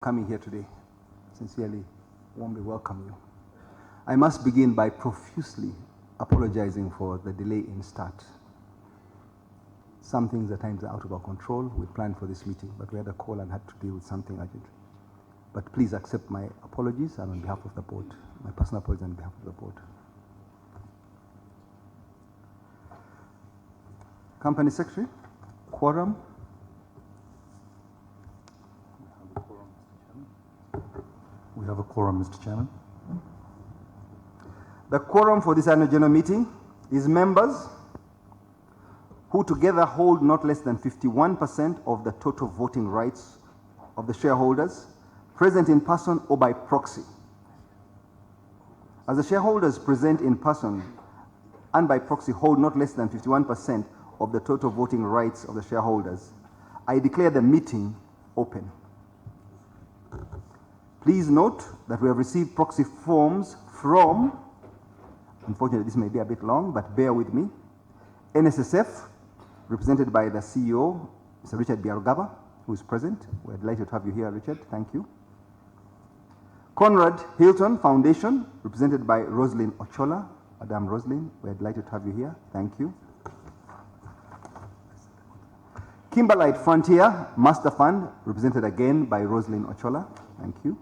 Coming here today. Sincerely, warmly welcome you. I must begin by profusely apologizing for the delay in start. Some things at times are out of our control. We planned for this meeting, but we had a call and had to deal with something urgent. But please accept my apologies and on behalf of the board, my personal apologies on behalf of the board. Company Secretary, quorum. We have a quorum, Mr. Chairman. The quorum for this annual general meeting is members who together hold not less than 51% of the total voting rights of the shareholders present in person or by proxy. As the shareholders present in person and by proxy hold not less than 51% of the total voting rights of the shareholders, I declare the meeting open. Please note that we have received proxy forms from, unfortunately this may be a bit long, but bear with me, NSSF, represented by the CEO, Mr. Richard Biarugaba, who is present. We're delighted to have you here, Richard. Thank you. Conrad Hilton Foundation, represented by Roslyn Ochola. Madam Roslyn, we're delighted to have you here. Thank you. Kimberlite Frontier Master Fund, represented again by Roslyn Ochola. Thank you.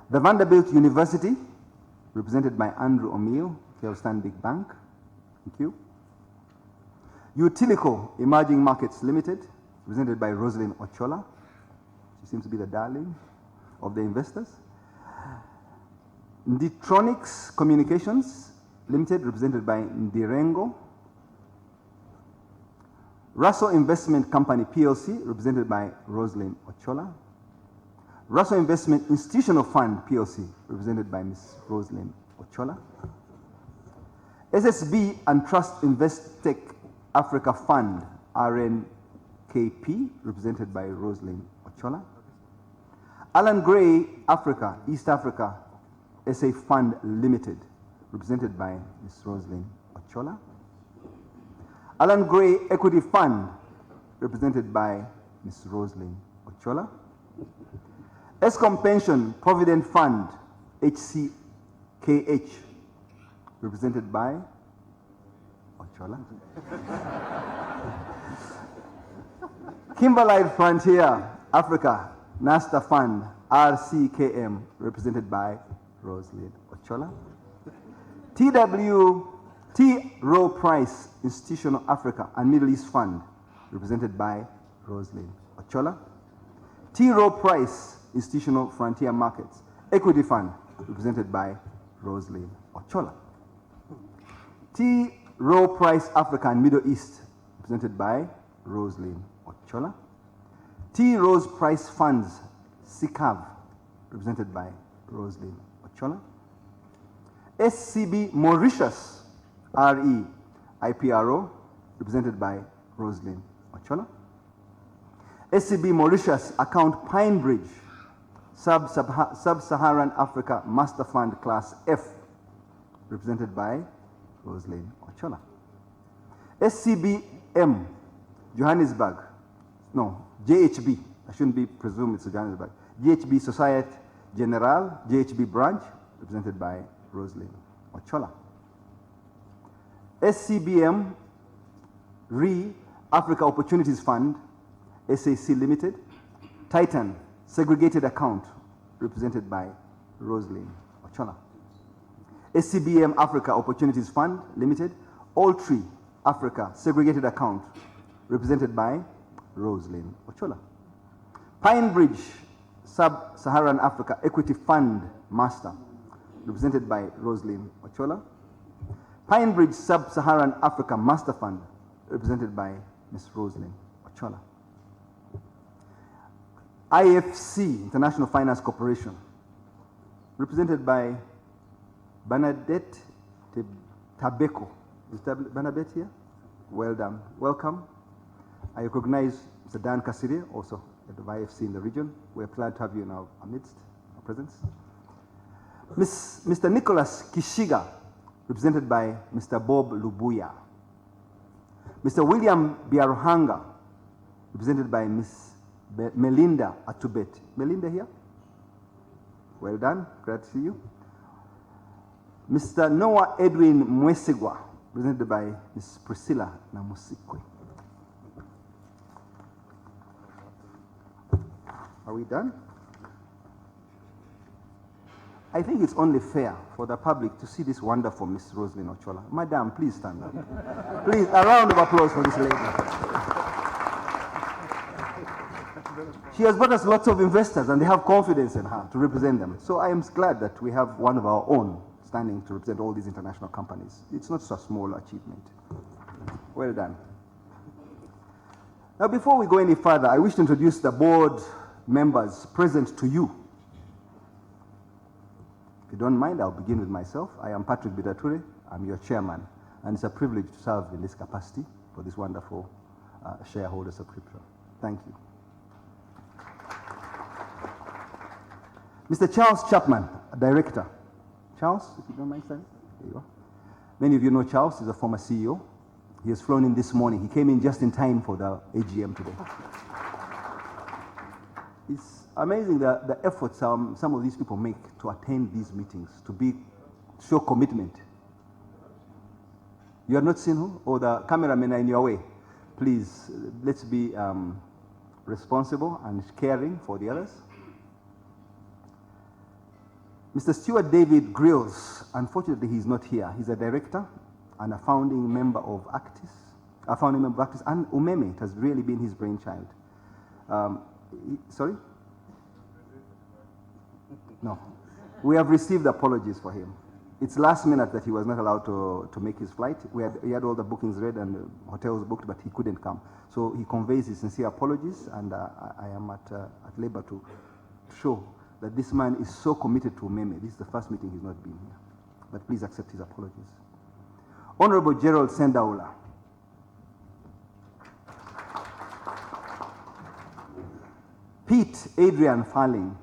The Vanderbilt University, represented by Andrew O'Meal, Kelstan Big Bank. Thank you. Utilico Emerging Markets Limited, represented by Roslyn Ochola. She seems to be the darling of the investors. Nditronics Communications Limited, represented by Ndirengo. Russell Investment Company PLC, represented by Roslyn Ochola. Russell Investment Institutional Fund PLC, represented by Ms. Roslyn Ochola. SSB and Trust Investec Africa Fund, RNKP, represented by Roslyn Ochola. Alan Gray Africa, East Africa, SA Fund Limited, represented by Ms. Roslyn Ochola. Alan Gray Equity Fund, represented by Ms. Roslyn Ochola. Escom Pension Provident Fund, HCKH, represented by Ochola. Kimberlite Frontier Africa NASTA Fund, RCKM, represented by Roslyn Ochola. T. Rowe Price Institutional Africa and Middle East Fund, represented by Roslyn Ochola. T. Rowe Price Institutional Frontier Markets Equity Fund, represented by Roslyn Ochola. T. Rowe Price Africa and Middle East, represented by Roslyn Ochola. T. Rose Price Funds, SICAV, represented by Roslyn Ochola. SCB Mauritius, RE, IPRO, represented by Roslyn Ochola. SCB Mauritius Account Pine Bridge, Sub-Saharan Africa Master Fund Class F, represented by Roslyn Ochola. SCBM, Johannesburg, no, JHB, I shouldn't be presumed it's Johannesburg. JHB Societe Generale, JHB Branch, represented by Roslyn Ochola. SCBM RE Africa Opportunities Fund, SAC Limited. Titan Segregated Account, represented by Roslyn Ochola. SCBM Africa Opportunities Fund Limited. Alltree Africa Segregated Account, represented by Roslyn Ochola. Pine Bridge Sub-Saharan Africa Equity Fund Master, represented by Roslyn Ochola. Pine Bridge Sub-Saharan Africa Master Fund, represented by Ms. Roslyn Ochola. IFC, International Finance Corporation, represented by Bernadette Tabeko. Is Bernadette here? Well done. Welcome. I recognize Mr. Dan Kasiri, also head of IFC in the region. We're glad to have you in our midst, our presence. Mr. Nicholas Kishiga, represented by Mr. Bob Lubuya. Mr. William Biaruhanga, represented by Ms. Melinda Atubet. Melinda here? Well done. Glad to see you. Mr. Noah Edwin Mwesegwa, presented by Ms. Priscilla Namusikwe. Are we done? I think it's only fair for the public to see this wonderful Miss Roslyn Ochola. Madam, please stand up. Please, a round of applause for this lady. She has brought us lots of investors and they have confidence in her to represent them. So I am glad that we have one of our own standing to represent all these international companies. It's not such a small achievement. Well done. Now, before we go any further, I wish to introduce the board members present to you. If you don't mind, I'll begin with myself. I am Patrick Bidature. I'm your chairman, and it's a privilege to serve in this capacity for this wonderful shareholder subscription. Thank you. Mr. Charles Chapman, a director. Charles, if you don't mind, sir. There you are. Many of you know Charles. He's a former CEO. He has flown in this morning. He came in just in time for the AGM today. It's amazing the efforts some of these people make to attend these meetings, to show commitment. You have not seen who? Or the cameramen are in your way. Please, let's be responsible and caring for the others. Mr. Stuart David Grills, unfortunately he's not here. He's a director and a founding member of Actis. And Umeme. It has really been his brainchild. Sorry? No. We have received apologies for him. It's last minute that he was not allowed to make his flight. He had all the bookings read and the hotels booked, but he couldn't come. So he conveys his sincere apologies, and I am at labor to show that this man is so committed to Umeme. This is the first meeting he's not been here. But please accept his apologies. Honorable Gerald Sendaula. Pete Adrian Farling.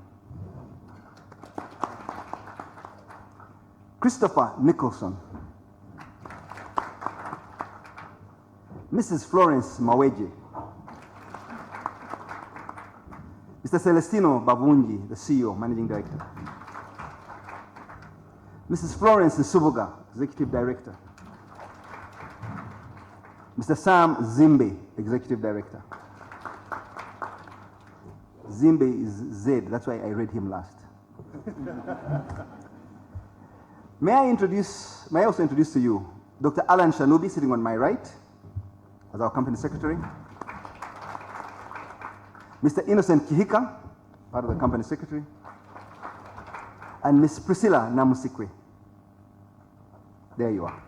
Christopher Nicholson. Mrs. Florence Maweje. Mr. Celestino Babunji, the CEO, Managing Director. Mrs. Florence Nsubuga, Executive Director. Mr. Sam Zimbe, Executive Director. Zimbe is Z, that's why I read him last. May I also introduce to you Dr. Alan Shanubi, sitting on my right, as our company secretary. Mr. Innocent Kihika, part of the company secretary. And Ms. Priscilla Namusikwe. There you are.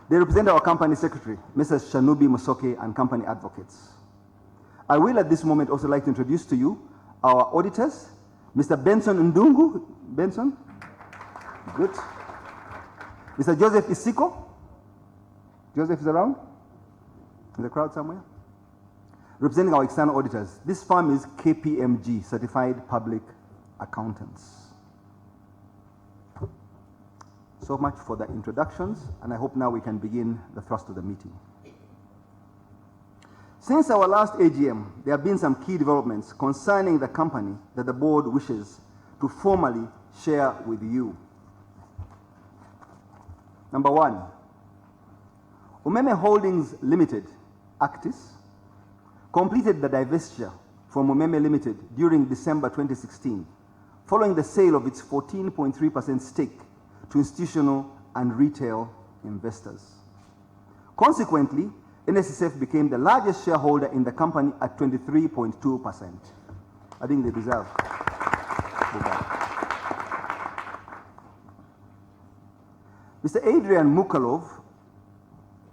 They represent our company secretary, Mrs. Shanubi Musoke, and company advocates. I will at this moment also like to introduce to you our auditors, Mr. Benson Ndungu. Benson? Good. Mr. Joseph Isiko. Joseph is around? In the crowd somewhere? Representing our external auditors. This firm is KPMG, Certified Public Accountants. So much for the introductions, and I hope now we can begin the thrust of the meeting. Since our last AGM, there have been some key developments concerning the company that the board wishes to formally share with you. Number one, Umeme Holdings Limited, Actis, completed the divestiture from Umeme Limited during December 2016, following the sale of its 14.3% stake to institutional and retail investors. Consequently, NSSF became the largest shareholder in the company at 23.2%. I think they deserve that. Mr. Adrian Mukalov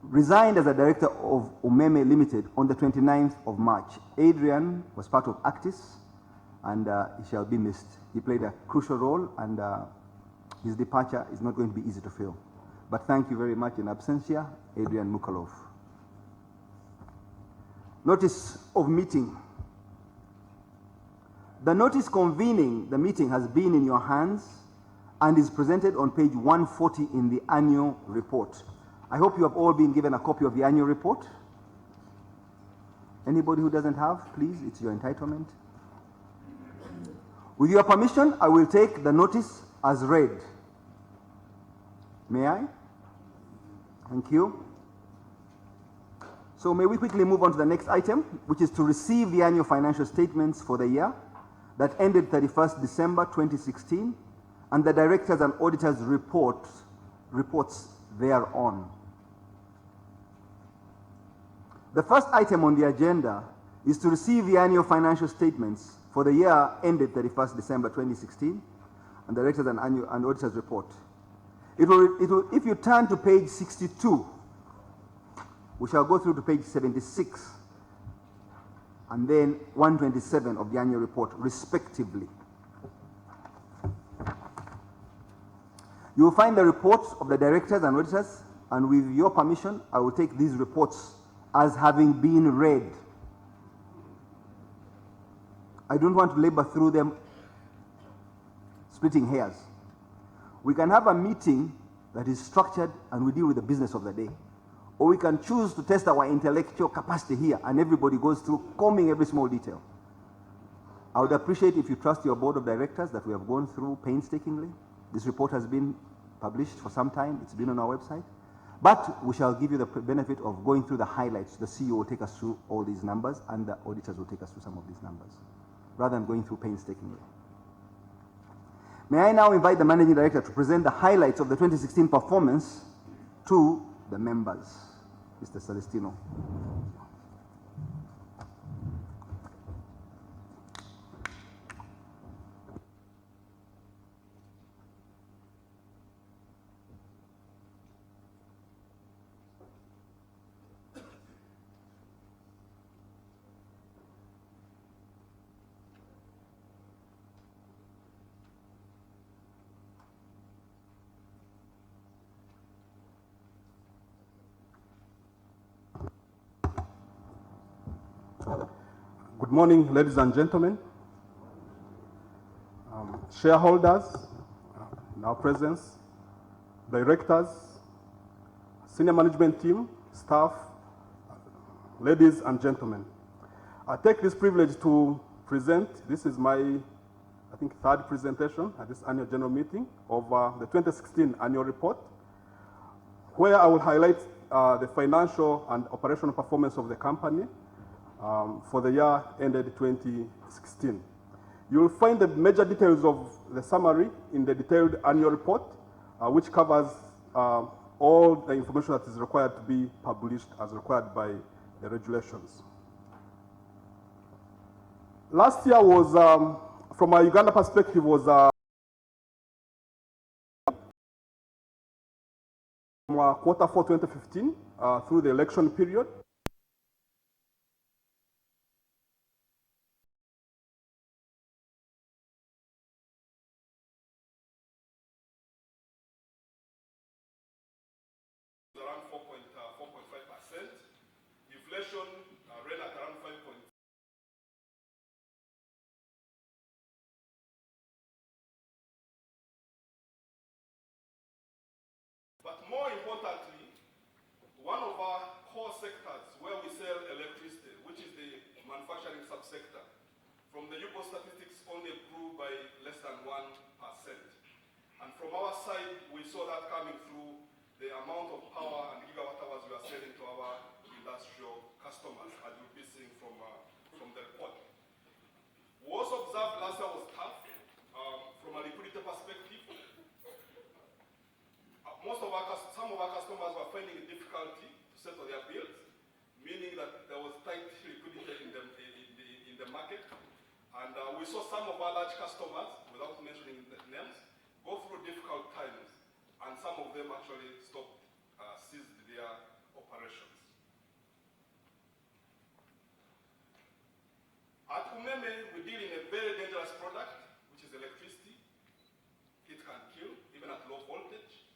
resigned as a director of Umeme Limited on the 29th of March. Adrian was part of Actis, and he shall be missed. He played a crucial role, and his departure is not going to be easy to fill. But thank you very much in absentia, Adrian Mukalov. Notice of meeting. The notice convening the meeting has been in your hands and is presented on page 140 in the annual report. I hope you have all been given a copy of the annual report. Anybody who doesn't have, please, it's your entitlement. With your permission, I will take the notice as read. May I? Thank you. So may we quickly move on to the next item, which is to receive the annual financial statements for the year that ended 31st December 2016 and the directors and auditors reports thereon. The first item on the agenda is to receive the annual financial statements for the year ended 31st December 2016 and the directors and auditors report. If you turn to page 62, we shall go through to page 76 and then 127 of the annual report, respectively. You will find the reports of the directors and auditors, and with your permission, I will take these reports as having been read. I don't want to labor through them, splitting hairs. We can have a meeting that is structured and we deal with the business of the day. Or we can choose to test our intellectual capacity here and everybody goes through combing every small detail. I would appreciate if you trust your board of directors that we have gone through painstakingly. This report has been published for some time. It's been on our website. But we shall give you the benefit of going through the highlights. The CEO will take us through all these numbers and the auditors will take us through some of these numbers, rather than going through painstakingly. May I now invite the Managing Director to present the highlights of the 2016 performance to the members. Mr. Celestino. Good morning, ladies and gentlemen, shareholders, in our presence, directors, senior management team, staff, ladies and gentlemen. I take this privilege to present, this is my, I think, third presentation at this annual general meeting of the 2016 annual report, where I will highlight the financial and operational performance of the company for the year ended 2016. You will find the major details of the summary in the detailed annual report, which covers all the information that is required to be published as required by the regulations. Last year was, from a Uganda perspective, was from Q4 2015 through the election period. Around 4.5%. Inflation ran at around 5. But more importantly, one of our core sectors where we sell electricity, which is the manufacturing subsector, from the UPO statistics only grew by less than 1%. And from our side, we saw that coming through the amount of power and gigawatt hours we are selling to our industrial customers, as you'll be seeing from the report. We also observed last year was tough from a liquidity perspective. Some of our customers were finding it difficulty to settle their bills, meaning that there was tight liquidity in the market. And we saw some of our large customers, without mentioning the names, go through difficult times. And some of them actually ceased their operations. At Umeme, we deal in a very dangerous product, which is electricity. It can kill, even at low voltage.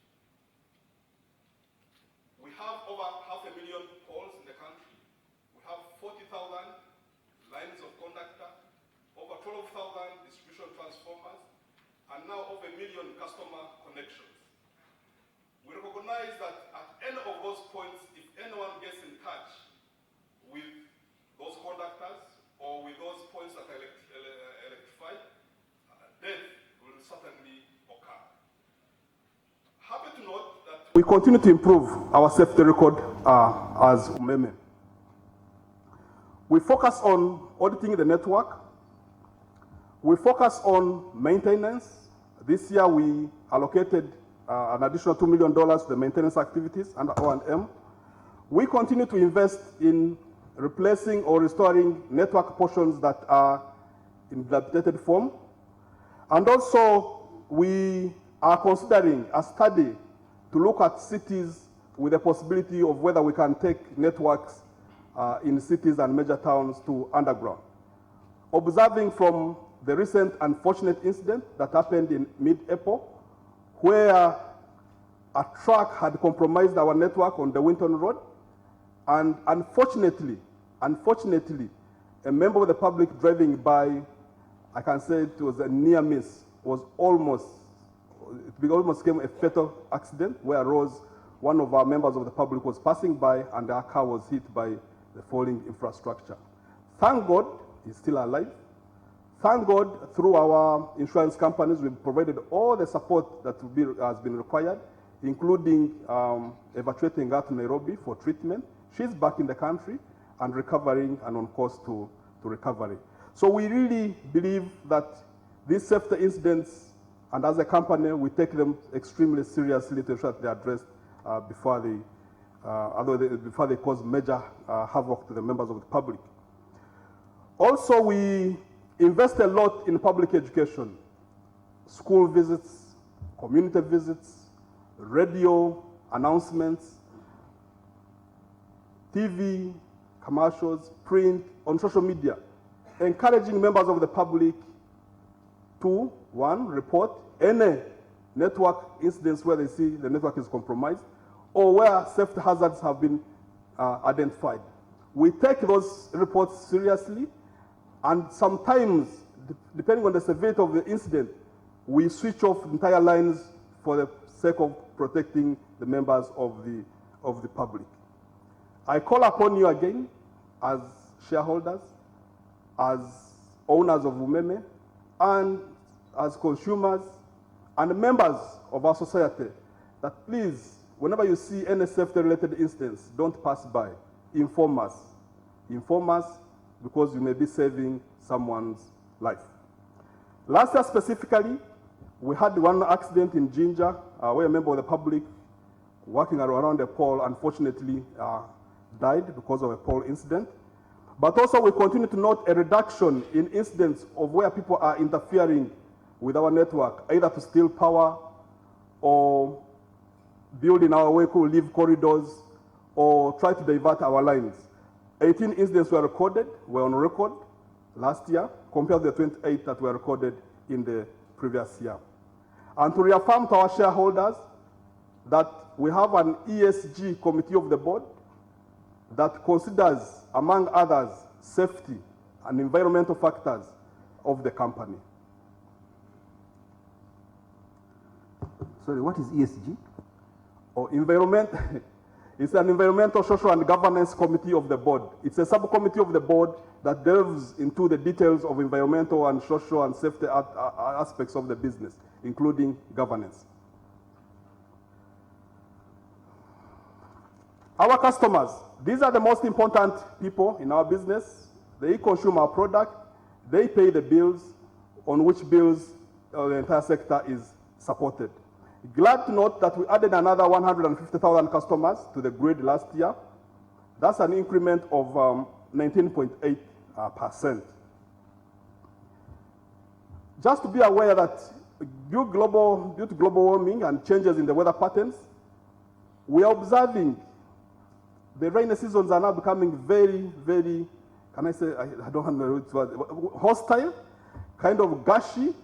We have over 500,000 poles in the country. We have 40,000 lines of conductor, over 12,000 distribution transformers, and now over 1 million customer connections. We recognize that at any of those points, if anyone gets in touch with those We continue to improve our safety record as Umeme. We focus on auditing the network. We focus on maintenance. This year we allocated an additional $2 million to the maintenance activities under O&M. We continue to invest in replacing or restoring network portions that are in dilapidated form. And also, we are considering a study to look at cities with the possibility of whether we can take networks in cities and major towns to underground. Observing from the recent unfortunate incident that happened in mid-April, where a truck had compromised our network on the Winton Road, and unfortunately, a member of the public driving by, I can say it was a near miss, it almost became a fatal accident where one of our members of the public was passing by and our car was hit by the falling infrastructure. Thank God he's still alive. Thank God through our insurance companies we've provided all the support that has been required, including evacuating her to Nairobi for treatment. She's back in the country and recovering and on course to recovery. So we really believe that these safety incidents, and as a company, we take them extremely seriously to ensure that they are addressed before they cause major havoc to the members of the public. Also, we invest a lot in public education, school visits, community visits, radio announcements, TV, commercials, print, on social media, encouraging members of the public to, one, report any network incidents where they see the network is compromised or where safety hazards have been identified. We take those reports seriously, and sometimes, depending on the severity of the incident, we switch off entire lines for the sake of protecting the members of the public. I call upon you again as shareholders, as owners of Umeme, and as consumers and members of our society, that please, whenever you see any safety-related incidents, don't pass by. Inform us. Inform us because you may be saving someone's life. Last year specifically, we had one accident in Jinja where a member of the public working around a pole unfortunately died because of a pole incident. But also we continue to note a reduction in incidents of where people are interfering with our network, either to steal power or build in our vehicle leave corridors or try to divert our lines. 18 incidents were on record last year, compared to the 28 that were recorded in the previous year. And to reaffirm to our shareholders that we have an ESG committee of the board that considers, among others, safety and environmental factors of the company. Sorry, what is ESG? Or environment, it's an environmental, social, and governance committee of the board. It's a subcommittee of the board that delves into the details of environmental and social and safety aspects of the business, including governance. Our customers, these are the most important people in our business. They consume our product, they pay the bills on which bills the entire sector is supported. Glad to note that we added another 150,000 customers to the grid last year. That's an increment of 19.8%. Just to be aware that due to global warming and changes in the weather patterns, we are observing the rainy seasons are now becoming very, very, can I say, I don't know which word, hostile, kind of gushy.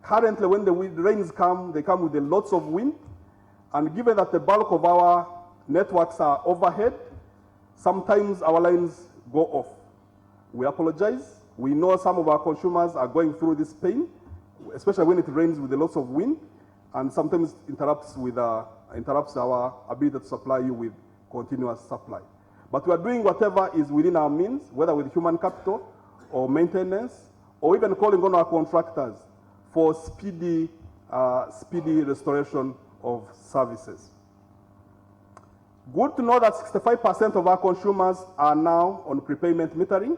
Currently, when the rains come, they come with lots of wind. And given that the bulk of our networks are overhead, sometimes our lines go off. We apologize. We know some of our consumers are going through this pain, especially when it rains with lots of wind, and sometimes interrupts our ability to supply you with continuous supply. But we are doing whatever is within our means, whether with human capital or maintenance, or even calling on our contractors for speedy restoration of services. Good to know that 65% of our consumers are now on prepayment metering,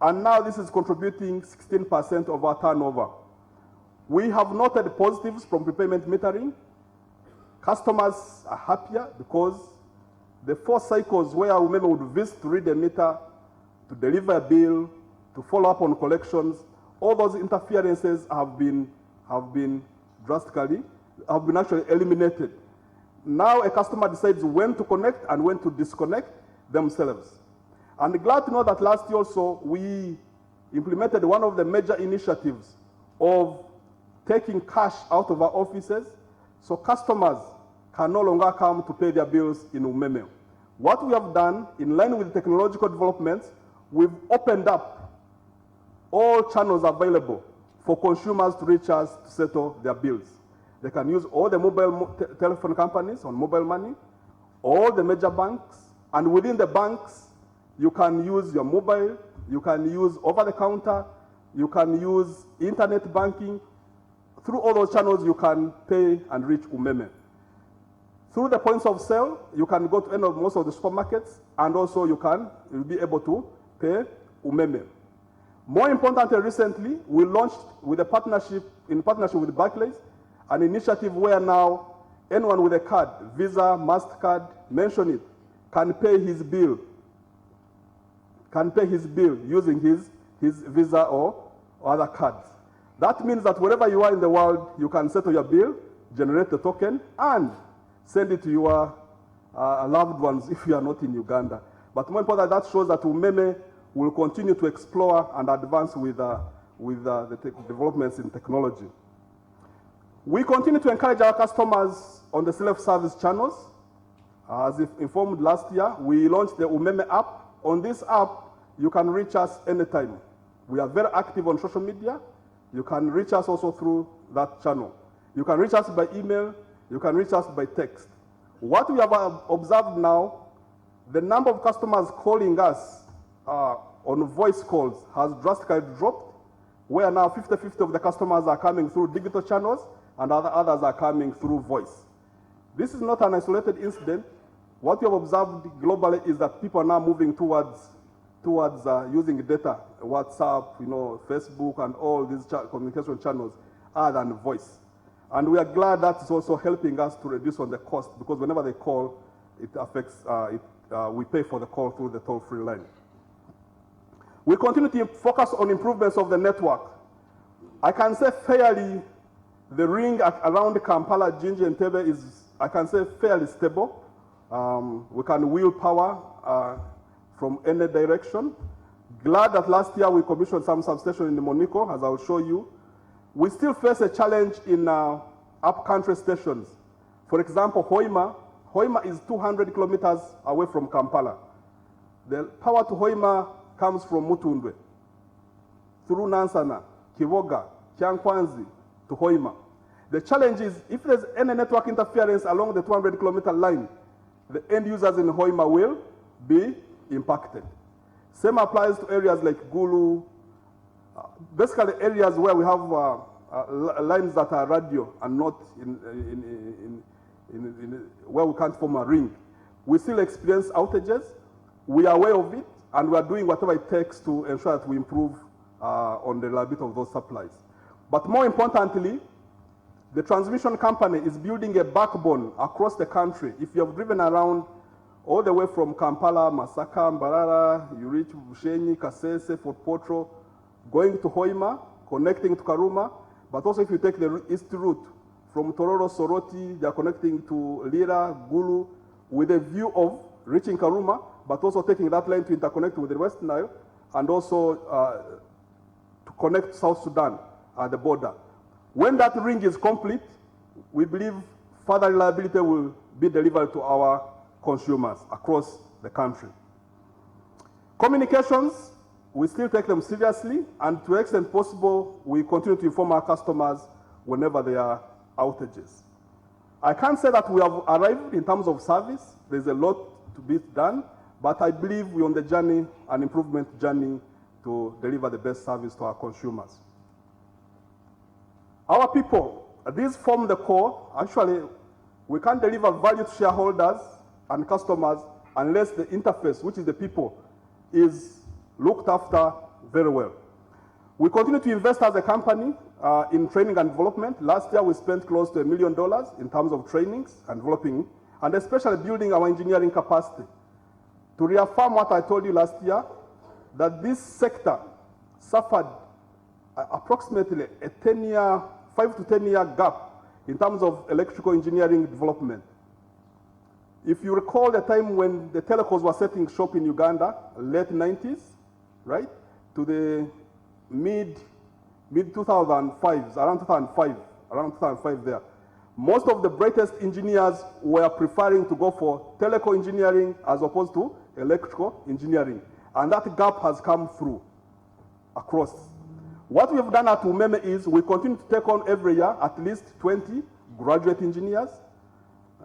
and now this is contributing 16% of our turnover. We have noted positives from prepayment metering. Customers are happier because the 4 cycles where Umeme would visit to read a meter, to deliver a bill, to follow up on collections, all those interferences have been actually eliminated. Now a customer decides when to connect and when to disconnect themselves. And glad to know that last year also we implemented one of the major initiatives of taking cash out of our offices, so customers can no longer come to pay their bills in Umeme. What we have done, in line with technological developments, we've opened up all channels available for consumers to reach us to settle their bills. They can use all the mobile telephone companies on mobile money, all the major banks, and within the banks, you can use your mobile, you can use over-the-counter, you can use internet banking. Through all those channels, you can pay and reach Umeme. Through the points of sale, you can go to most of the supermarkets, and also you'll be able to pay Umeme. More importantly, recently, we launched in partnership with Barclays, an initiative where now anyone with a card, Visa, MasterCard, mention it, can pay his bill using his Visa or other cards. That means that wherever you are in the world, you can settle your bill, generate the token, and send it to your loved ones if you are not in Uganda. But more importantly, that shows that Umeme will continue to explore and advance with the developments in technology. We continue to encourage our customers on the self-service channels. As informed last year, we launched the Umeme app. On this app, you can reach us anytime. We are very active on social media. You can reach us also through that channel. You can reach us by email. You can reach us by text. What we have observed now, the number of customers calling us on voice calls has drastically dropped, where now 50-50 of the customers are coming through digital channels and others are coming through voice. This is not an isolated incident. What we have observed globally is that people are now moving towards using data, WhatsApp, Facebook, and all these communication channels other than voice. And we are glad that is also helping us to reduce on the cost, because whenever they call, it affects, we pay for the call through the toll-free line. We continue to focus on improvements of the network. I can say fairly, the ring around Kampala, Jinja, and Entebbe is, I can say, fairly stable. We can wheel power from any direction. Glad that last year we commissioned some substation in the Moniko, as I will show you. We still face a challenge in up-country stations. For example, Hoima is 200 kilometers away from Kampala. The power to Hoima comes from Mutundwe, through Nansana, Kivoga, Kyankwanzi to Hoima. The challenge is, if there's any network interference along the 200-kilometer line, the end users in Hoima will be impacted. Same applies to areas like Gulu, basically areas where we have lines that are radio and not where we can't form a ring. We still experience outages. We are aware of it, and we are doing whatever it takes to ensure that we improve on the reliability of those supplies. But more importantly, the transmission company is building a backbone across the country. If you have driven around all the way from Kampala, Masaka, Mbarara, you reach Bushenyi, Kasese, Fort Potro, going to Hoima, connecting to Karuma, but also if you take the east route from Tororo, Soroti, they are connecting to Lira, Gulu, with a view of reaching Karuma, but also taking that line to interconnect with the West Nile, and also to connect South Sudan at the border. When that ring is complete, we believe further reliability will be delivered to our consumers across the country. Communications, we still take them seriously, and to the extent possible, we continue to inform our customers whenever there are outages. I can't say that we have arrived in terms of service. There's a lot to be done, but I believe we're on the journey, an improvement journey, to deliver the best service to our consumers. Our people, these form the core. Actually, We can't deliver value to shareholders and customers unless the interface, which is the people, is looked after very well. We continue to invest as a company in training and development. Last year, we spent close to $1 million in terms of trainings and developing, and especially building our engineering capacity. To reaffirm what I told you last year, that this sector suffered approximately a 5 to 10 year gap in terms of electrical engineering development. If you recall the time when the telecos were setting shop in Uganda, late 90s, right, to the mid 2005s, around 2005 there, most of the brightest engineers were preferring to go for teleco engineering as opposed to electrical engineering. And that gap has come through across. What we have done at Umeme is we continue to take on every year at least 20 graduate engineers.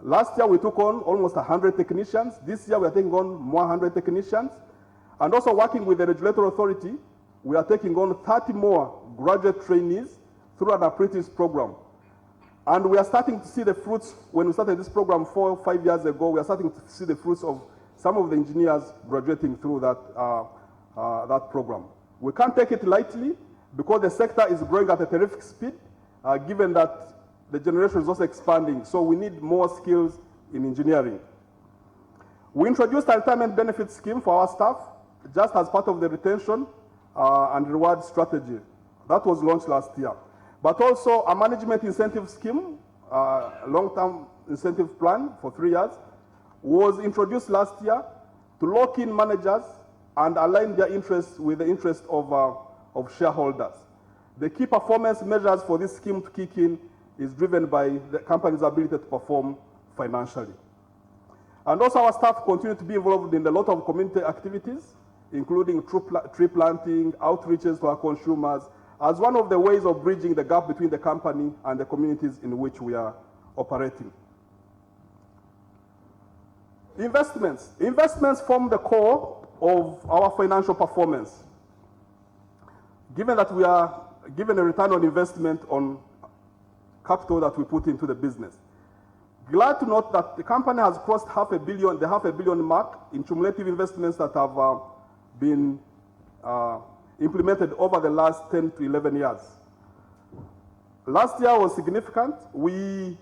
Last year we took on almost 100 technicians. This year we are taking on more 100 technicians. And also working with the regulatory authority, we are taking on 30 more graduate trainees through an apprentice program. And we are starting to see the fruits. When we started this program 4 or 5 years ago, we are starting to see the fruits of some of the engineers graduating through that program. We can't take it lightly because the sector is growing at a terrific speed, given that the generation is also expanding. So we need more skills in engineering. We introduced a retirement benefit scheme for our staff, just as part of the retention and reward strategy. That was launched last year. But also a management incentive scheme, long-term incentive plan for 3 years, was introduced last year to lock in managers and align their interests with the interests of shareholders. The key performance measures for this scheme to kick in is driven by the company's ability to perform financially. And also our staff continue to be involved in a lot of community activities, including tree planting, outreaches to our consumers, as one of the ways of bridging the gap between the company and the communities in which we are operating. Investments. Investments form the core of our financial performance. Given that we are given a return on investment on capital that we put into the business. Glad to note that the company has crossed the $500 million mark in cumulative investments that have been implemented over the last 10 to 11 years. Last year was significant. We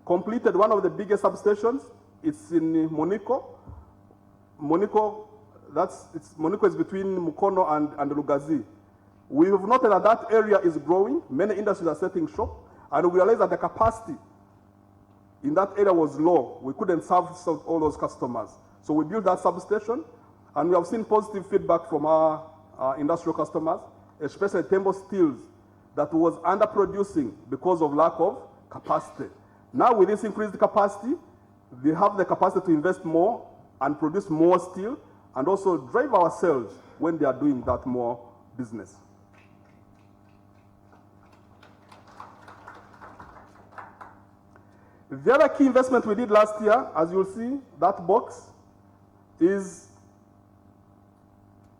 completed one of the biggest substations. It's in Moniko. Moniko is between Mukono and Lugazi. We have noted that that area is growing. Many industries are setting shop. And we realized that the capacity in that area was low. We couldn't serve all those customers. So we built that substation, and we have seen positive feedback from our industrial customers, especially Tembo Steels, that was underproducing because of lack of capacity. Now with this increased capacity, they have the capacity to invest more and produce more steel, and also drive our sales when they are doing that more business. The other key investment we did last year, as you'll see, that box, is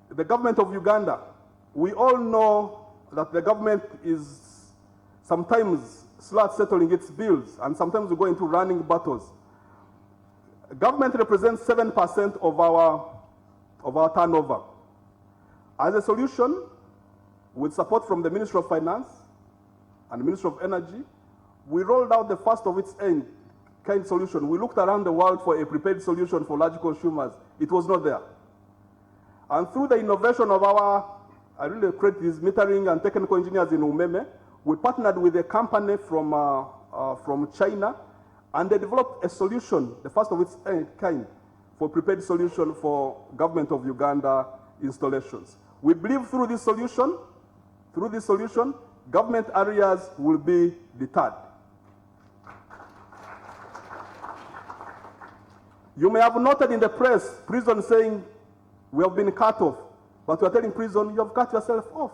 the government of Uganda. We all know that the government is sometimes slow at settling its bills, and sometimes we go into running battles. Government represents 7% of our turnover. As a solution, with support from the Ministry of Finance and the Ministry of Energy, we rolled out the first of its kind solution. We looked around the world for a prepared solution for large consumers. It was not there. And through the innovation of I really credit these metering and technical engineers in Umeme, we partnered with a company from China, and they developed a solution, the first of its kind, for prepared solution for government of Uganda installations. We believe through this solution, government areas will be deterred. You may have noted in the press, prison saying, we have been cut off. But we are telling prison, you have cut yourself off.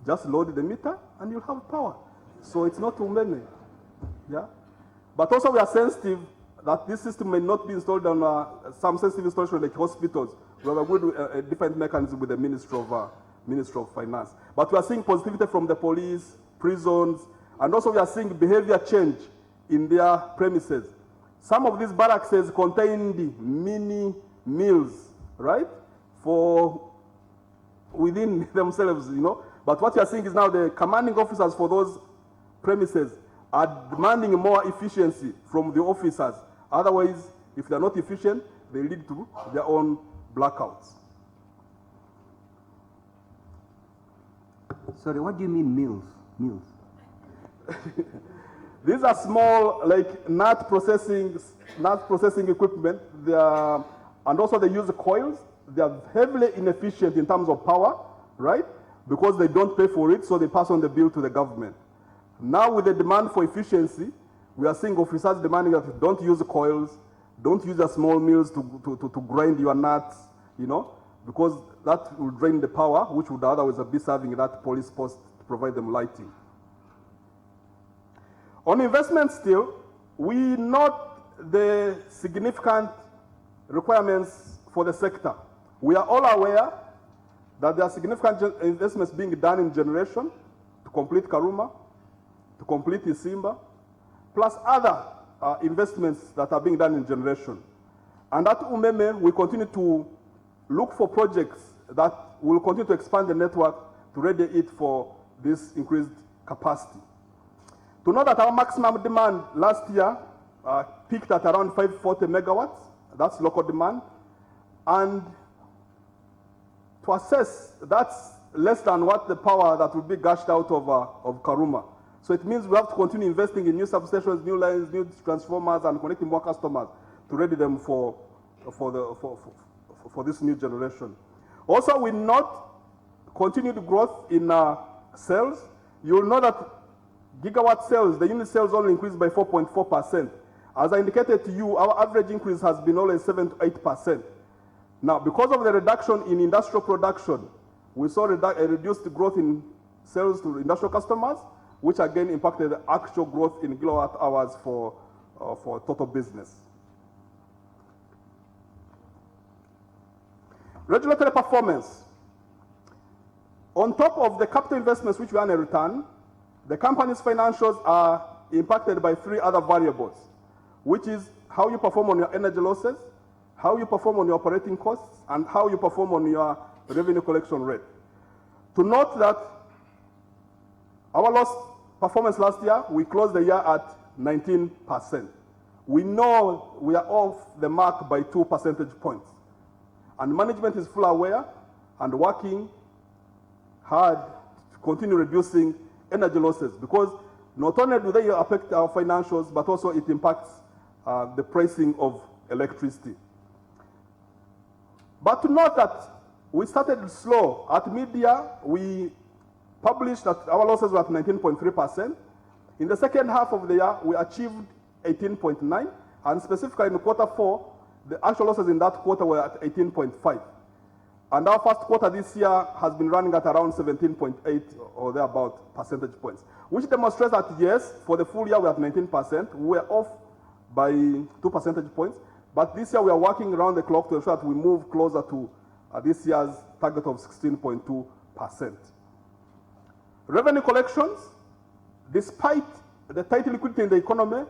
Just load the meter and you'll have power. So it's not too many. Yeah? But also we are sensitive that this system may not be installed on some sensitive installation like hospitals. We have a good different mechanism with the Ministry of Finance. But we are seeing positivity from the police, prisons, and also we are seeing behavior change in their premises. Some of these barracks contained mini mills, right? For within themselves, you know. But what you are seeing is now the commanding officers for those premises are demanding more efficiency from the officers. Otherwise, if they're not efficient, they lead to their own blackouts. Sorry, what do you mean mills? Mills? These are small, like nut processing equipment. They are, and also they use coils. They are heavily inefficient in terms of power, right? Because they don't pay for it, so they pass on the bill to the government. Now with the demand for efficiency, we are seeing officers demanding that don't use coils, don't use the small mills to grind your nuts, you know, because that will drain the power, which would otherwise be serving that police post to provide them lighting. On investment still, we note the significant requirements for the sector. We are all aware that there are significant investments being done in generation to complete Karuma, to complete Isimba, plus other investments that are being done in generation. And at Umeme, we continue to look for projects that will continue to expand the network to ready it for this increased capacity. To know that our maximum demand last year peaked at around 540 megawatts, that's local demand, and to assess, that's less than what the power that will be gushed out of Karuma. So it means we have to continue investing in new substations, new lines, new transformers, and connecting more customers to ready them for this new generation. Also, we note continued growth in sales. You will know that gigawatt sales, the unit sales only increased by 4.4%. As I indicated to you, our average increase has been always 7 to 8%. Now, because of the reduction in industrial production, we saw a reduced growth in sales to industrial customers, which again impacted the actual growth in kilowatt hours for total business. Regulatory performance. On top of the capital investments which we earn a return, the company's financials are impacted by 3 other variables, which is how you perform on your energy losses, how you perform on your operating costs, and how you perform on your revenue collection rate. To note that our loss performance last year, we closed the year at 19%. We know we are off the mark by 2 percentage points. And management is fully aware and working hard to continue reducing energy losses, because not only do they affect our financials, but also it impacts the pricing of electricity. But to note that we started slow. At mid-year, we published that our losses were at 19.3%. In the second half of the year, we achieved 18.9%, and specifically in quarter 4, the actual losses in that quarter were at 18.5%. And our first quarter this year has been running at around 17.8 or thereabout percentage points, which demonstrates that yes, for the full year we're at 19%. We're off by 2 percentage points, but this year we are working around the clock to ensure that we move closer to this year's target of 16.2%. Revenue collections, despite the tight liquidity in the economy,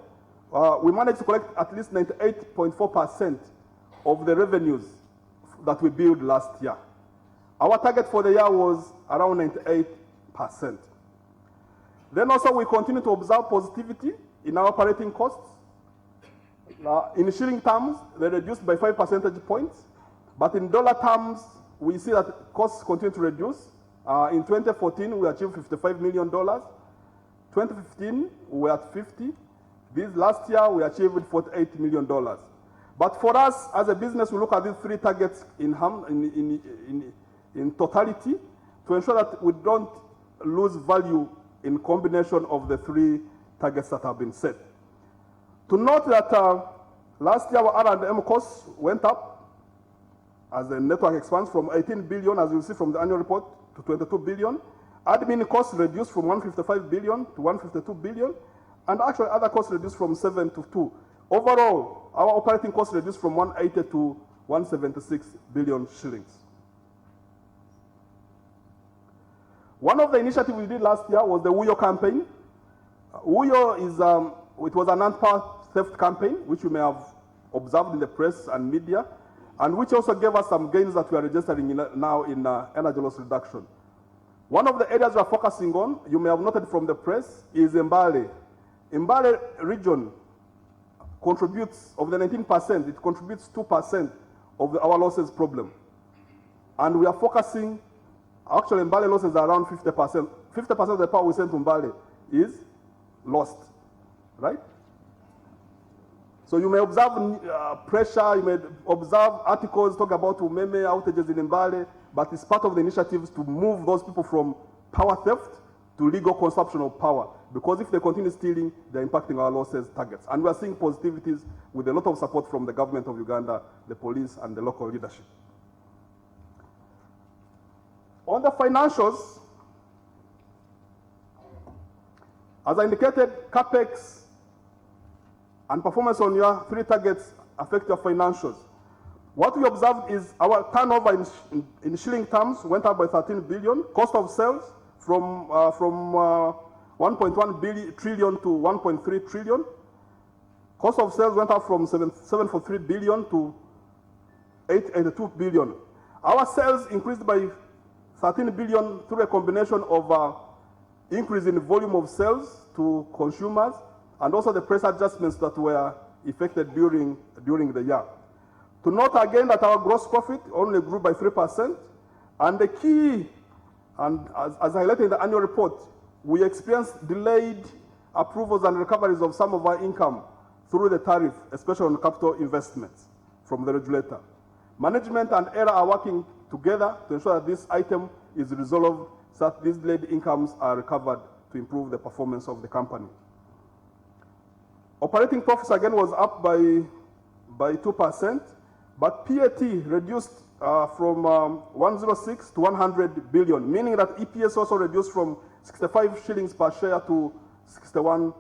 we managed to collect at least 98.4% of the revenues that we billed last year. Our target for the year was around 98%. Then also we continue to observe positivity in our operating costs. In shilling terms, they reduced by 5 percentage points, but in dollar terms, we see that costs continue to reduce. In 2014, we achieved $55 million. 2015, we were at 50. This last year, we achieved $48 million. But for us, as a business, we look at these 3 targets in totality to ensure that we don't lose value in combination of the 3 targets that have been set. To note that last year, our R&M costs went up as the network expands from 18 billion, as you'll see from the annual report, to 22 billion. Admin costs reduced from 155 billion to 152 billion, and actually other costs reduced from 7 to 2. Overall, our operating costs reduced from 180 to 176 billion shillings. One of the initiatives we did last year was the Uyo campaign. Uyo is it was an anti-power theft campaign, which you may have observed in the press and media, and which also gave us some gains that we are registering now in energy loss reduction. One of the areas we are focusing on, you may have noted from the press, is Mbale. Mbale region contributes, of the 19%, it contributes 2% of our losses problem. And we are focusing, actually Mbale losses are around 50%. 50% of the power we send to Mbale is lost, right? So you may observe pressure, you may observe articles talk about Umeme outages in Mbale, but it's part of the initiatives to move those people from power theft to legal consumption of power. Because if they continue stealing, they're impacting our losses targets. And we are seeing positivities with a lot of support from the government of Uganda, the police, and the local leadership. On the financials, as I indicated, CAPEX and performance on your 3 targets affect your financials. What we observed is our turnover in shilling terms went up by 13 billion. Cost of sales from 1.1 trillion to 1.3 trillion. Cost of sales went up from 743 billion to 882 billion. Our sales increased by 13 billion through a combination of increase in volume of sales to consumers and also the price adjustments that were effected during the year. To note again that our gross profit only grew by 3%, and the key, and as highlighted in the annual report, we experienced delayed approvals and recoveries of some of our income through the tariff, especially on capital investments from the regulator. Management and ERA are working together to ensure that this item is resolved so that these delayed incomes are recovered to improve the performance of the company. Operating profits again was up by 2%, but PAT reduced from 106 to 100 billion, meaning that EPS also reduced from 65 shillings per share to 61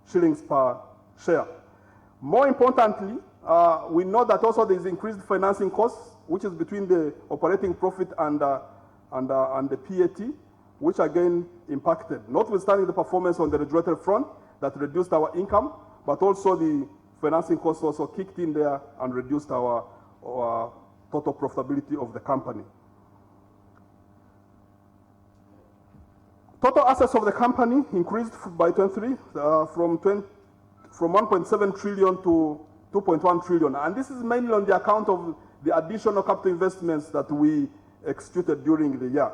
shillings per share. More importantly, we know that also there is increased financing costs, which is between the operating profit and the PAT, which again impacted, notwithstanding the performance on the regulatory front that reduced our income, but also the financing costs also kicked in there and reduced our total profitability of the company. Total assets of the company increased by 23 from 1.7 trillion to 2.1 trillion. And this is mainly on the account of the additional capital investments that we executed during the year.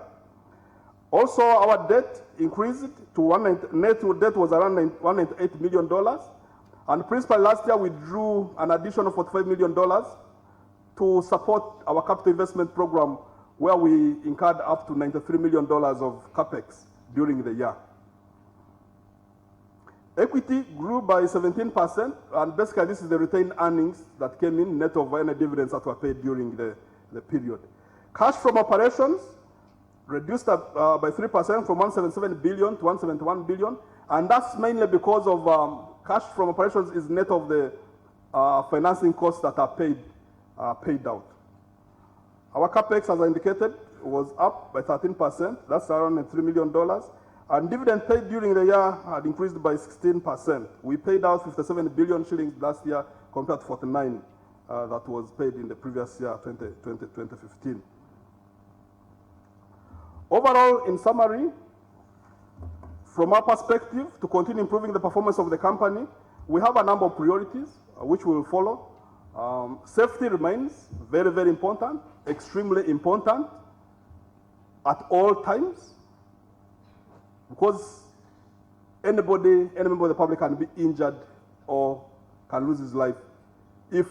Also, our debt increased to net debt was around $198 million. And principally last year we drew an additional $45 million to support our capital investment program, where we incurred up to $93 million of CAPEX during the year. Equity grew by 17%, and basically this is the retained earnings that came in net of any dividends that were paid during the period. Cash from operations reduced by 3% from 177 billion to 171 billion, and that's mainly because of cash from operations is net of the financing costs that are paid out. Our CAPEX, as I indicated, was up by 13%. That's around $3 million. And dividend paid during the year had increased by 16%. We paid out 57 billion shillings last year compared to 49 that was paid in the previous year, 2015. Overall, in summary, from our perspective, to continue improving the performance of the company, we have a number of priorities which we will follow. Safety remains very, very important, extremely important at all times, because any member of the public can be injured or can lose his life if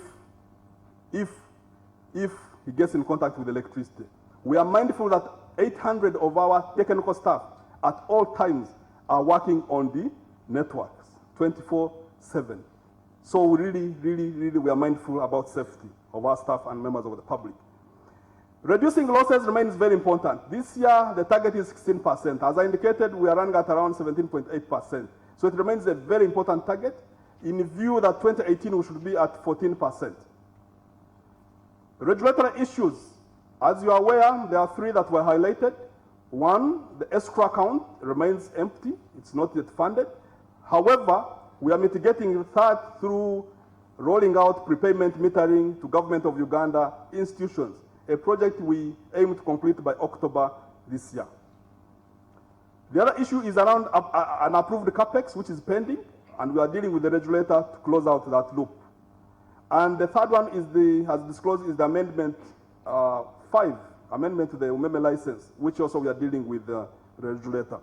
he gets in contact with electricity. We are mindful that 800 of our technical staff at all times are working on the networks 24/7. So we really we are mindful about safety of our staff and members of the public. Reducing losses remains very important. This year, the target is 16%. As I indicated, we are running at around 17.8%. So it remains a very important target in view that 2018 we should be at 14%. Regulatory issues. As you are aware, there are 3 that were highlighted. 1, the escrow account remains empty. It's not yet funded. However, We are mitigating the third through rolling out prepayment metering to Government of Uganda institutions, a project we aim to complete by October this year. The other issue is around an approved capex, which is pending, and we are dealing with the regulator to close out that loop. And the third one is as disclosed, is the amendment 5, amendment to the Umeme license, which also we are dealing with the regulator.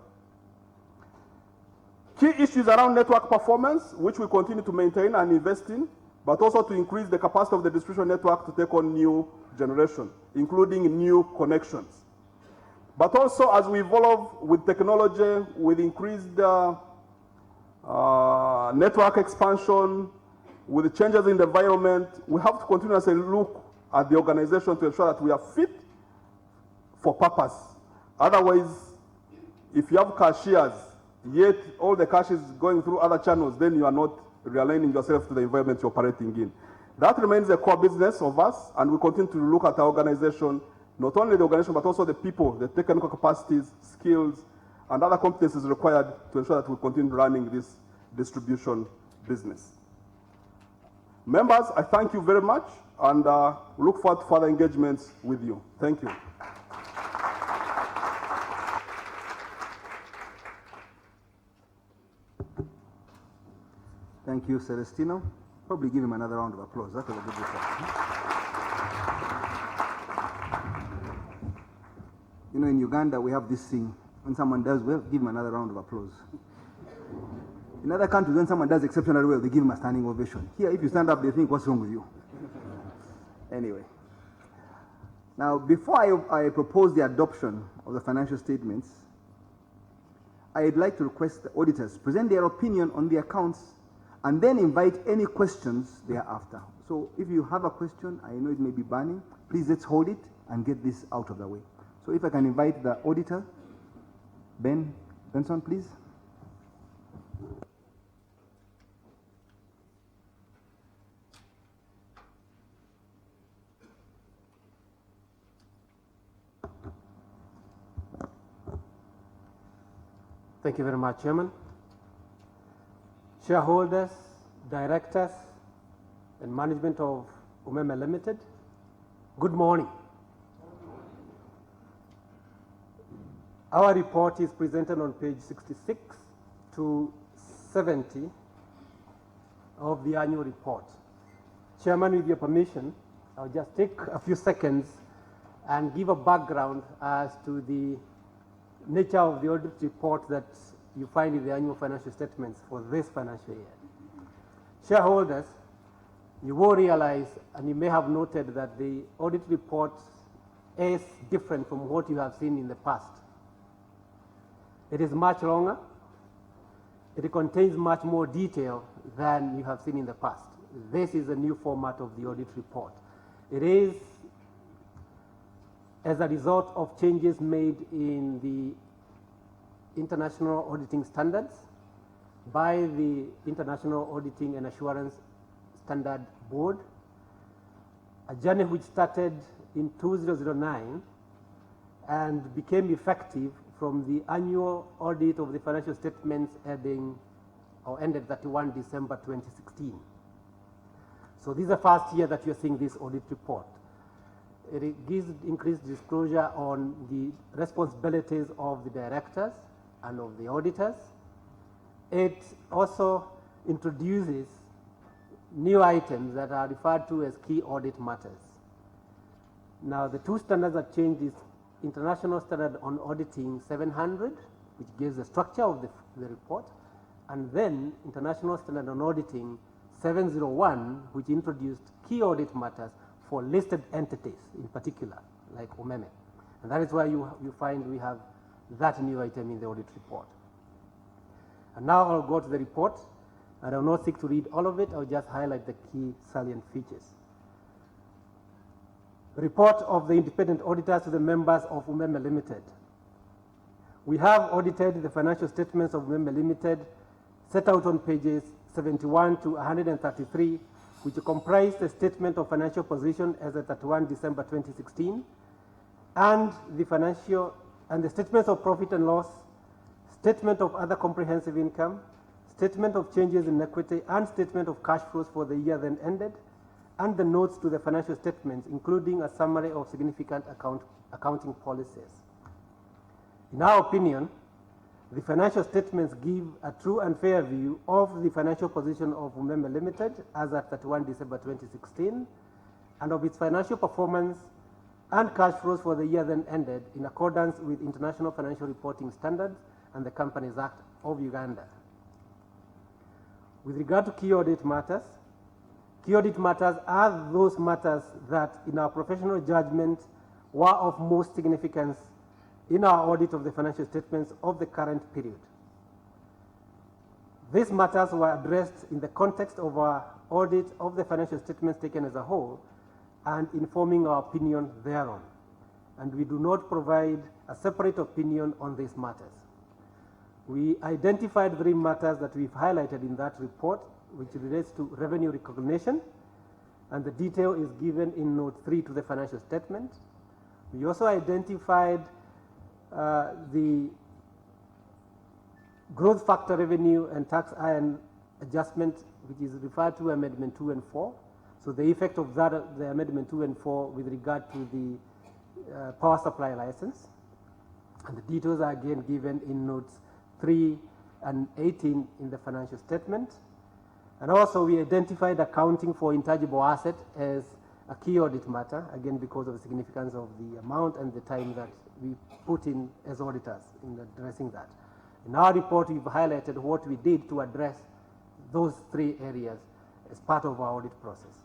Key issues around network performance, which we continue to maintain and invest in, but also to increase the capacity of the distribution network to take on new generation, including new connections. But also, as we evolve with technology, with increased network expansion, with the changes in the environment, we have to continuously look at the organization to ensure that we are fit for purpose. Otherwise, if you have cashiers, yet all the cash is going through other channels, then you are not realigning yourself to the environment you're operating in. That remains a core business of us, and we continue to look at our organization, not only the organization, but also the people, the technical capacities, skills, and other competencies required to ensure that we continue running this distribution business. Members, I thank you very much, and look forward to further engagements with you. Thank you. Thank you, Celestino. Probably give him another round of applause. That was a good report. You know, in Uganda, we have this thing. When someone does well, give him another round of applause. In other countries, when someone does exceptionally well, they give him a standing ovation. Here, if you stand up, they think, what's wrong with you? Anyway. Now, before I propose the adoption of the financial statements, I'd like to request the auditors present their opinion on the accounts and then invite any questions thereafter. So if you have a question, I know it may be burning, please let's hold it and get this out of the way. So if I can invite the auditor, Benson, please. Thank you very much, Chairman. Shareholders, directors, and management of Umeme Limited, good morning. Our report is presented on page 66 to 70 of the annual report. Chairman, with your permission, I'll just take a few seconds and give a background as to the nature of the audit report that you find in the annual financial statements for this financial year. Shareholders, you will realize, and you may have noted, that the audit report is different from what you have seen in the past. It is much longer. It contains much more detail than you have seen in the past. This is a new format of the audit report. It is as a result of changes made in the international auditing standards by the International Auditing and Assurance Standard Board, a journey which started in 2009 and became effective from the annual audit of the financial statements ended 31 December 2016. So this is the first year that you're seeing this audit report. It gives increased disclosure on the responsibilities of the directors and of the auditors. It also introduces new items that are referred to as key audit matters. Now, the two standards that changed is International Standard on Auditing 700, which gives the structure of the report, and then International Standard on Auditing 701, which introduced key audit matters for listed entities in particular, like Umeme. And that is why you find we have that new item in the audit report. And now I'll go to the report, and I'll not seek to read all of it, I'll just highlight the key salient features. Report of the independent auditors to the members of Umeme Limited. We have audited the financial statements of Umeme Limited set out on pages 71 to 133, which comprise the statement of financial position as at 31 December 2016, and the statements of profit and loss, statement of other comprehensive income, statement of changes in equity and statement of cash flows for the year then ended, and the notes to the financial statements, including a summary of significant accounting policies. In our opinion, the financial statements give a true and fair view of the financial position of Umeme Limited as at 31 December 2016, and of its financial performance and cash flows for the year then ended in accordance with International Financial Reporting Standards and the Companies Act of Uganda. With regard to key audit matters are those matters that, in our professional judgment, were of most significance in our audit of the financial statements of the current period. These matters were addressed in the context of our audit of the financial statements taken as a whole and informing our opinion thereon, and we do not provide a separate opinion on these matters. We identified 3 matters that we've highlighted in that report, which relates to revenue recognition, and the detail is given in note 3 to the financial statement. We also identified the growth factor revenue and tax iron adjustment, which is referred to amendment 2 and 4. So the effect of that, the amendment 2 and 4 with regard to the power supply license. And the details are again given in notes 3 and 18 in the financial statement. And also we identified accounting for intangible asset as a key audit matter, again because of the significance of the amount and the time that we put in as auditors in addressing that. In our report, we've highlighted what we did to address those 3 areas as part of our audit process.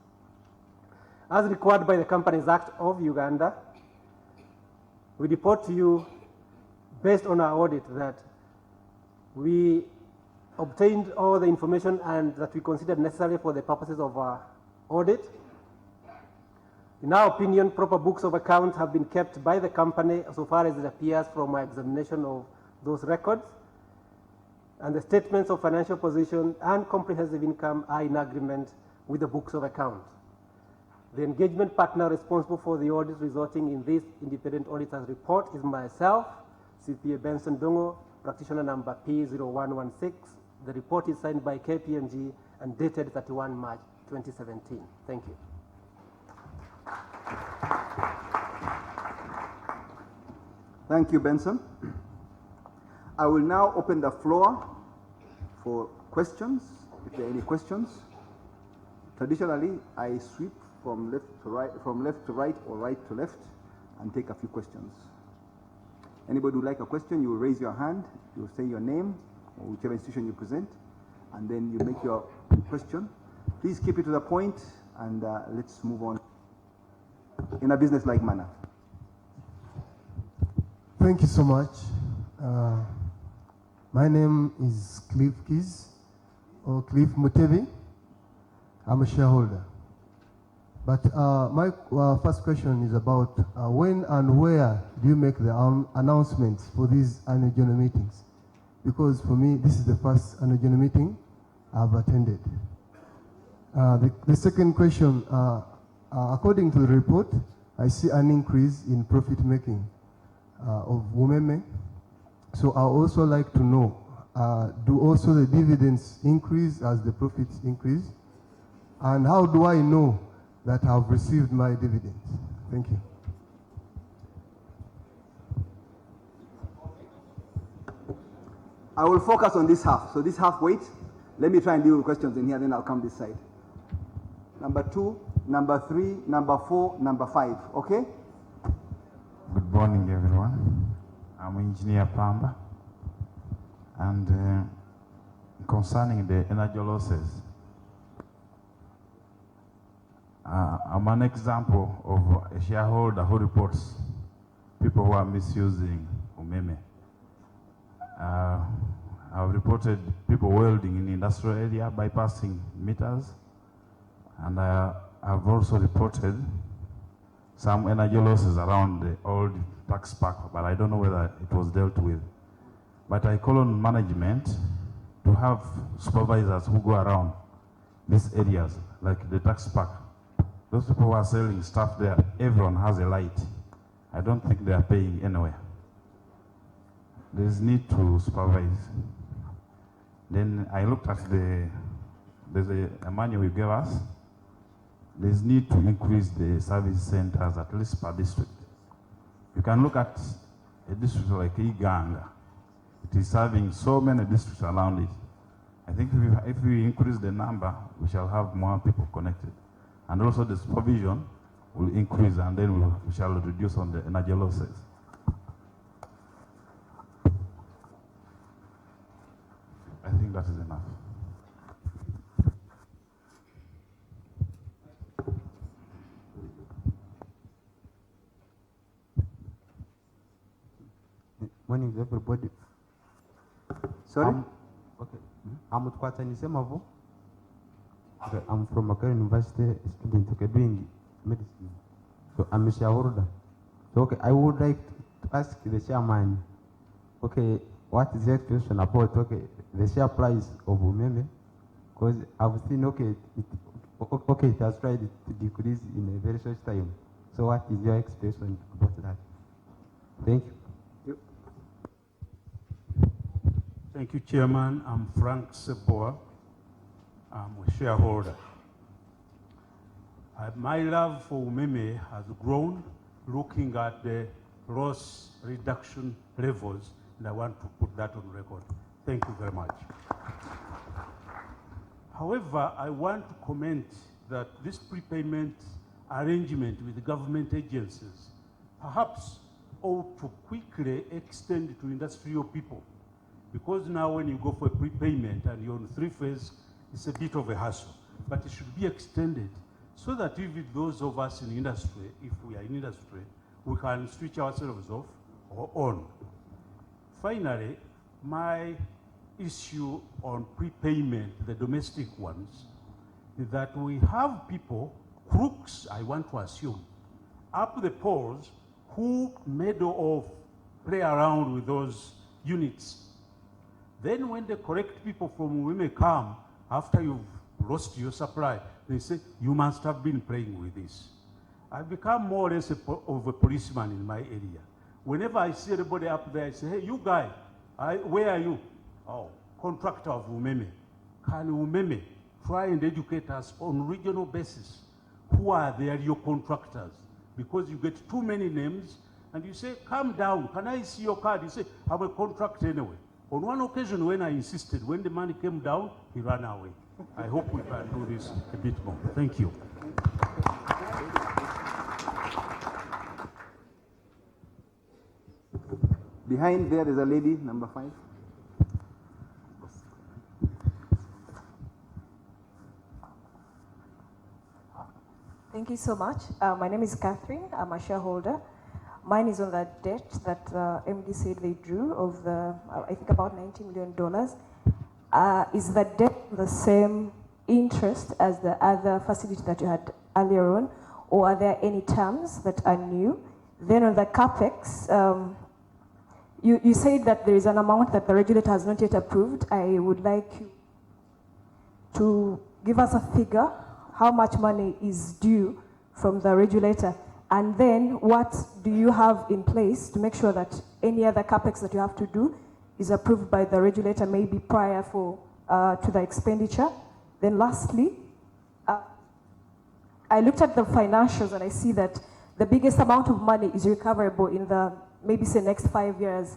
As required by the Companies Act of Uganda, we report to you, based on our audit, that we obtained all the information and that we considered necessary for the purposes of our audit. In our opinion, proper books of accounts have been kept by the company so far as it appears from our examination of those records, and the statements of financial position and comprehensive income are in agreement with the books of account. The engagement partner responsible for the audit resulting in this independent auditor's report is myself, CPA Benson Dongo, practitioner number P0116. The report is signed by KPMG and dated 31 March 2017. Thank you. Thank you, Benson. I will now open the floor for questions, if there are any questions. Traditionally, I sweep from left to right or right to left and take a few questions. Anybody would like a question, you will raise your hand, you will say your name or whichever institution you present, and then you make your question. Please keep it to the point, and let's move on in a business-like manner. Thank you so much. My name is Cliff Keys, or Cliff Mutebi. I'm a shareholder. But my first question is about when and where do you make the announcements for these annual general meetings? Because for me, this is the first annual general meeting I've attended. The second question, according to the report, I see an increase in profit making of Umeme. So I also like to know, do also the dividends increase as the profits increase? And how do I know that I've received my dividends? Thank you. I will focus on this half. So this half, wait. Let me try and deal with questions in here, then I'll come this side. Number 2, number 3, number 4, number 5. Okay? Good morning, everyone. I'm Engineer Pamba. And concerning the energy losses, I'm an example of a shareholder who reports people who are misusing Umeme. I've reported people welding in the industrial area, bypassing meters, and I've also reported some energy losses around the old tax pack, but I don't know whether it was dealt with. But I call on management to have supervisors who go around these areas, like the tax pack. Those people who are selling stuff there, everyone has a light. I don't think they are paying anywhere. There's need to supervise. Then I looked at there's a manual you gave us. There's need to increase the service centers at least per district. You can look at a district like Iganga. It is serving so many districts around it. I think if we increase the number, we shall have more people connected. And also the supervision will increase, and then we shall reduce on the energy losses. I think that is enough. Morning, everybody. Sorry? Okay. I'm Utkwatani Semavo. Okay, I'm from Makere University student, okay, doing medicine. So I'm a shareholder. So okay, I would like to ask the chairman, okay, what is the explanation about the share price of Umeme? Because I've seen it has tried to decrease in a very short time. So what is your explanation about that? Thank you. Thank you, Chairman. I'm Frank Seboa. I'm a shareholder. My love for Umeme has grown looking at the loss reduction levels, and I want to put that on record. Thank you very much. However, I want to comment that this prepayment arrangement with the government agencies perhaps ought to quickly extend to industrial people. Because now when you go for a prepayment and you're on 3-phase, it's a bit of a hassle. But it should be extended so that even those of us in industry, if we are in industry, we can switch ourselves off or on. Finally, my issue on prepayment, the domestic ones, is that we have people, crooks, I want to assume, up the polls who meddle off, play around with those units. Then when the correct people from Umeme come, after you've lost your supply, they say, you must have been playing with this. I've become more or less of a policeman in my area. Whenever I see anybody up there, I say, hey, you guy, where are you? Oh, contractor of Umeme. Can Umeme try and educate us on regional basis? Who are there, your contractors? Because you get too many names, and you say, calm down, can I see your card? You say, I'm a contractor anyway. On one occasion when I insisted, when the money came down, he ran away. I hope we can do this a bit more. Thank you. Behind there is a lady, number 5. Thank you so much. My name is Catherine. I'm a shareholder. Mine is on the debt that MD said they drew of I think about $90 million. Is the debt the same interest as the other facility that you had earlier on, or are there any terms that are new? Then on the CapEx, you said that there is an amount that the regulator has not yet approved. I would like you to give us a figure, how much money is due from the regulator. And then what do you have in place to make sure that any other CapEx that you have to do is approved by the regulator, maybe prior to the expenditure? Then lastly, I looked at the financials and I see that the biggest amount of money is recoverable in the, maybe say, next 5 years.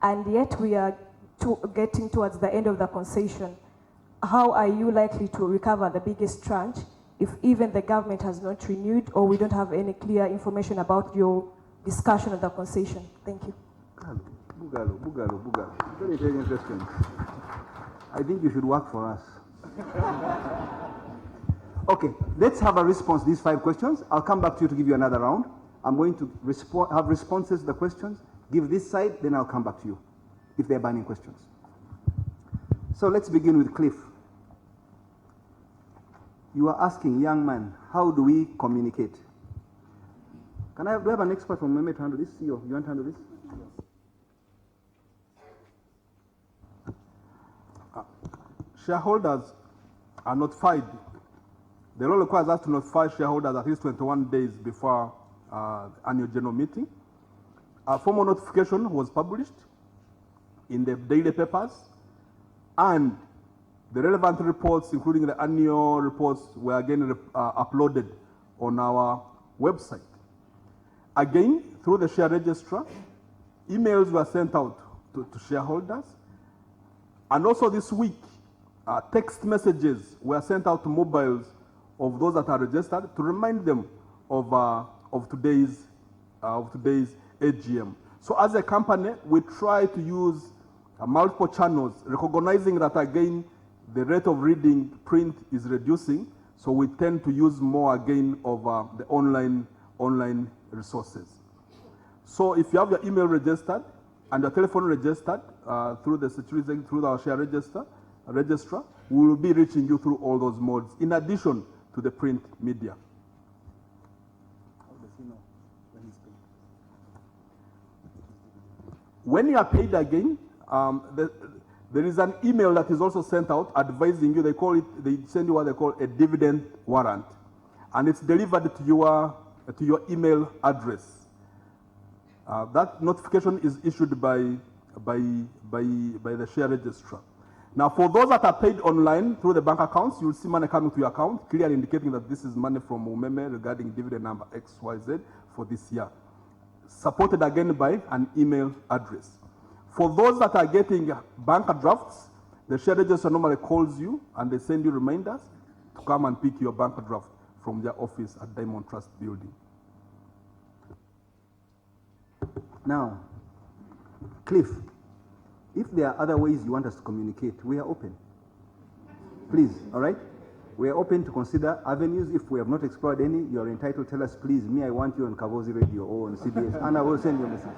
And yet we are getting towards the end of the concession. How are you likely to recover the biggest tranche if even the government has not renewed, or we don't have any clear information about your discussion of the concession? Thank you. Bugalo. Very intelligent questions. I think you should work for us. Okay, let's have a response to these 5 questions. I'll come back to you to give you another round. I'm going to have responses to the questions, give this side, then I'll come back to you if they're burning questions. So let's begin with Cliff. You are asking, young man, how do we communicate? Do I have an expert from Umeme to handle this? CEO, you want to handle this? Shareholders are notified. The law requires us to notify shareholders at least 21 days before annual general meeting. A formal notification was published in the daily papers. And the relevant reports, including the annual reports, were again uploaded on our website. Again, through the share registrar, emails were sent out to shareholders. And also this week, text messages were sent out to mobiles of those that are registered to remind them of today's AGM. So as a company, we try to use multiple channels, recognizing that again, the rate of reading print is reducing. So we tend to use more again of the online resources. So if you have your email registered and your telephone registered through our share registrar, we will be reaching you through all those modes, in addition to the print media. How does he know when he's paid? When you are paid again, there is an email that is also sent out advising you. They send you what they call a dividend warrant, and it's delivered to your email address. That notification is issued by the share registrar. Now, for those that are paid online through the bank accounts, you will see money coming to your account, clearly indicating that this is money from Umeme regarding dividend number XYZ for this year, supported again by an email address. For those that are getting bank drafts, the share registrar normally calls you and they send you reminders to come and pick your bank draft from their office at Diamond Trust Building. Now, Cliff, if there are other ways you want us to communicate, we are open. Please, all right? We are open to consider avenues. If we have not explored any, you are entitled to tell us, please, me, I want you on Kavozi Radio or on CBS, and I will send you a message.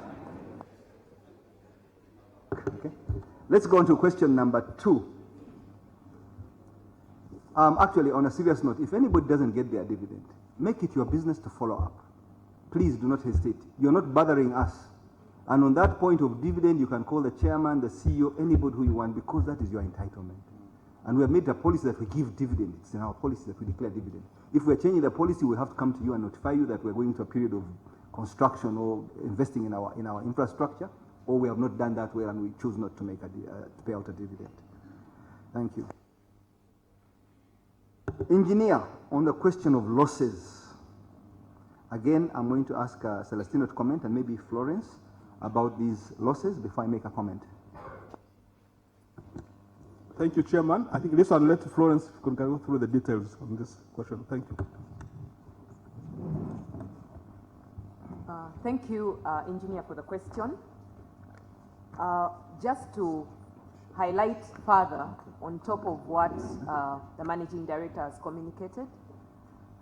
Okay. Let's go on to question number 2. Actually, on a serious note, if anybody doesn't get their dividend, make it your business to follow up. Please do not hesitate. You're not bothering us. And on that point of dividend, you can call the chairman, the CEO, anybody who you want, because that is your entitlement. And we have made a policy that we give dividend. It's in our policy that we declare dividend. If we're changing the policy, we have to come to you and notify you that we're going to a period of construction or investing in our infrastructure, or we have not done that well and we choose not to make to pay out a dividend. Thank you. Engineer, on the question of losses, again, I'm going to ask Celestino to comment, and maybe Florence, about these losses before I make a comment. Thank you, Chairman. I think this one, let Florence go through the details on this question. Thank you. Thank you, Engineer, for the question. Just to highlight further on top of what the Managing Director has communicated,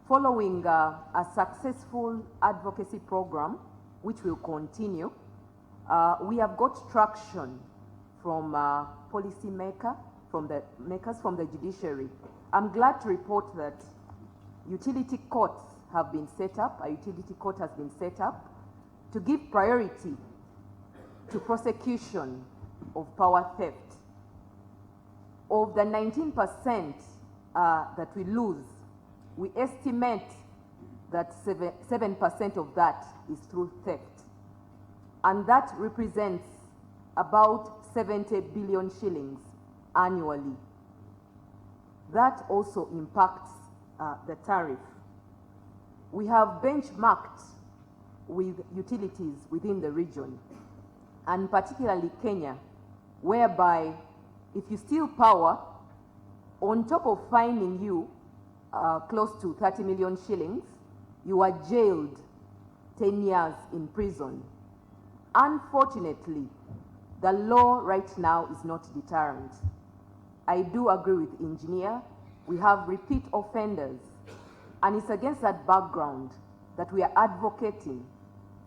following a successful advocacy program, which will continue, we have got traction from from the judiciary. I'm glad to report that utility courts have been set up, a utility court has been set up to give priority to prosecution of power theft. Of the 19% that we lose, we estimate that 7% of that is through theft. And that represents about 70 billion shillings annually. That also impacts the tariff. We have benchmarked with utilities within the region, and particularly Kenya, whereby if you steal power, on top of fining you close to 30 million shillings, you are jailed 10 years in prison. Unfortunately, the law right now is not deterrent. I do agree with Engineer. We have repeat offenders, and it's against that background that we are advocating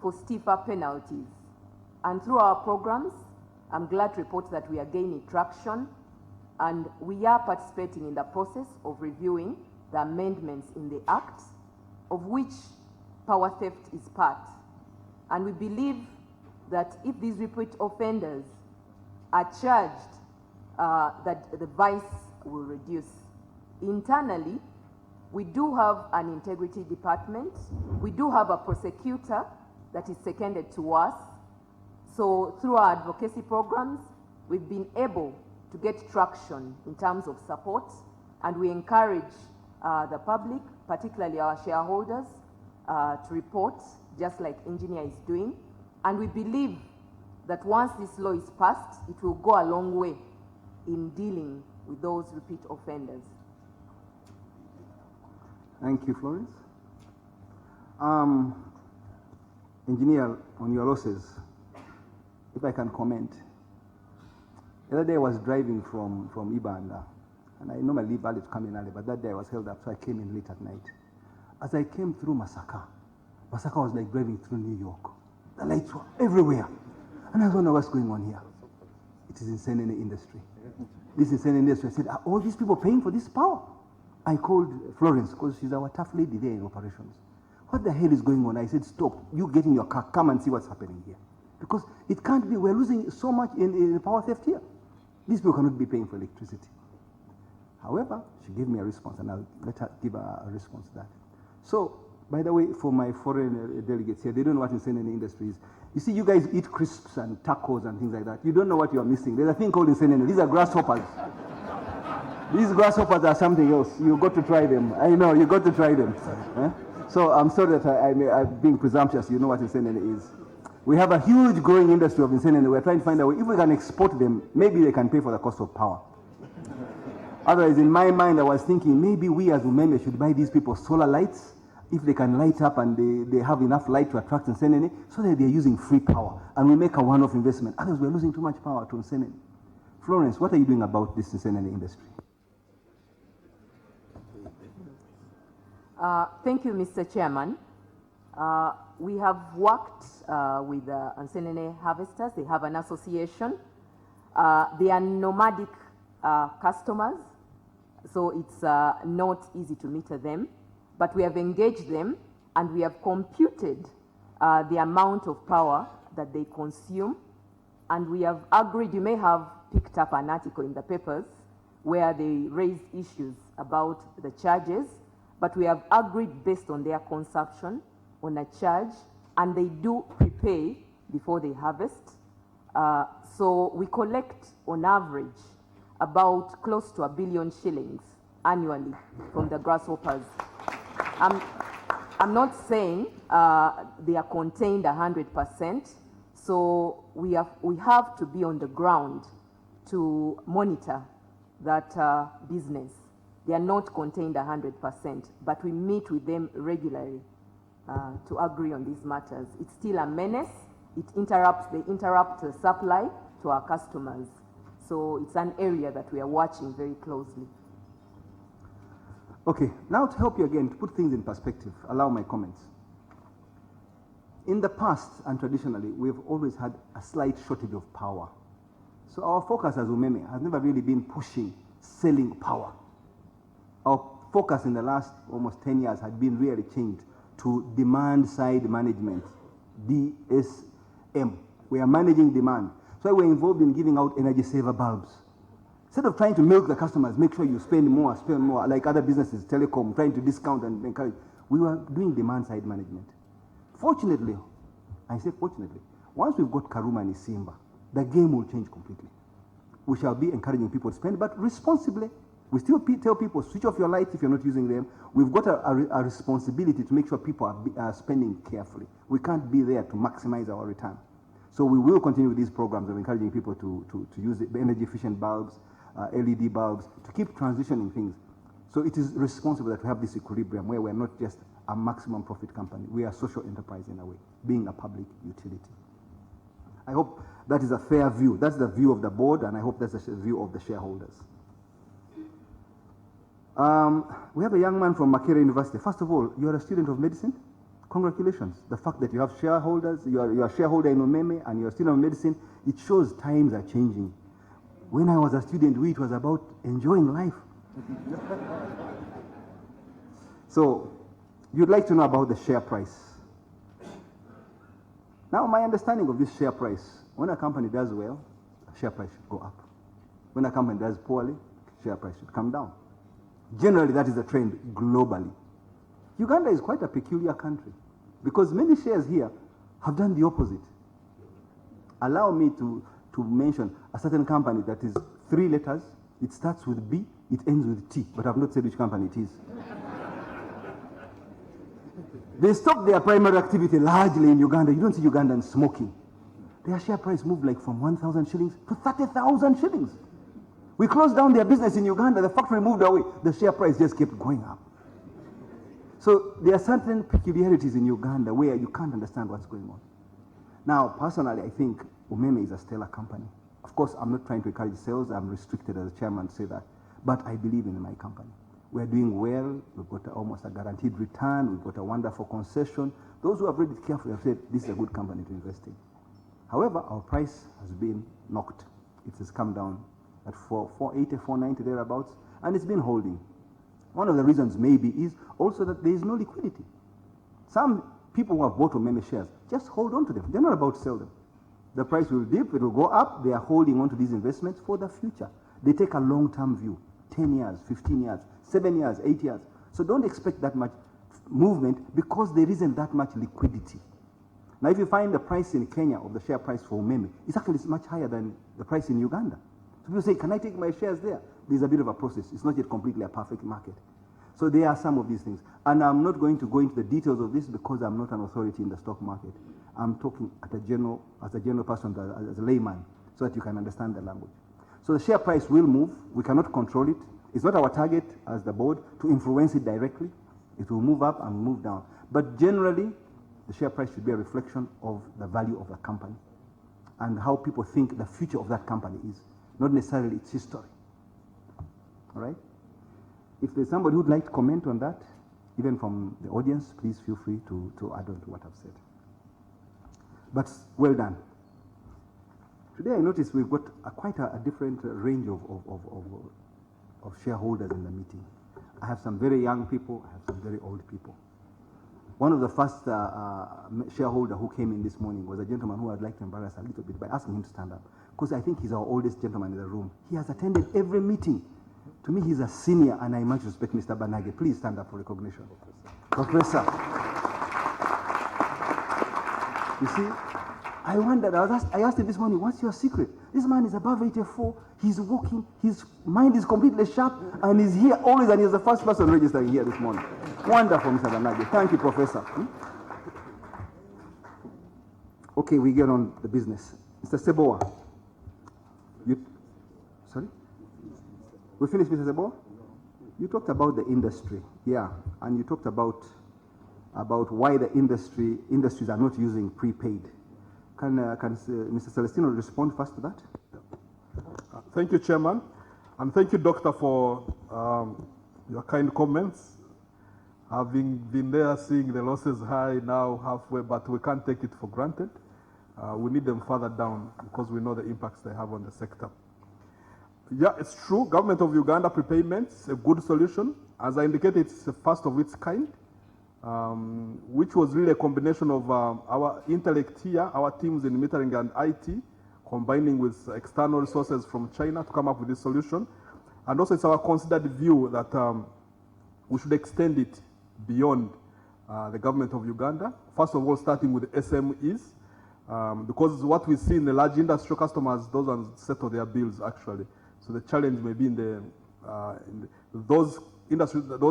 for stiffer penalties. And through our programs, I'm glad to report that we are gaining traction, and we are participating in the process of reviewing the amendments in the Act, of which power theft is part. And we believe that if these repeat offenders are charged, that the vice will reduce. Internally, we do have an integrity department. We do have a prosecutor that is seconded to us. So through our advocacy programs, we've been able to get traction in terms of support, and we encourage the public, particularly our shareholders, to report, just like Engineer is doing. And we believe that once this law is passed, it will go a long way in dealing with those repeat offenders. Thank you, Florence. Engineer, on your losses, if I can comment. The other day I was driving from Ibanda, and I normally leave early to come in early, but that day I was held up, so I came in late at night. As I came through Masaka was like driving through New York. The lights were everywhere. And I was wondering what's going on here. It is insane in the industry. This insane industry. I said, are all these people paying for this power? I called Florence, because she's our tough lady there in operations. What the hell is going on? I said, stop. You get in your car, come and see what's happening here. Because it can't be, we're losing so much in power theft here. These people cannot be paying for electricity. However, she gave me a response, and I'll let her give a response to that. So, by the way, for my foreign delegates here, they don't know what insane in the industry is. You see, you guys eat crisps and tacos and things like that. You don't know what you are missing. There's a thing called insane. These are grasshoppers. These grasshoppers are something else. You got to try them. I know, you got to try them. So I'm sorry that I'm being presumptuous. You know what insane is. We have a huge growing industry of insane, and we're trying to find a way. If we can export them, maybe they can pay for the cost of power. Otherwise, in my mind, I was thinking maybe we as Umeme should buy these people solar lights, if they can light up and they have enough light to attract Nsenene, so that they're using free power, and we make a one-off investment. Otherwise, we're losing too much power to Nsenene. Florence, what are you doing about this Nsenene industry? Thank you, Mr. Chairman. We have worked with Nsenene harvesters. They have an association. They are nomadic customers, so it's not easy to meter them. But we have engaged them, and we have computed the amount of power that they consume. And we have agreed, you may have picked up an article in the papers where they raised issues about the charges, but we have agreed based on their consumption on a charge, and they do prepay before they harvest. So we collect on average about close to 1 billion shillings annually from the grasshoppers. I'm not saying they are contained 100%, so we have to be on the ground to monitor that business. They are not contained 100%, but we meet with them regularly to agree on these matters. It's still a menace. They interrupt the supply to our customers. So it's an area that we are watching very closely. Okay, now to help you again, to put things in perspective, allow my comments. In the past and traditionally, we've always had a slight shortage of power. So our focus as Umeme has never really been pushing, selling power. Our focus in the last almost 10 years had been really changed to demand side management, DSM. We are managing demand. So we're involved in giving out energy saver bulbs. Instead of trying to milk the customers, make sure you spend more, like other businesses, telecom, trying to discount and encourage, we were doing demand side management. Fortunately, I say fortunately, once we've got Karuma and Isimba, the game will change completely. We shall be encouraging people to spend, but responsibly. We still tell people, switch off your lights if you're not using them. We've got a responsibility to make sure people are spending carefully. We can't be there to maximize our return. So we will continue with these programs of encouraging people to use the energy efficient bulbs, LED bulbs, to keep transitioning things. So it is responsible that we have this equilibrium where we're not just a maximum profit company. We are a social enterprise in a way, being a public utility. I hope that is a fair view. That's the view of the board, and I hope that's the view of the shareholders. We have a young man from Makerere University. First of all, you are a student of medicine. Congratulations. The fact that you have shareholders, you are a shareholder in Umeme, and you're a student of medicine, it shows times are changing. When I was a student, it was about enjoying life. So, you'd like to know about the share price. Now, my understanding of this share price, when a company does well, share price should go up. When a company does poorly, share price should come down. Generally, that is the trend globally. Uganda is quite a peculiar country because many shares here have done the opposite. Allow me to mention a certain company that is 3 letters. It starts with B, it ends with T, but I've not said which company it is. They stopped their primary activity largely in Uganda. You don't see Ugandans smoking. Their share price moved like from 1,000 shillings to 30,000 shillings. We closed down their business in Uganda. The factory moved away. The share price just kept going up. So there are certain peculiarities in Uganda where you can't understand what's going on. Now, personally, I think Umeme is a stellar company. Of course, I'm not trying to encourage sales. I'm restricted as a chairman to say that. But I believe in my company. We're doing well. We've got almost a guaranteed return. We've got a wonderful concession. Those who have read it carefully have said this is a good company to invest in. However, our price has been knocked. It has come down at 480, 490 thereabouts, and it's been holding. One of the reasons maybe is also that there is no liquidity. Some people who have bought Umeme shares, just hold on to them. They're not about to sell them. The price will dip, it will go up. They are holding on to these investments for the future. They take a long-term view, 10 years, 15 years, 7 years, 8 years. So don't expect that much movement because there isn't that much liquidity. Now, if you find the price in Kenya of the share price for Umeme, it's actually much higher than the price in Uganda. So people say, can I take my shares there? There's a bit of a process. It's not yet completely a perfect market. So there are some of these things. And I'm not going to go into the details of this because I'm not an authority in the stock market. I'm talking as a general person, as a layman, so that you can understand the language. So the share price will move. We cannot control it. It's not our target as the board to influence it directly. It will move up and move down. But generally, the share price should be a reflection of the value of the company and how people think the future of that company is, not necessarily its history. All right? If there's somebody who'd like to comment on that, even from the audience, please feel free to add on to what I've said. But well done. Today I noticed we've got quite a different range of shareholders in the meeting. I have some very young people, I have some very old people. One of the first shareholder who came in this morning was a gentleman who I'd like to embarrass a little bit by asking him to stand up, because I think he's our oldest gentleman in the room. He has attended every meeting. To me, he's a senior, and I much respect Mr. Banage. Please stand up for recognition. Professor. You see, I wondered, I asked him this morning, what's your secret? This man is above 84, he's walking, his mind is completely sharp, and he's here always, and he's the first person registering here this morning. Wonderful, Mr. Banage. Thank you, Professor. Okay, we get on the business. Mr. Seboa. Sorry? We finished, Mr. Seboa? You talked about the industry, yeah, and you talked about why the industries are not using prepaid. Can Mr. Celestino respond first to that? Thank you, Chairman, and thank you, Doctor, for your kind comments. Having been there, seeing the losses high now halfway, but we can't take it for granted. We need them further down because we know the impacts they have on the sector. Yeah, it's true. Government of Uganda prepayments, a good solution. As I indicated, it's the first of its kind, which was really a combination of our intellect here, our teams in metering and IT, combining with external resources from China to come up with this solution. And also it's our considered view that we should extend it beyond the government of Uganda. First of all, starting with SMEs, because what we see in the large industrial customers, those ones settle their bills actually. So the challenge may be in those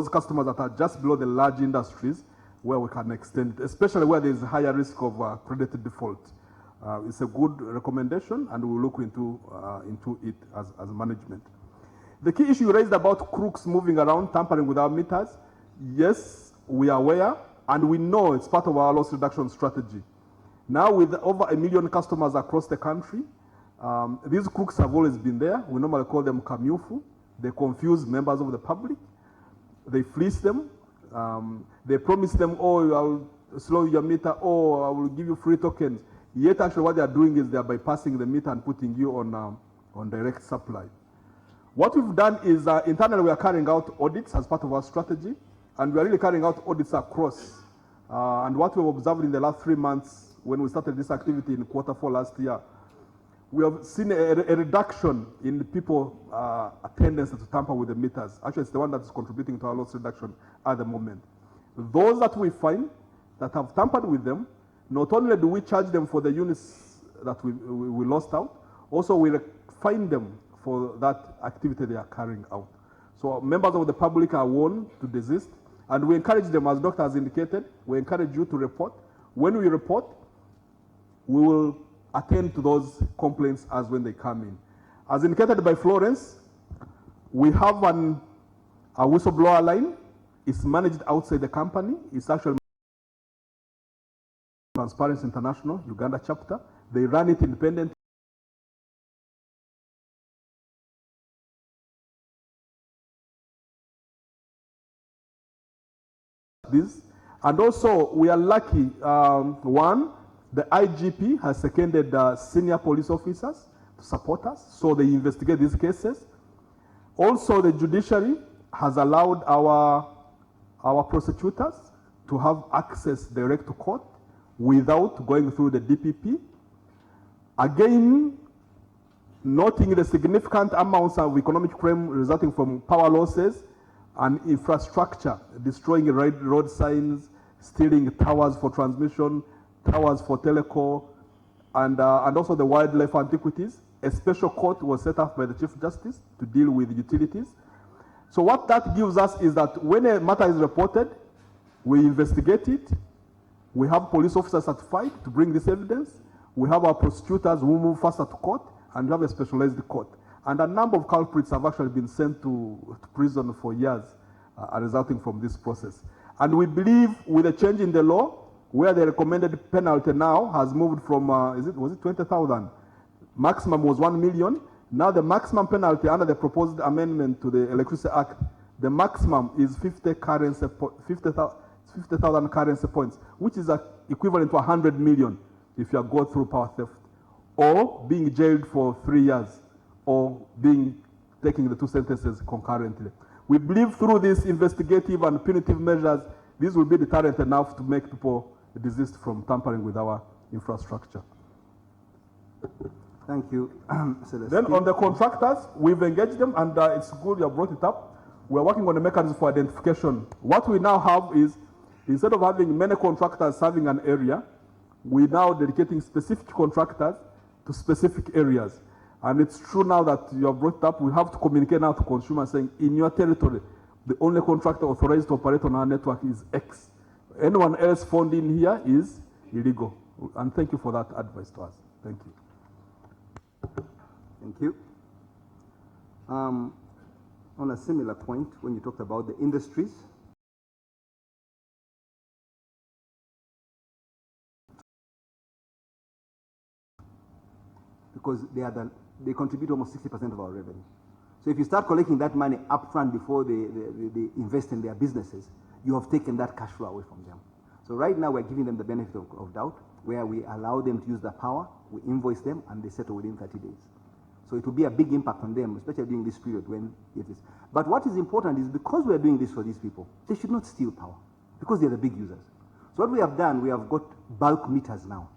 customers that are just below the large industries where we can extend it, especially where there is a higher risk of credit default. It's a good recommendation, and we'll look into it as management. The key issue you raised about crooks moving around, tampering with our meters, yes, we are aware, and we know it's part of our loss reduction strategy. Now, with over 1 million customers across the country, these crooks have always been there. We normally call them kamyufu. They confuse members of the public. They fleece them. They promise them, oh, I'll slow your meter, oh, I will give you free tokens. Yet actually what they are doing is they are bypassing the meter and putting you on direct supply. What we've done is internally we are carrying out audits as part of our strategy, and we are really carrying out audits across. And what we've observed in the last 3 months when we started this activity in Q4 last year, we have seen a reduction in people tendency to tamper with the meters. Actually, it's the one that's contributing to our loss reduction at the moment. Those that we find that have tampered with them, not only do we charge them for the units that we lost out, also we fine them for that activity they are carrying out. So members of the public are warned to desist, and we encourage them, as Doctor has indicated, we encourage you to report. When we report, we will attend to those complaints as when they come in. As indicated by Florence, we have a whistleblower line. It's managed outside the company. It's actually Transparency International, Uganda chapter. They run it independently. This. And also, we are lucky, one, the IGP has seconded senior police officers to support us, so they investigate these cases. Also, the judiciary has allowed our prosecutors to have access direct to court without going through the DPP. Again, noting the significant amounts of economic crime resulting from power losses and infrastructure, destroying road signs, stealing towers for transmission, towers for telecom, and also the wildlife antiquities. A special court was set up by the Chief Justice to deal with utilities. So what that gives us is that when a matter is reported, we investigate it. We have police officers certified to bring this evidence. We have our prosecutors who move faster to court, and we have a specialized court. And a number of culprits have actually been sent to prison for years resulting from this process. And we believe with a change in the law, where the recommended penalty now has moved from, was it 20,000? Maximum was 1 million. Now the maximum penalty under the proposed amendment to the Electricity Act, the maximum is 50,000 currency points, which is equivalent to 100 million if you are going through power theft, or being jailed for 3 years, or taking the two sentences concurrently. We believe through these investigative and punitive measures, this will be deterrent enough to make people desist from tampering with our infrastructure. Thank you, Celestine. Then on the contractors, we've engaged them, and it's good you have brought it up. We're working on a mechanism for identification. What we now have is, instead of having many contractors serving an area, we're now dedicating specific contractors to specific areas. And it's true now that you have brought it up, we have to communicate now to consumers saying, in your territory, the only contractor authorized to operate on our network is X. Anyone else found in here is illegal. And thank you for that advice to us. Thank you. Thank you. On a similar point, when you talked about the industries, because they contribute almost 60% of our revenue. So if you start collecting that money upfront before they invest in their businesses, you have taken that cash flow away from them. So right now we're giving them the benefit of doubt, where we allow them to use the power, we invoice them, and they settle within 30 days. So it will be a big impact on them, especially during this period when it is. But what is important is, because we are doing this for these people, they should not steal power, because they're the big users. So what we have done, we have got bulk meters now.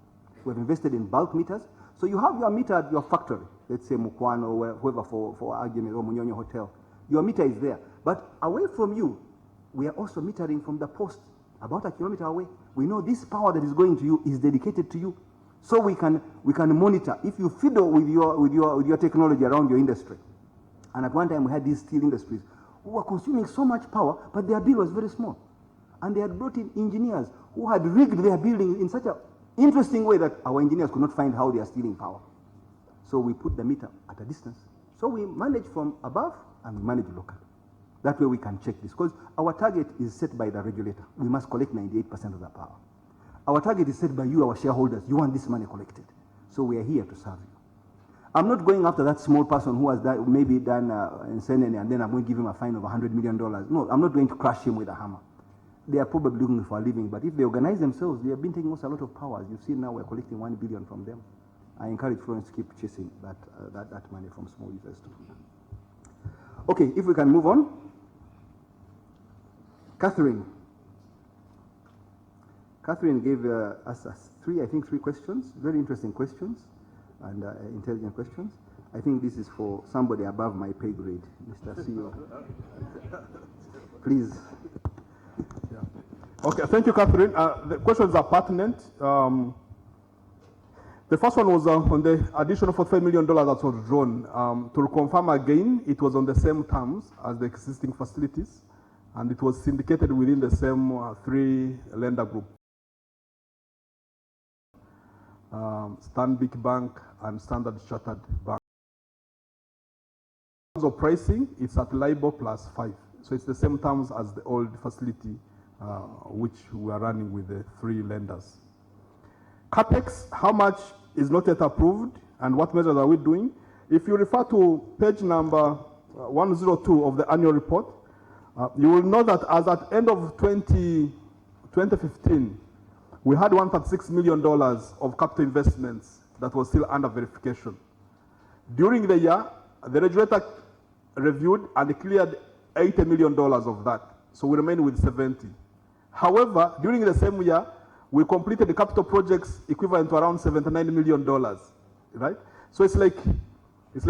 We have invested in bulk meters. So you have your meter at your factory, let's say Mukwano or whoever for argument, or Munyonyo Hotel. Your meter is there. But away from you, we are also metering from the post, about 1 kilometer away. We know this power that is going to you is dedicated to you. So we can monitor. If you fiddle with your technology around your industry, and at one time we had these steel industries who were consuming so much power, but their bill was very small. And they had brought in engineers who had rigged their building in such an interesting way that our engineers could not find how they are stealing power. So we put the meter at a distance. So we manage from above and we manage locally. That way we can check this, because our target is set by the regulator. We must collect 98% of the power. Our target is set by you, our shareholders. You want this money collected. So we are here to serve you. I'm not going after that small person who has maybe done insanity, and then I'm going to give him a fine of $100 million. No, I'm not going to crush him with a hammer. They are probably looking for a living, but if they organize themselves, they have been taking us a lot of power. As you've seen now, we're collecting $1 billion from them. I encourage Florence to keep chasing that money from small users too. Okay, if we can move on. Catherine. Catherine gave us three questions, very interesting questions and intelligent questions. I think this is for somebody above my pay grade, Mr. CEO. Please. Okay, thank you, Catherine. The questions are pertinent. The The first one was on the additional $45 million that was drawn. To confirm again, it was on the same terms as the existing facilities, and it was syndicated within the same three lender group. Stanbic Bank and Standard Chartered Bank. In terms of pricing, it's at LIBOR plus 5. So it's the same terms as the old facility, which we are running with the three lenders. CapEx, how much is not yet approved, and what measures are we doing? If you refer to page number 102 of the annual report, you will know that as at end of 2015, we had $136 million of capital investments that was still under verification. During the year, the regulator reviewed and cleared $80 million of that. So we remain with 70. However, during the same year, we completed the capital projects equivalent to around $79 million, right? So it's like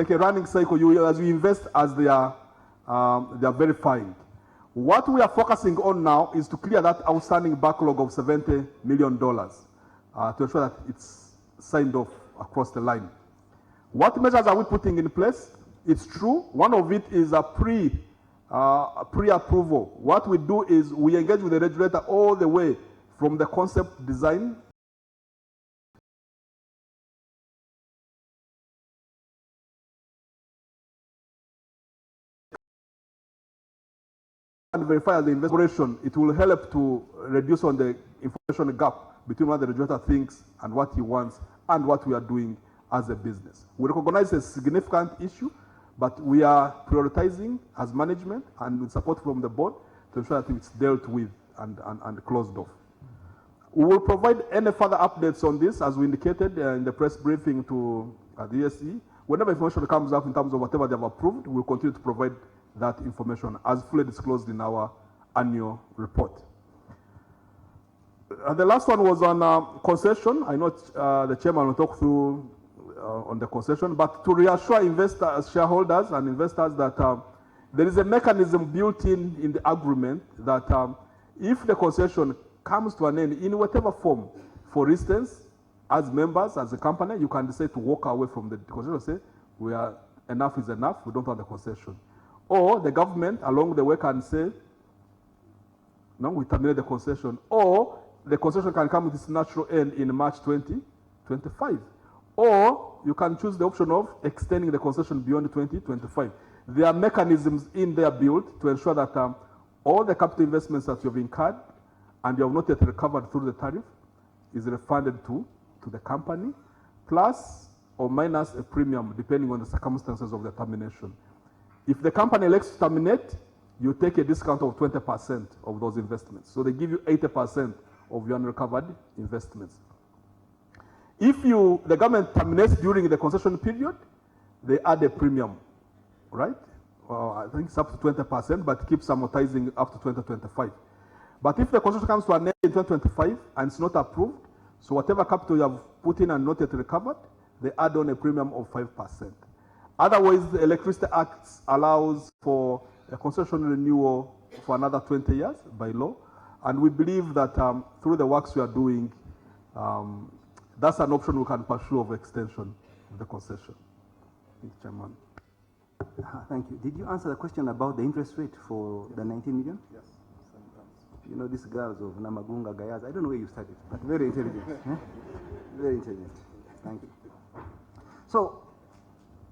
a running cycle. As you invest, as they are verifying. What we are focusing on now is to clear that outstanding backlog of $70 million to ensure that it's signed off across the line. What measures are we putting in place? It's true. One of it is a pre-approval. What we do is we engage with the regulator all the way from the concept design and verify the investigation. It will help to reduce on the information gap between what the regulator thinks and what he wants and what we are doing as a business. We recognize a significant issue, but we are prioritizing as management and with support from the board to ensure that it's dealt with and closed off. We will provide any further updates on this, as we indicated in the press briefing to the ESE. Whenever information comes up in terms of whatever they have approved, we'll continue to provide that information as fully disclosed in our annual report. The last one was on concession. I know the chairman will talk through on the concession, but to reassure investors, shareholders and investors that there is a mechanism built in the agreement that if the concession comes to an end in whatever form, for instance, as members, as a company, you can decide to walk away from the concession and say, enough is enough, we don't want the concession. Or the government along the way can say, no, we terminate the concession. Or the concession can come with its natural end in March 2025. Or you can choose the option of extending the concession beyond 2025. There are mechanisms in there built to ensure that all the capital investments that you have incurred and you have not yet recovered through the tariff is refunded to the company, plus or minus a premium depending on the circumstances of the termination. If the company elects to terminate, you take a discount of 20% of those investments. So they give you 80% of your unrecovered investments. If the government terminates during the concession period, they add a premium, right? I think it's up to 20%, but keeps amortizing up to 2025. But if the concession comes to an end in 2025 and it's not approved, so whatever capital you have put in and not yet recovered, they add on a premium of 5%. Otherwise, the Electricity Act allows for a concession renewal for another 20 years by law. And we believe that through the works we are doing, that's an option we can pursue of extension of the concession. Thank you, Chairman. Thank you. Did you answer the question about the interest rate for the 19 million? Yes. You know, these girls of Namagunga, Gayaz, I don't know where you studied, but very intelligent. Very intelligent. Thank you. So,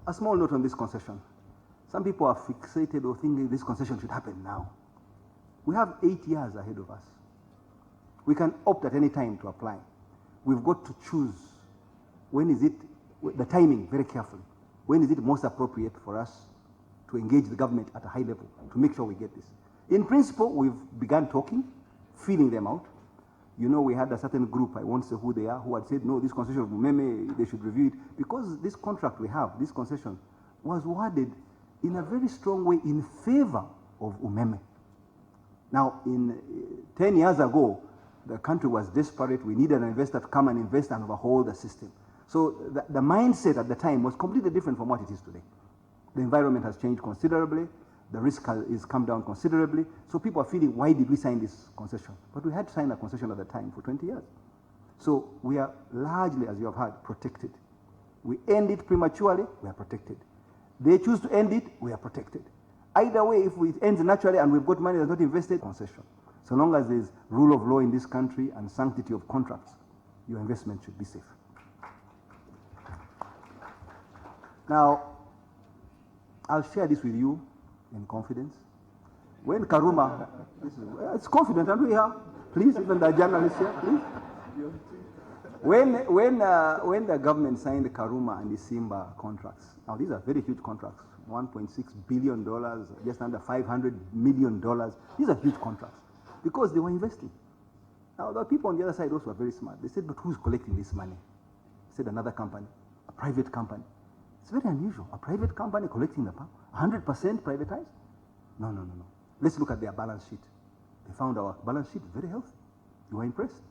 a small note on this concession. Some people are fixated or thinking this concession should happen now. We have 8 years ahead of us. We can opt at any time to apply. We've got to choose when is it, the timing very carefully. When is it most appropriate for us to engage the government at a high level to make sure we get this? In principle, we've begun talking, feeling them out. You know, we had a certain group, I won't say who they are, who had said, no, this concession of Umeme, they should review it. Because this contract we have, this concession, was worded in a very strong way in favor of Umeme. Now, 10 years ago, the country was desperate. We needed an investor to come and invest and overhaul the system. So the mindset at the time was completely different from what it is today. The environment has changed considerably. The risk has come down considerably. So people are feeling, why did we sign this concession? But we had signed a concession at the time for 20 years. So we are largely, as you have heard, protected. We end it prematurely, we are protected. They choose to end it, we are protected. Either way, if it ends naturally and we've got money that's not invested, concession. So long as there's rule of law in this country and sanctity of contracts, your investment should be safe. Now, I'll share this with you in confidence. When Karuma, it's confident, and we are, please, even the journalists here, please. When the government signed the Karuma and the Simba contracts, now these are very huge contracts, $1.6 billion, just under $500 million. These are huge contracts because they were investing. Now, the people on the other side also were very smart. They said, but who's collecting this money? They said, another company, a private company. It's very unusual. A private company collecting the power, 100% privatized? No. Let's look at their balance sheet. They found our balance sheet very healthy. You were impressed.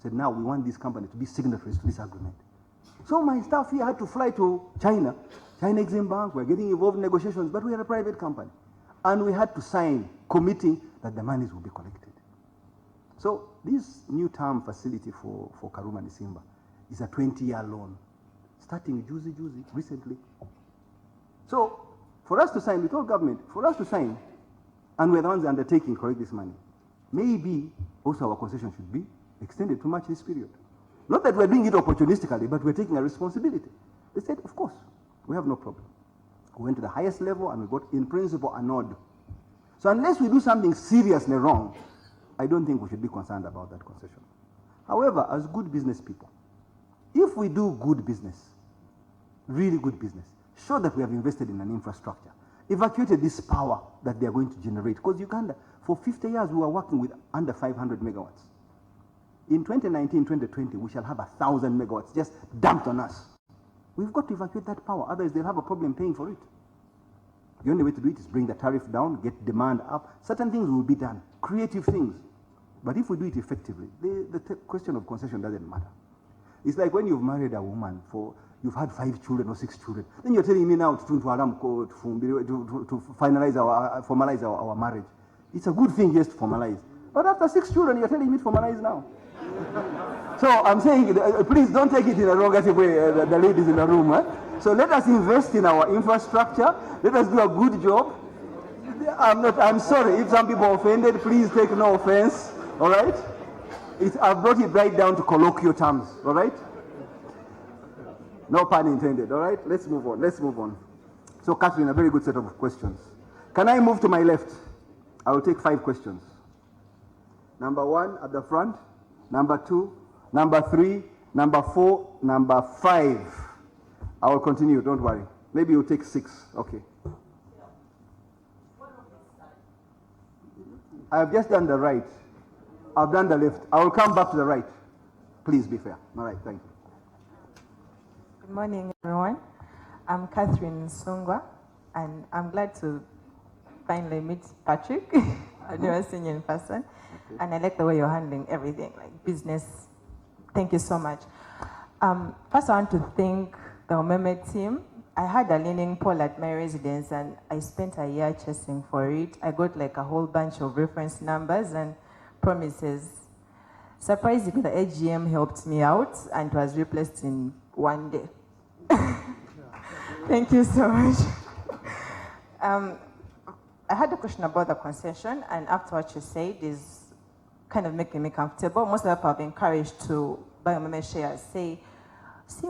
Said, now we want this company to be signatories to this agreement. So my staff here had to fly to China, China Exim Bank, we're getting involved in negotiations, but we are a private company. And we had to sign committing that the monies will be collected. So this new term facility for Karuma and Simba is a 20-year loan, starting with Juzi recently. So for us to sign, we told government, for us to sign, and we're the ones undertaking to collect this money, maybe also our concession should be extended to match this period. Not that we're doing it opportunistically, but we're taking a responsibility. They said, of course, we have no problem. We went to the highest level and we got, in principle, a nod. So unless we do something seriously wrong, I don't think we should be concerned about that concession. However, as good business people, if we do good business, really good business, show that we have invested in an infrastructure, evacuated this power that they are going to generate. Because Uganda, for 50 years, we were working with under 500 megawatts. In 2019, 2020, we shall have 1,000 megawatts just dumped on us. We've got to evacuate that power, otherwise they'll have a problem paying for it. The only way to do it is bring the tariff down, get demand up. Certain things will be done, creative things. But if we do it effectively, the question of concession doesn't matter. It's like when you've married a woman you've had 5 children or 6 children. Then you're telling me now to formalize our marriage. It's a good thing, yes, to formalize. But after 6 children, you're telling me to formalize now. So I'm saying, please don't take it in a negative way, the ladies in the room. So let us invest in our infrastructure. Let us do a good job. I'm sorry if some people are offended. Please take no offense. All right? I've brought it right down to colloquial terms. All right? No pun intended. All right? Let's move on. So Catherine, a very good set of questions. Can I move to my left? I will take 5 questions. Number 1 at the front. Number 2. Number 3. Number 4. Number 5. I will continue, don't worry. Maybe you'll take 6. Okay. I've just done the right. I've done the left. I will come back to the right. Please be fair. All right, thank you. Good morning, everyone. I'm Catherine Songwa, and I'm glad to finally meet Patrick. I've never seen you in person. Okay. And I like the way you're handling everything, like business. Thank you so much. First, I want to thank the Umeme team. I had a leaning poll at my residence, and I spent a year chasing for it. I got like a whole bunch of reference numbers and promises. Surprisingly, the AGM helped me out, and it was replaced in 1 day. Thank you so much. I had a question about the concession, and after what you said is kind of making me comfortable. Most of the people have been encouraged to buy Umeme shares, seeing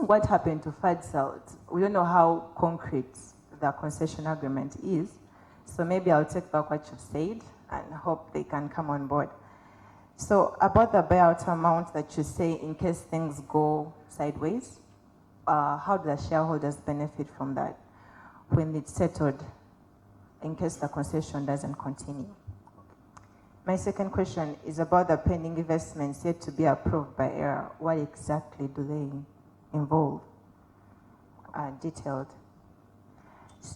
what happened to FADSALT. We don't know how concrete the concession agreement is, so maybe I'll take back what you said and hope they can come on board. So about the buyout amount that you say in case things go sideways, how do the shareholders benefit from that when it's settled in case the concession doesn't continue? My second question is about the pending investments yet to be approved by ERA. What exactly do they involve? Detailed.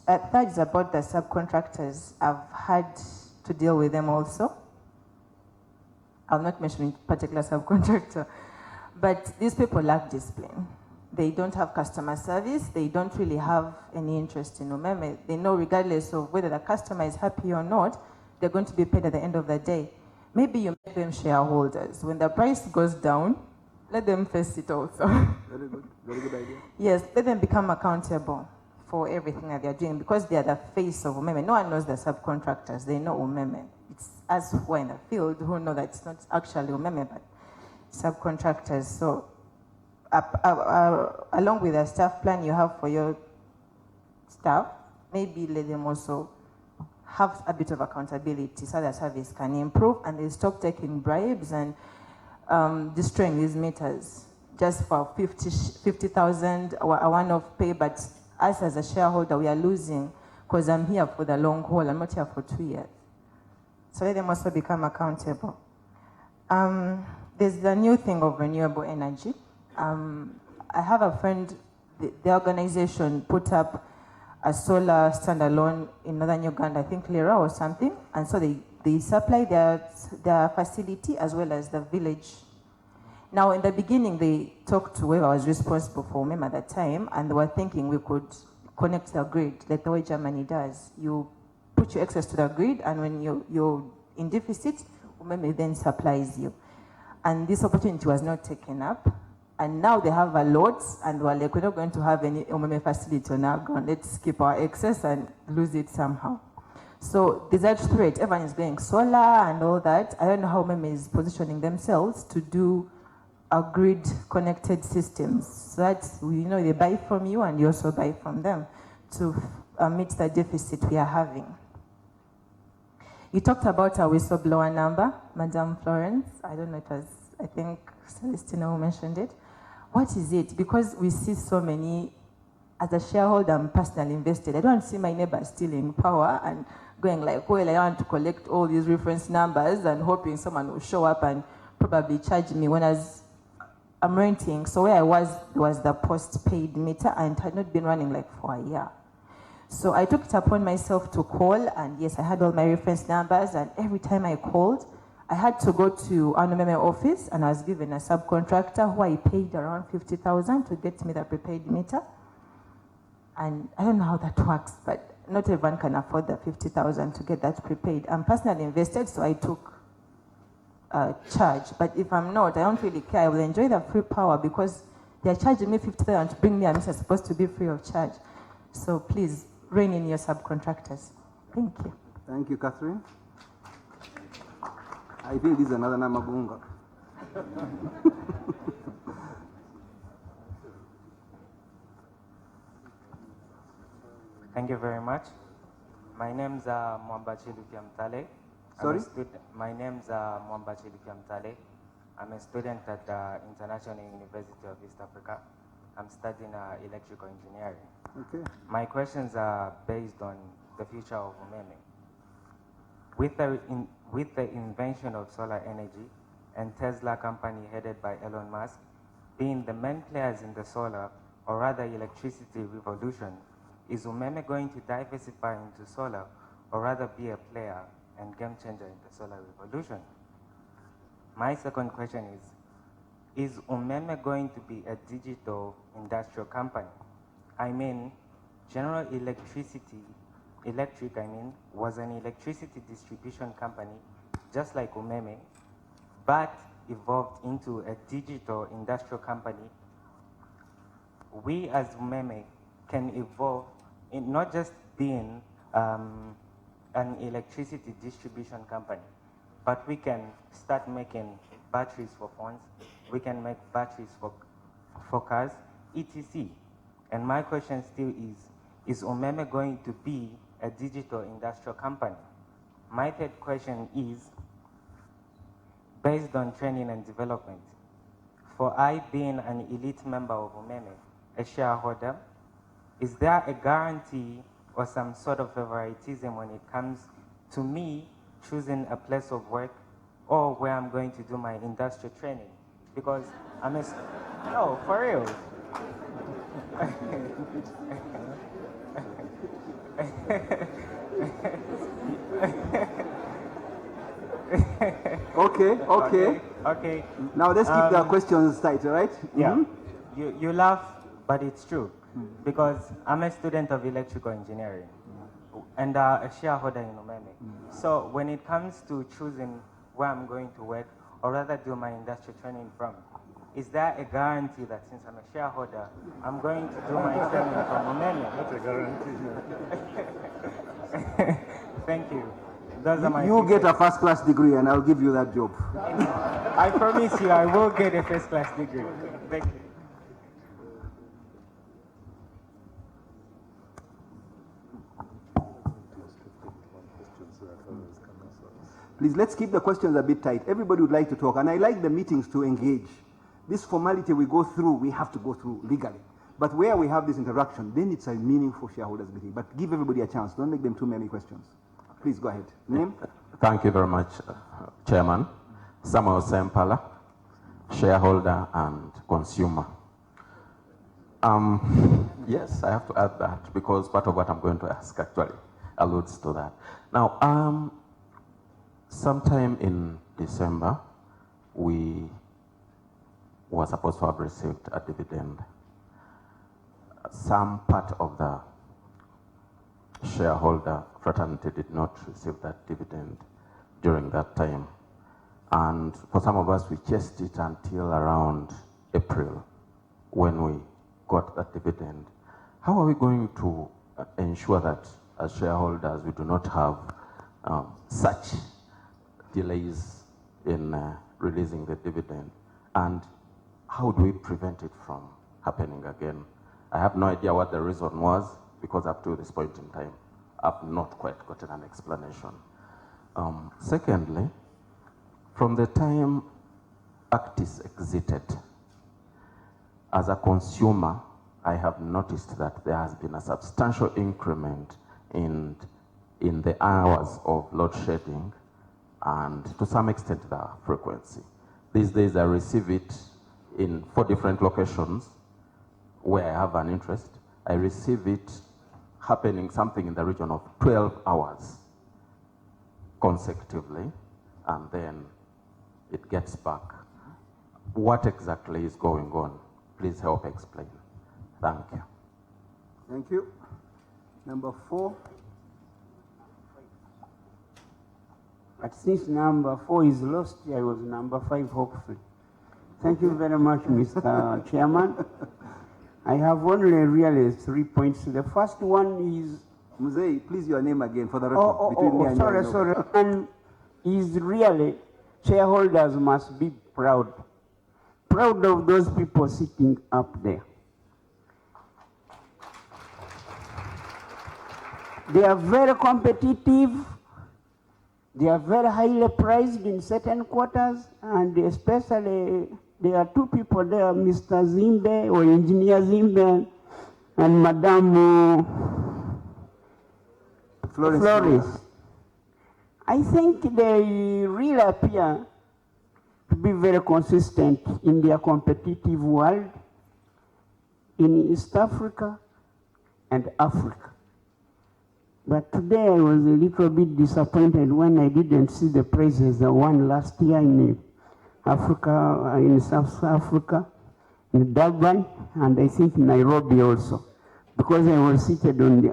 Third is about the subcontractors. I've had to deal with them also. I'm not mentioning particular subcontractor, but these people lack discipline. They don't have customer service. They don't really have any interest in Umeme. They know regardless of whether the customer is happy or not, they're going to be paid at the end of the day. Maybe you make them shareholders. When the price goes down, let them face it also. Very good idea. Yes, let them become accountable for everything that they're doing because they are the face of Umeme. No one knows the subcontractors, they know Umeme. It's us who are in the field who know that it's not actually Umeme, but subcontractors. So along with the staff plan you have for your staff, maybe let them also have a bit of accountability so that service can improve and they stop taking bribes and destroying these meters just for 50,000 or a one-off pay, but us as a shareholder, we are losing because I'm here for the long haul. I'm not here for 2 years. So let them also become accountable. There's the new thing of renewable energy. I have a friend, the organization put up a solar standalone in northern Uganda, I think Lira or something, and so they supply their facility as well as the village. Now, in the beginning, they talked to whoever was responsible for Umeme at that time, and they were thinking we could connect the grid, like the way Germany does. You put your excess to the grid, and when you're in deficit, Umeme then supplies you. And this opportunity was not taken up. And now they have a lot, and we're like, we're not going to have any Umeme facility on our ground. Let's keep our excess and lose it somehow. So there's that threat. Everyone is going solar and all that. I don't know how Umeme is positioning themselves to do a grid-connected systems. So that they buy from you and you also buy from them to meet the deficit we are having. You talked about a whistleblower number, Madam Florence. I don't know, I think Celestina who mentioned it. What is it? Because we see so many, as a shareholder, I'm personally invested. I don't see my neighbor stealing power and going like, well, I want to collect all these reference numbers and hoping someone will show up and probably charge me when I'm renting. So where I was the post-paid meter and it had not been running like for a year. So I took it upon myself to call, and yes, I had all my reference numbers, and every time I called, I had to go to an Umeme office, and I was given a subcontractor who I paid around 50,000 to get me the prepaid meter. And I don't know how that works, but not everyone can afford the 50,000 to get that prepaid. I'm personally invested, so I took a charge. But if I'm not, I don't really care. I will enjoy the free power because they're charging me 50,000 to bring me a meter supposed to be free of charge. So please, rein in your subcontractors. Thank you. Thank you, Catherine. I think this is another Namabunga. Thank you very much. My name's Mwambachi Lukiamtale. Sorry? My name's Mwambachi Lukiamtale. I'm a student at the International University of East Africa. I'm studying electrical engineering. Okay. My questions are based on the future of Umeme. With the invention of solar energy and Tesla company headed by Elon Musk being the main players in the solar, or rather electricity revolution, is Umeme going to diversify into solar, or rather be a player and game changer in the solar revolution? My second question is Umeme going to be a digital industrial company? I mean, General Electric was an electricity distribution company, just like Umeme, but evolved into a digital industrial company. We as Umeme can evolve in not just being an electricity distribution company, but we can start making batteries for phones, we can make batteries for cars, etc. And my question still is Umeme going to be a digital industrial company? My third question is, based on training and development, for I being an elite member of Umeme, a shareholder, is there a guarantee or some sort of favoritism when it comes to me choosing a place of work or where I'm going to do my industrial training? Because no, for real. Okay. Now let's keep the questions tight, all right? Yeah. Mm-hmm. You laugh, but it's true. Because I'm a student of electrical engineering and a shareholder in Umeme. So when it comes to choosing where I'm going to work, or rather do my industrial training from, is there a guarantee that since I'm a shareholder, I'm going to do my training from Umeme? Not a guarantee. Thank you. Those are my You get a first-class degree and I'll give you that job. I promise you, I will get a first-class degree. Thank you. Please, let's keep the questions a bit tight. Everybody would like to talk, and I like the meetings to engage. This formality we go through, we have to go through legally. But where we have this interaction, then it's a meaningful shareholders meeting. But give everybody a chance. Don't make them too many questions. Please go ahead. Name? Thank you very much, Chairman. Samuel Sempala, shareholder and consumer. Yes, I have to add that because part of what I'm going to ask actually alludes to that. Now, sometime in December, we were supposed to have received a dividend. Some part of the shareholder fraternity did not receive that dividend during that time. And for some of us, we chased it until around April when we got that dividend. How are we going to ensure that as shareholders, we do not have such delays in releasing the dividend? And how do we prevent it from happening again? I have no idea what the reason was, because up to this point in time, I've not quite gotten an explanation. Secondly, from the time Actis exited, as a consumer, I have noticed that there has been a substantial increment in the hours of load shedding and to some extent the frequency. These days I receive it in 4 different locations where I have an interest. I receive it happening something in the region of 12 hours consecutively, and then it gets back. What exactly is going on? Please help explain. Thank you. Thank you. Number 4. But since number 4 is lost, I was number 5, hopefully. Thank you very much, Mr. Chairman. I have only really 3 points. The first one is... Muzei, please your name again for the record. Sorry. And is really, shareholders must be proud. Proud of those people sitting up there. They are very competitive. They are very highly priced in certain quarters, and especially there are 2 people there, Mr. Zimbe or Engineer Zimbe and Madame Flores. I think they really appear to be very consistent in their competitive world in East Africa and Africa. But today I was a little bit disappointed when I didn't see the prices that won last year in Africa, in South Africa, in Durban, and I think Nairobi also, because I was seated on the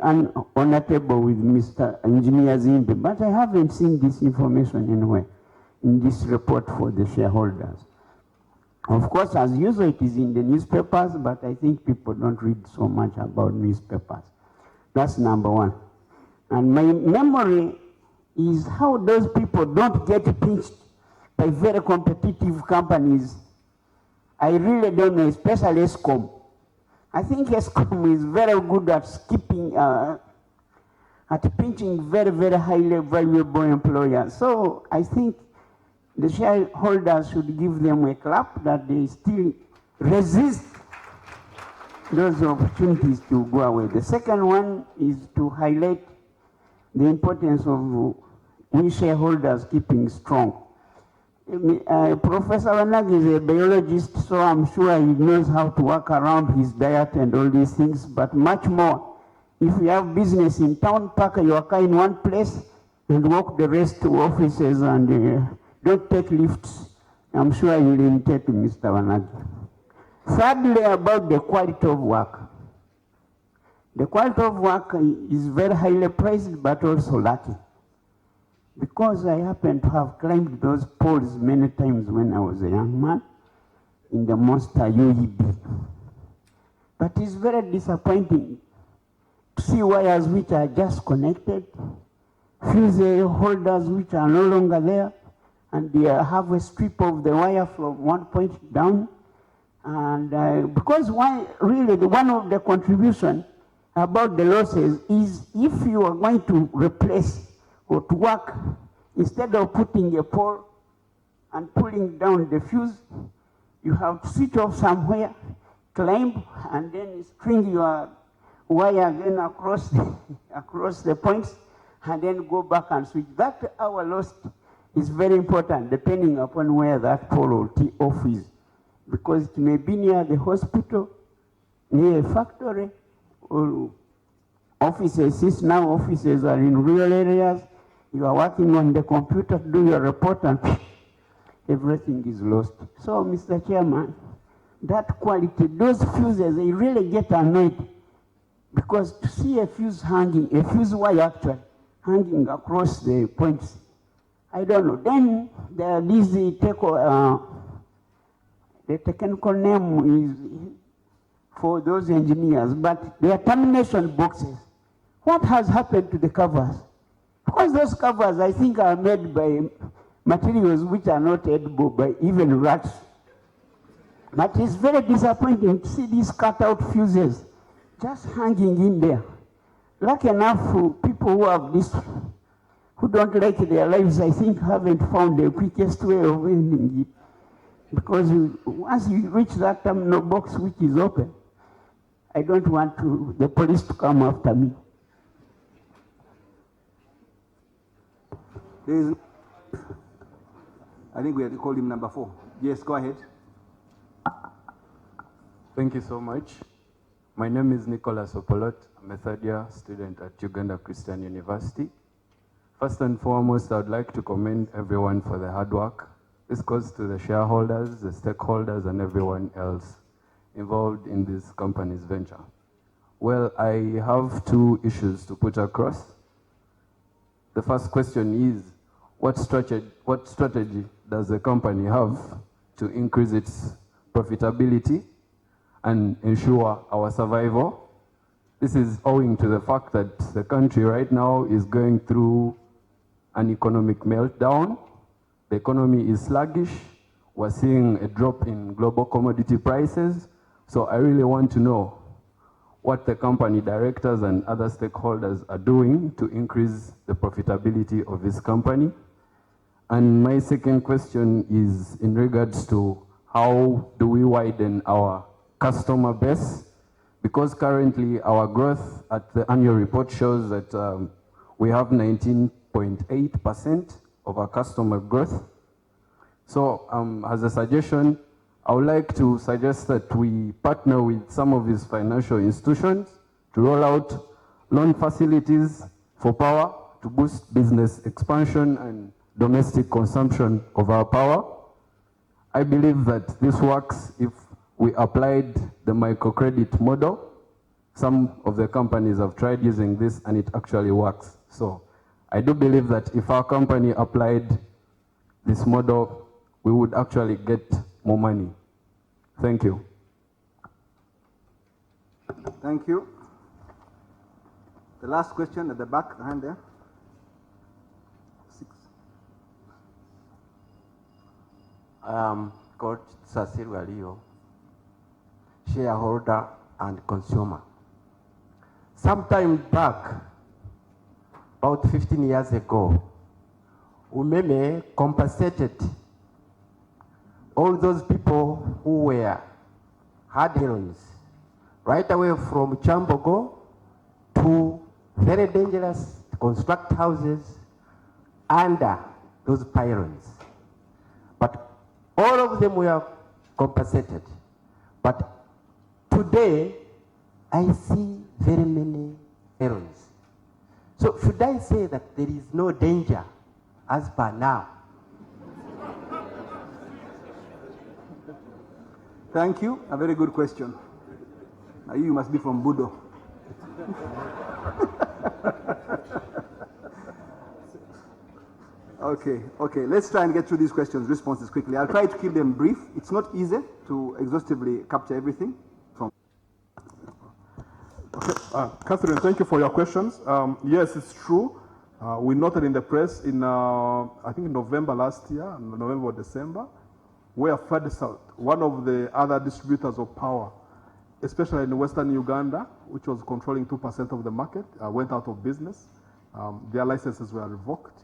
honor table with Mr. Engineer Zimbe. But I haven't seen this information anywhere in this report for the shareholders. Of course, as usual, it is in the newspapers, but I think people don't read so much about newspapers. That's number 1. And my memory is how those people don't get pinched by very competitive companies. I really don't know, especially ESCOM. I think ESCOM is very good at skipping, at pinching very, very highly valuable employers. So I think the shareholders should give them a clap that they still resist those opportunities to go away. The second one is to highlight the importance of we shareholders keeping strong. Professor Wanag is a biologist, so I'm sure he knows how to work around his diet and all these things, but much more. If you have business in town, park your car in one place and walk the rest to offices and don't take lifts. I'm sure you will imitate Mr. Wanag. Thirdly, about the quality of work. The quality of work is very highly priced, but also lucky. Because I happen to have climbed those poles many times when I was a young man, in the Monster UEB. But it's very disappointing to see wires which are just connected, fuse holders which are no longer there, and they have a strip of the wire from one point down. And because one of the contribution about the losses is if you are going to replace or to work, instead of putting a pole and pulling down the fuse, you have to switch off somewhere, climb, and then string your wire again across the points, and then go back and switch. That hour lost is very important, depending upon where that pole or tee-off is, because it may be near the hospital, near a factory, or offices. Since now offices are in rural areas, you are working on the computer to do your report, and everything is lost. So, Mr. Chairman, that quality, those fuses, they really get annoyed, because to see a fuse hanging, a fuse wire actually, hanging across the points, I don't know. Then there is the technical name is for those engineers, but they are termination boxes. What has happened to the covers? Because those covers, I think, are made by materials which are not edible by even rats. But it's very disappointing to see these cut-out fuses just hanging in there. Lucky enough, people who have this, who don't like their lives, I think, haven't found the quickest way of ending it. Because once you reach that terminal box which is open, I don't want the police to come after me. I think we have to call him number 4. Yes, go ahead. Thank you so much. My name is Nicholas Opolot. I'm a third-year student at Uganda Christian University. First and foremost, I would like to commend everyone for the hard work. This goes to the shareholders, the stakeholders, and everyone else involved in this company's venture. Well, I have 2 issues to put across. The first question is, what strategy does the company have to increase its profitability and ensure our survival? This is owing to the fact that the country right now is going through an economic meltdown. The economy is sluggish. We're seeing a drop in global commodity prices. So I really want to know what the company directors and other stakeholders are doing to increase the profitability of this company. And my second question is in regards to how do we widen our customer base? Because currently our growth at the annual report shows that we have 19.8% of our customer growth. So as a suggestion, I would like to suggest that we partner with some of these financial institutions to roll out loan facilities for power to boost business expansion and domestic consumption of our power. I believe that this works if we applied the microcredit model. Some of the companies have tried using this and it actually works. So I do believe that if our company applied this model, we would actually get more money. Thank you. Thank you. The last question at the back, the hand there. 6. I am called Cecil Walio, shareholder and consumer. Sometime back, about 15 years ago, Umeme compensated all those people who had loans right away from Chambogo to very dangerous to construct houses under those pylons. But all of them were compensated. But today, I see very many errors. So should I say that there is no danger as per now? Thank you. A very good question. Now you must be from Budo. Okay. Let's try and get through these responses quickly. I'll try to keep them brief. It's not easy to exhaustively capture everything. Catherine, thank you for your questions. Yes, it's true. We noted in the press in, I think in November last year, November or December, where FEDSALT, one of the other distributors of power, especially in Western Uganda, which was controlling 2% of the market, went out of business. Their licenses were revoked.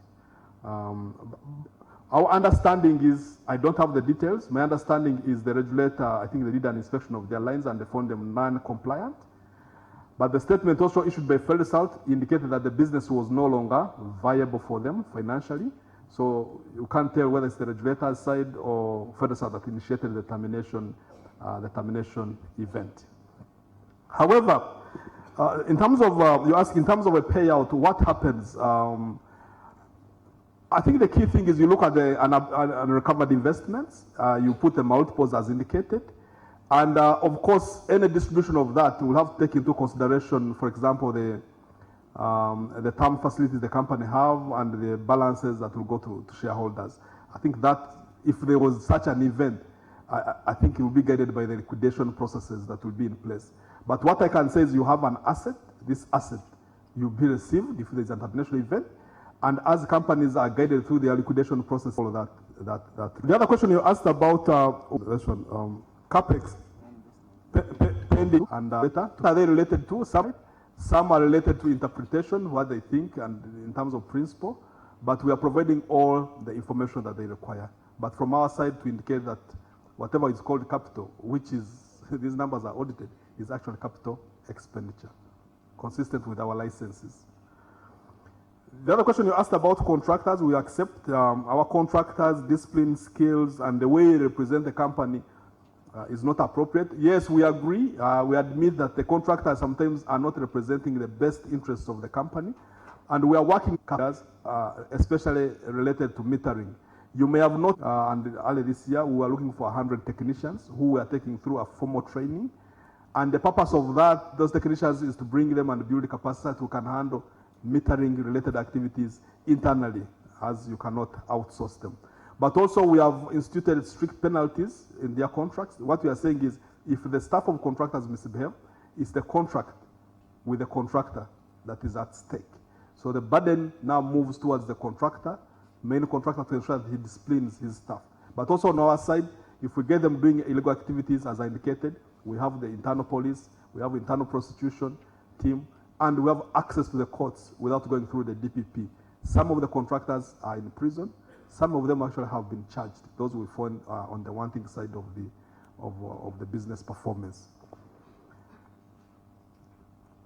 Our understanding is, I don't have the details, my understanding is the regulator, I think they did an inspection of their lines and they found them non-compliant. But the statement also issued by FEDSALT indicated that the business was no longer viable for them financially. So you can't tell whether it's the regulator's side or FEDSALT that initiated the termination event. However, in terms of, you ask in terms of a payout, what happens? I think the key thing is you look at the unrecovered investments, you put the multiples as indicated, and of course, any distribution of that will have to take into consideration, for example, the term facilities the company have and the balances that will go to shareholders. I think that if there was such an event, I think it will be guided by the liquidation processes that will be in place. But what I can say is you have an asset, this asset will be received if there's an international event, and as companies are guided through their liquidation process, all of that. The other question you asked about CAPEX, pending and data, are they related to? Some are related to interpretation, what they think, and in terms of principle, but we are providing all the information that they require. But from our side, to indicate that whatever is called capital, which is, these numbers are audited, is actually capital expenditure, consistent with our licenses. The other question you asked about contractors, we accept our contractors' discipline, skills, and the way they represent the company is not appropriate. Yes, we agree. We admit that the contractors sometimes are not representing the best interests of the company, and we are working, especially related to metering. You may have noticed, and early this year, we were looking for 100 technicians who were taking through a formal training, and the purpose of that, those technicians, is to bring them and build capacity who can handle metering-related activities internally, as you cannot outsource them. But also we have instituted strict penalties in their contracts. What we are saying is if the staff of contractors misbehave, it's the contract with the contractor that is at stake. So the burden now moves towards the contractor, main contractor, to ensure that he disciplines his staff. But also on our side, if we get them doing illegal activities, as I indicated, we have the internal police, we have internal prosecution team, and we have access to the courts without going through the DPP. Some of the contractors are in prison. Some of them actually have been charged. Those we found on the wanting side of the business performance.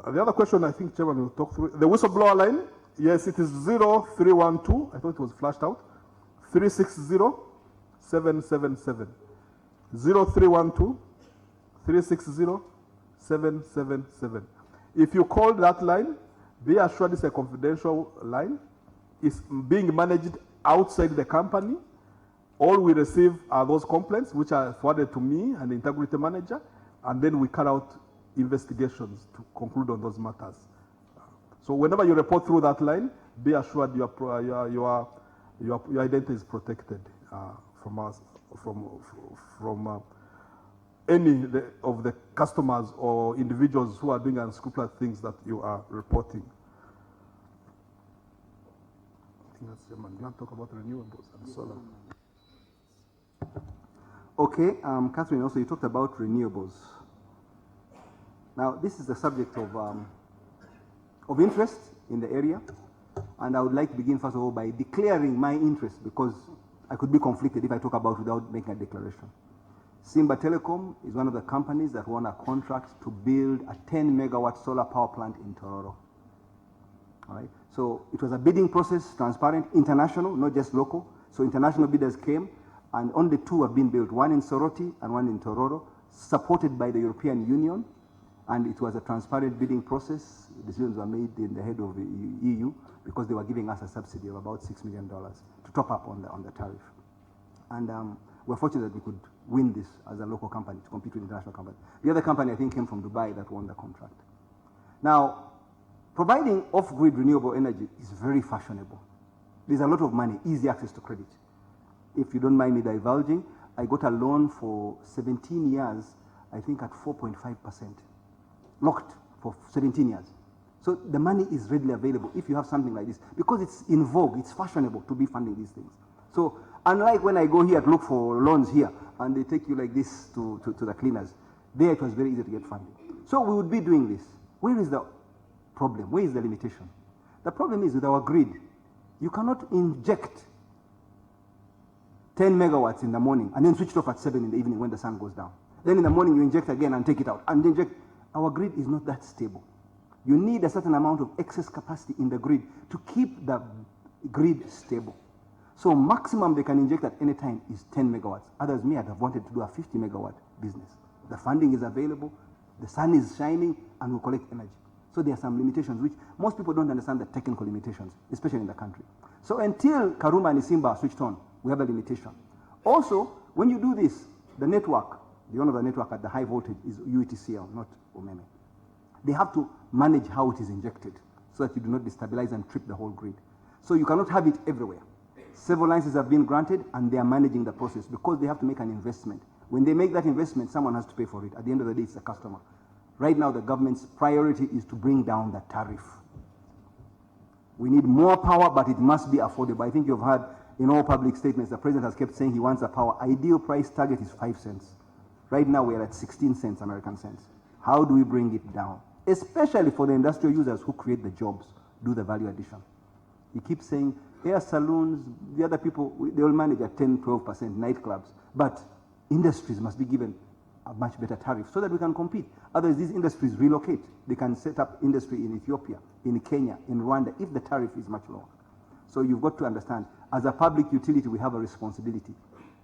The other question I think Chairman will talk through, the whistleblower line, yes, it is 0312, I thought it was flashed out, 360-777. 0312 360-777. If you call that line, be assured it's a confidential line. It's being managed outside the company. All we receive are those complaints, which are forwarded to me and the integrity manager, and then we carry out investigations to conclude on those matters. So whenever you report through that line, be assured your identity is protected from us, from any of the customers or individuals who are doing unscrupulous things that you are reporting. I think that's Chairman. You want to talk about renewables and solar? Okay, Catherine, also you talked about renewables. Now, this is a subject of interest in the area, and I would like to begin first of all by declaring my interest, because I could be conflicted if I talk about it without making a declaration. Simba Telecom is one of the companies that won a contract to build a 10 megawatt solar power plant in Tororo. All right. So it was a bidding process, transparent, international, not just local. So international bidders came, and only two have been built, one in Soroti and one in Tororo, supported by the European Union. And it was a transparent bidding process. Decisions were made in the head of the EU because they were giving us a subsidy of about $6 million to top up on the tariff. And we're fortunate that we could win this as a local company to compete with international companies. The other company, I think, came from Dubai that won the contract. Now, providing off-grid renewable energy is very fashionable. There's a lot of money, easy access to credit. If you don't mind me divulging, I got a loan for 17 years, I think at 4.5%. Locked for 17 years. So the money is readily available if you have something like this, because it's in vogue, it's fashionable to be funding these things. So unlike when I go here to look for loans here, and they take you like this to the cleaners, there it was very easy to get funding. So we would be doing this. Where is the problem? Where is the limitation? The problem is with our grid. You cannot inject 10 megawatts in the morning and then switch it off at 7 in the evening when the sun goes down. Then in the morning you inject again and take it out and inject. Our grid is not that stable. You need a certain amount of excess capacity in the grid to keep the grid stable. So maximum they can inject at any time is 10 megawatts. Others may have wanted to do a 50 megawatt business. The funding is available, the sun is shining, and we collect energy. So there are some limitations which most people don't understand, the technical limitations, especially in the country. So until Karuma and Isimba are switched on, we have a limitation. Also, when you do this, the network, the owner of the network at the high voltage is UETCL, not Umeme. They have to manage how it is injected so that you do not destabilize and trip the whole grid. So you cannot have it everywhere. Several licenses have been granted and they are managing the process because they have to make an investment. When they make that investment, someone has to pay for it. At the end of the day, it's the customer. Right now, the government's priority is to bring down the tariff. We need more power, but it must be affordable. I think you've heard in all public statements, the president has kept saying he wants a power. Ideal price target is 5 cents. Right now, we're at 16 cents, American cents. How do we bring it down? Especially for the industrial users who create the jobs, do the value addition. He keeps saying, hair salons, the other people, they will manage at 10, 12%, nightclubs. But industries must be given a much better tariff so that we can compete. Otherwise, these industries relocate. They can set up industry in Ethiopia, in Kenya, in Rwanda, if the tariff is much lower. So you've got to understand, as a public utility, we have a responsibility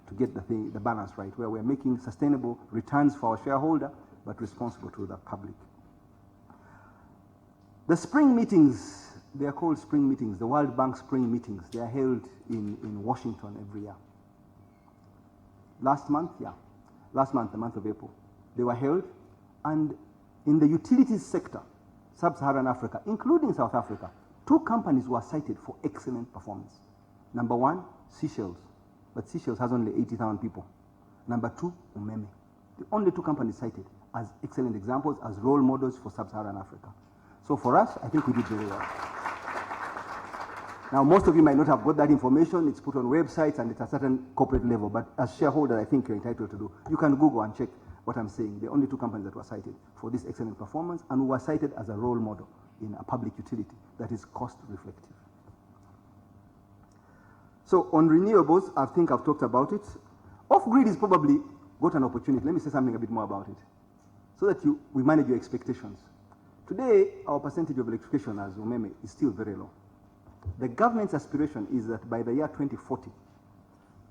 to get the balance right, where we're making sustainable returns for our shareholder, but responsible to the public. The spring meetings, they are called spring meetings, the World Bank spring meetings. They are held in Washington every year. Last month, the month of April, they were held. And in the utilities sector, Sub-Saharan Africa, including South Africa, 2 companies were cited for excellent performance. Number 1, Seychelles, but Seychelles has only 80,000 people. Number 2, Umeme. The only 2 companies cited as excellent examples, as role models for Sub-Saharan Africa. So for us, I think we did very well. Now, most of you might not have got that information. It's put on websites and it's a certain corporate level. But as shareholder, I think you're entitled to do. You can Google and check what I'm saying. The only 2 companies that were cited for this excellent performance and who were cited as a role model in a public utility that is cost reflective. So on renewables, I think I've talked about it. Off-grid is probably got an opportunity. Let me say something a bit more about it so that we manage your expectations. Today, our percentage of electrification as Umeme is still very low. The government's aspiration is that by the year 2040,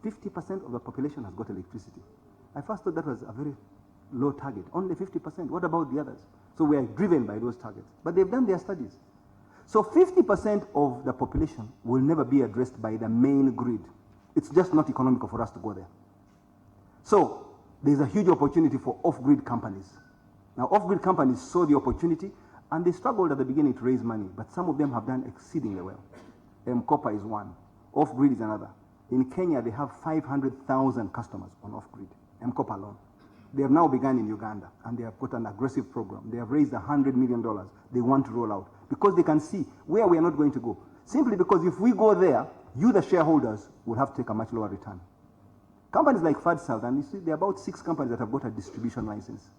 50% of the population has got electricity. I first thought that was a very low target, only 50%. What about the others? So we are driven by those targets. But they've done their studies. So 50% of the population will never be addressed by the main grid. It's just not economical for us to go there. So there's a huge opportunity for off-grid companies. Now, off-grid companies saw the opportunity and they struggled at the beginning to raise money, but some of them have done exceedingly well. Copper is one, off-grid is another. In Kenya, they have 500,000 customers on off-grid, Copper alone. They have now begun in Uganda, and they have got an aggressive program. They have raised $100 million. They want to roll out because they can see where we are not going to go. Simply because if we go there, you, the shareholders, will have to take a much lower return. Companies like FADSouth, and you see, there are about 6 companies that have got a distribution license.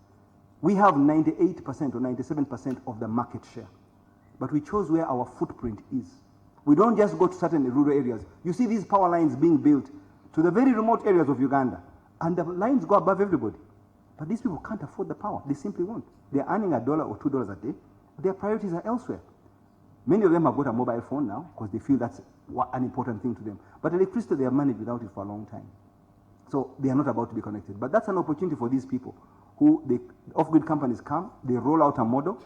We have 98% or 97% of the market share. But we chose where our footprint is. We don't just go to certain rural areas. You see these power lines being built to the very remote areas of Uganda, and the lines go above everybody. But these people can't afford the power. They simply won't. They're earning $1 or $2 a day. Their priorities are elsewhere. Many of them have got a mobile phone now because they feel that's an important thing to them. But electricity, they have managed without it for a long time. So they are not about to be connected. But that's an opportunity for these people who, the off-grid companies come, they roll out a model.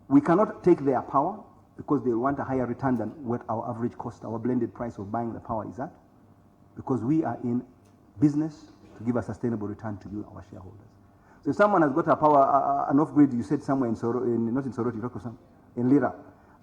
We cannot take their power because they want a higher return than what our average cost, our blended price of buying the power is at, because we are in business to give a sustainable return to you, our shareholders. So if someone has got a power, an off-grid, you said somewhere in Soroti, not in Soroti, in Lira,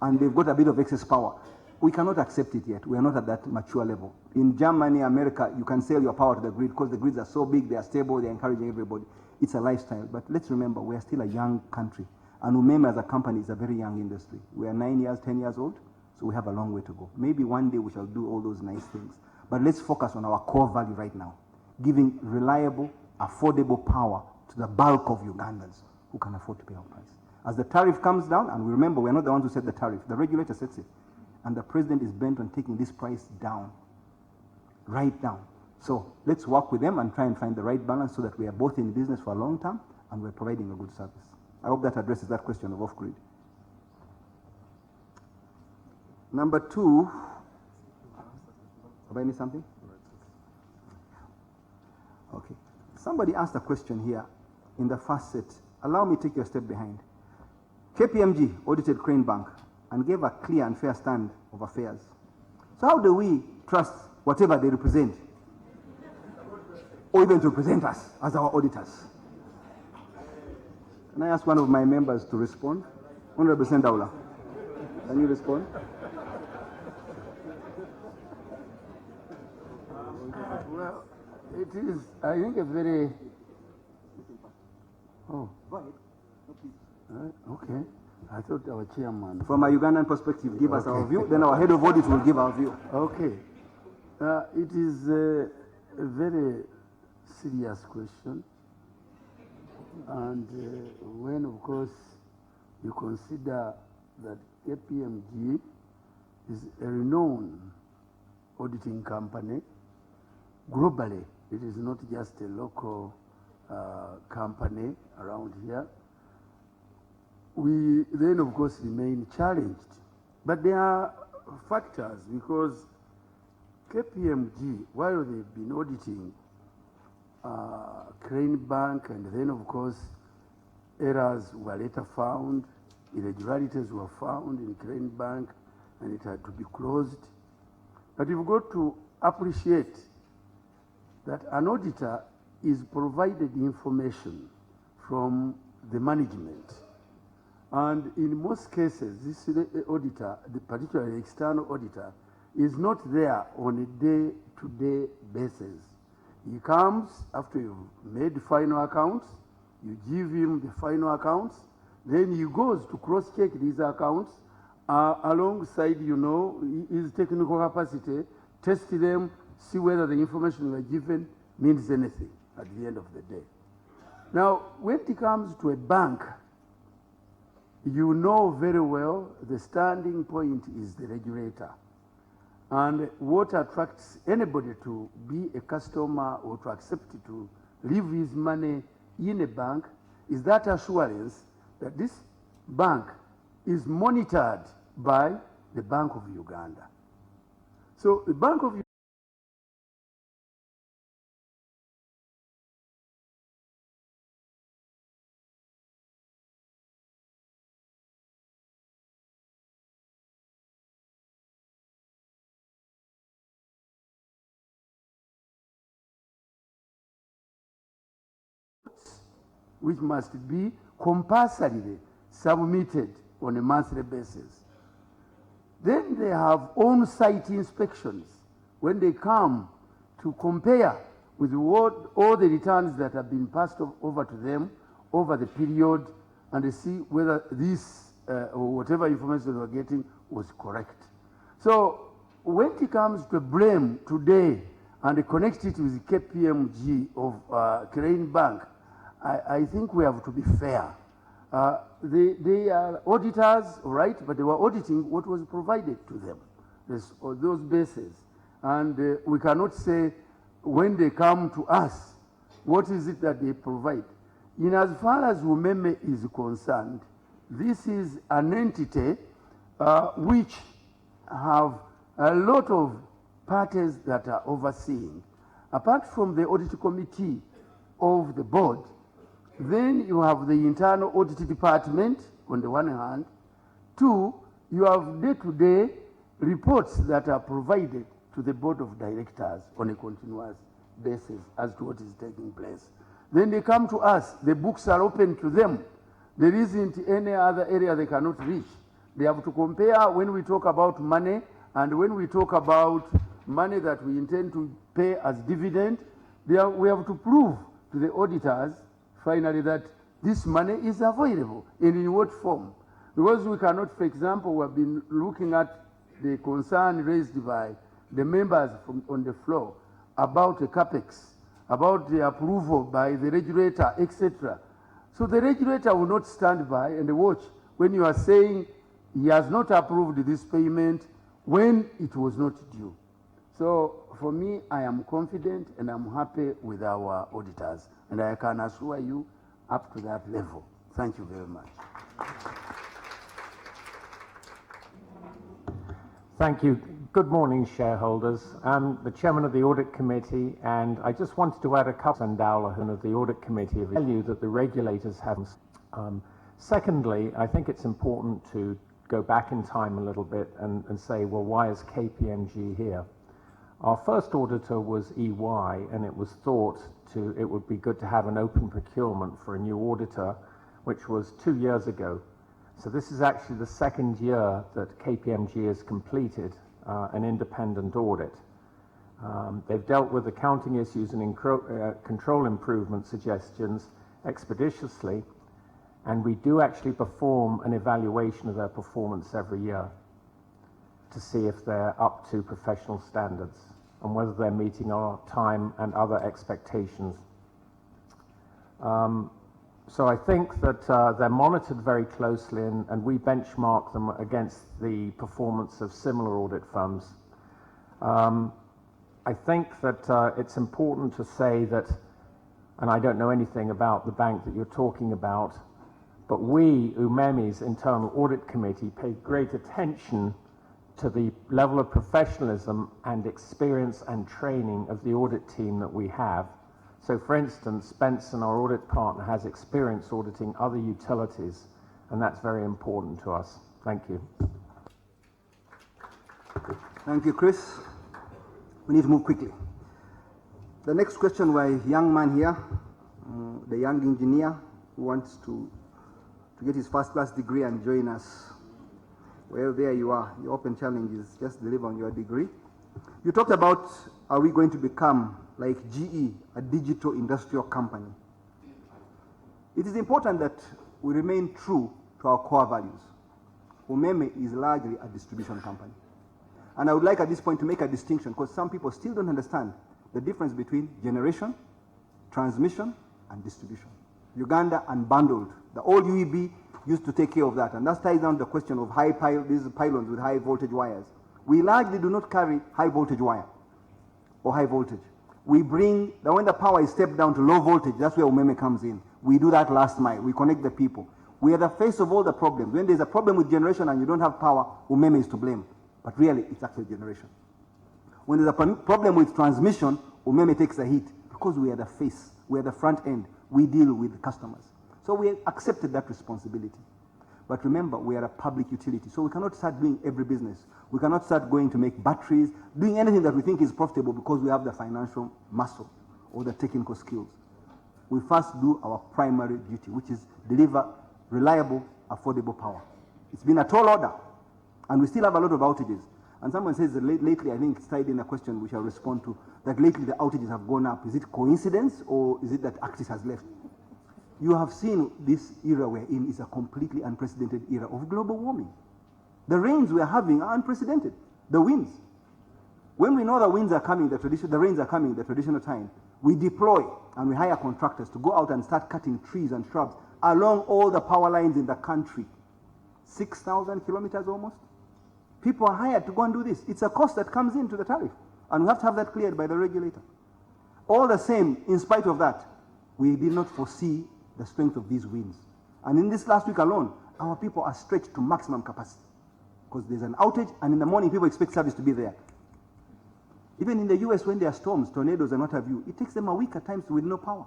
and they've got a bit of excess power, We cannot accept it yet. We are not at that mature level. In Germany, America, you can sell your power to the grid because the grids are so big, they are stable, they're encouraging everybody. It's a lifestyle. But let's remember, we are still a young country. And Umeme as a company is a very young industry. We are 9 years, 10 years old, so we have a long way to go. Maybe one day we shall do all those nice things. But let's focus on our core value right now, giving reliable, affordable power to the bulk of Ugandans who can afford to pay our price. As the tariff comes down, and we remember we're not the ones who set the tariff, the regulator sets it, and the president is bent on taking this price down, right down. So let's work with them and try and find the right balance so that we are both in business for a long term and we're providing a good service. I hope that addresses that question of off-grid. Number two, have I missed something? Okay. Somebody asked a question here in the first set. Allow me to take you a step behind. KPMG audited Crane Bank and gave a clear and fair stand of affairs. So how do we trust whatever they represent, or even to represent us as our auditors? Can I ask one of my members to respond? Honorable Sendaula, can you respond? Well, it is, I think, a very... Oh. Go ahead. Okay. I thought our chairman... From a Ugandan perspective, give us our view, then our head of audit will give our view. Okay. It is a very serious question. And when, of course, you consider that KPMG is a renowned auditing company, globally, it is not just a local company around here. We then, of course, remain challenged. But there are factors because KPMG, while they've been auditing Crane Bank, and then, of course, errors were later found, irregularities were found in Crane Bank, and it had to be closed. But you've got to appreciate that an auditor is provided information from the management. And in most cases, this auditor, particularly external auditor, is not there on a day-to-day basis. He comes after you've made final accounts, you give him the final accounts, then he goes to cross-check these accounts alongside, you know, his technical capacity, test them, see whether the information you are given means anything at the end of the day. Now, when it comes to a bank, you know very well the standing point is the regulator. And what attracts anybody to be a customer or to accept to leave his money in a bank is that assurance that this bank is monitored by the Bank of Uganda. So the Bank of which must be compulsorily submitted on a monthly basis. Then they have on-site inspections when they come to compare with all the returns that have been passed over to them over the period and they see whether this or whatever information they were getting was correct. So when it comes to blame today and connect it with KPMG of Crane Bank, I think we have to be fair. They are auditors, right, but they were auditing what was provided to them, those bases. And we cannot say when they come to us, what is it that they provide? In as far as Umeme is concerned, this is an entity which have a lot of parties that are overseeing. Apart from the audit committee of the board, then you have the internal audit department on the one hand. Two, you have day-to-day reports that are provided to the board of directors on a continuous basis as to what is taking place. Then they come to us, the books are open to them. There isn't any other area they cannot reach. They have to compare when we talk about money And when we talk about money that we intend to pay as dividend, we have to prove to the auditors finally that this money is available and in what form. Because we cannot, for example, we have been looking at the concern raised by the members on the floor about the capex, about the approval by the regulator, etc. So the regulator will not stand by and watch when you are saying he has not approved this payment when it was not due. So for me, I am confident and I'm happy with our auditors, and I can assure you up to that level. Thank you very much. Thank you. Good morning, shareholders. I'm the chairman of the audit committee, and I just wanted to add a couple of Sandaulahan of the audit committee of value that the regulators have. Secondly, I think it's important to go back in time a little bit and say, well, why is KPMG here? Our first auditor was EY, and it was thought it would be good to have an open procurement for a new auditor, which was 2 years ago. So this is actually the second year that KPMG has completed an independent audit. They've dealt with accounting issues and control improvement suggestions expeditiously, and we do actually perform an evaluation of their performance every year to see if they're up to professional standards and whether they're meeting our time and other expectations. So I think that they're monitored very closely, and we benchmark them against the performance of similar audit firms. I think that it's important to say that, and I don't know anything about the bank that you're talking about, but we, Umeme's internal audit committee, pay great attention to the level of professionalism and experience and training of the audit team that we have. So for instance, Benson, our audit partner, has experience auditing other utilities, and that's very important to us. Thank you. Thank you, Chris. We need to move quickly. The next question by a young man here, the young engineer who wants to get his first-class degree and join us. Well, there you are. Your open challenge is just deliver on your degree. You talked about, are we going to become like GE, a digital industrial company? It is important that we remain true to our core values. Umeme is largely a distribution company. And I would like at this point to make a distinction, because some people still don't understand the difference between generation, transmission, and distribution. Uganda unbundled. The old UEB used to take care of that, and that ties down the question of these pylons with high voltage wires. We largely do not carry high voltage wire or high voltage. We bring, when the power is stepped down to low voltage, that's where Umeme comes in. We do that last mile. We connect the people. We are the face of all the problems. When there's a problem with generation and you don't have power, Umeme is to blame. But really, it's actually generation. When there's a problem with transmission, Umeme takes the heat because we are the face. We are the front end. We deal with customers. So we accepted that responsibility. But remember, we are a public utility, so we cannot start doing every business. We cannot start going to make batteries, doing anything that we think is profitable because we have the financial muscle or the technical skills. We first do our primary duty, which is deliver reliable, affordable power. It's been a tall order, and we still have a lot of outages. And someone says that lately, I think it's tied in a question we shall respond to, that lately the outages have gone up. Is it coincidence, or is it that Actis has left? You have seen this era we're in is a completely unprecedented era of global warming. The rains we're having are unprecedented. The winds. When we know the winds are coming, the rains are coming, the traditional time, we deploy and we hire contractors to go out and start cutting trees and shrubs along all the power lines in the country. 6,000 kilometers almost. People are hired to go and do this. It's a cost that comes into the tariff, and we have to have that cleared by the regulator. All the same, in spite of that, we did not foresee the strength of these winds. And in this last week alone, our people are stretched to maximum capacity because there's an outage, and in the morning people expect service to be there. Even in the US, when there are storms, tornadoes and what have you, it takes them a week at times with no power.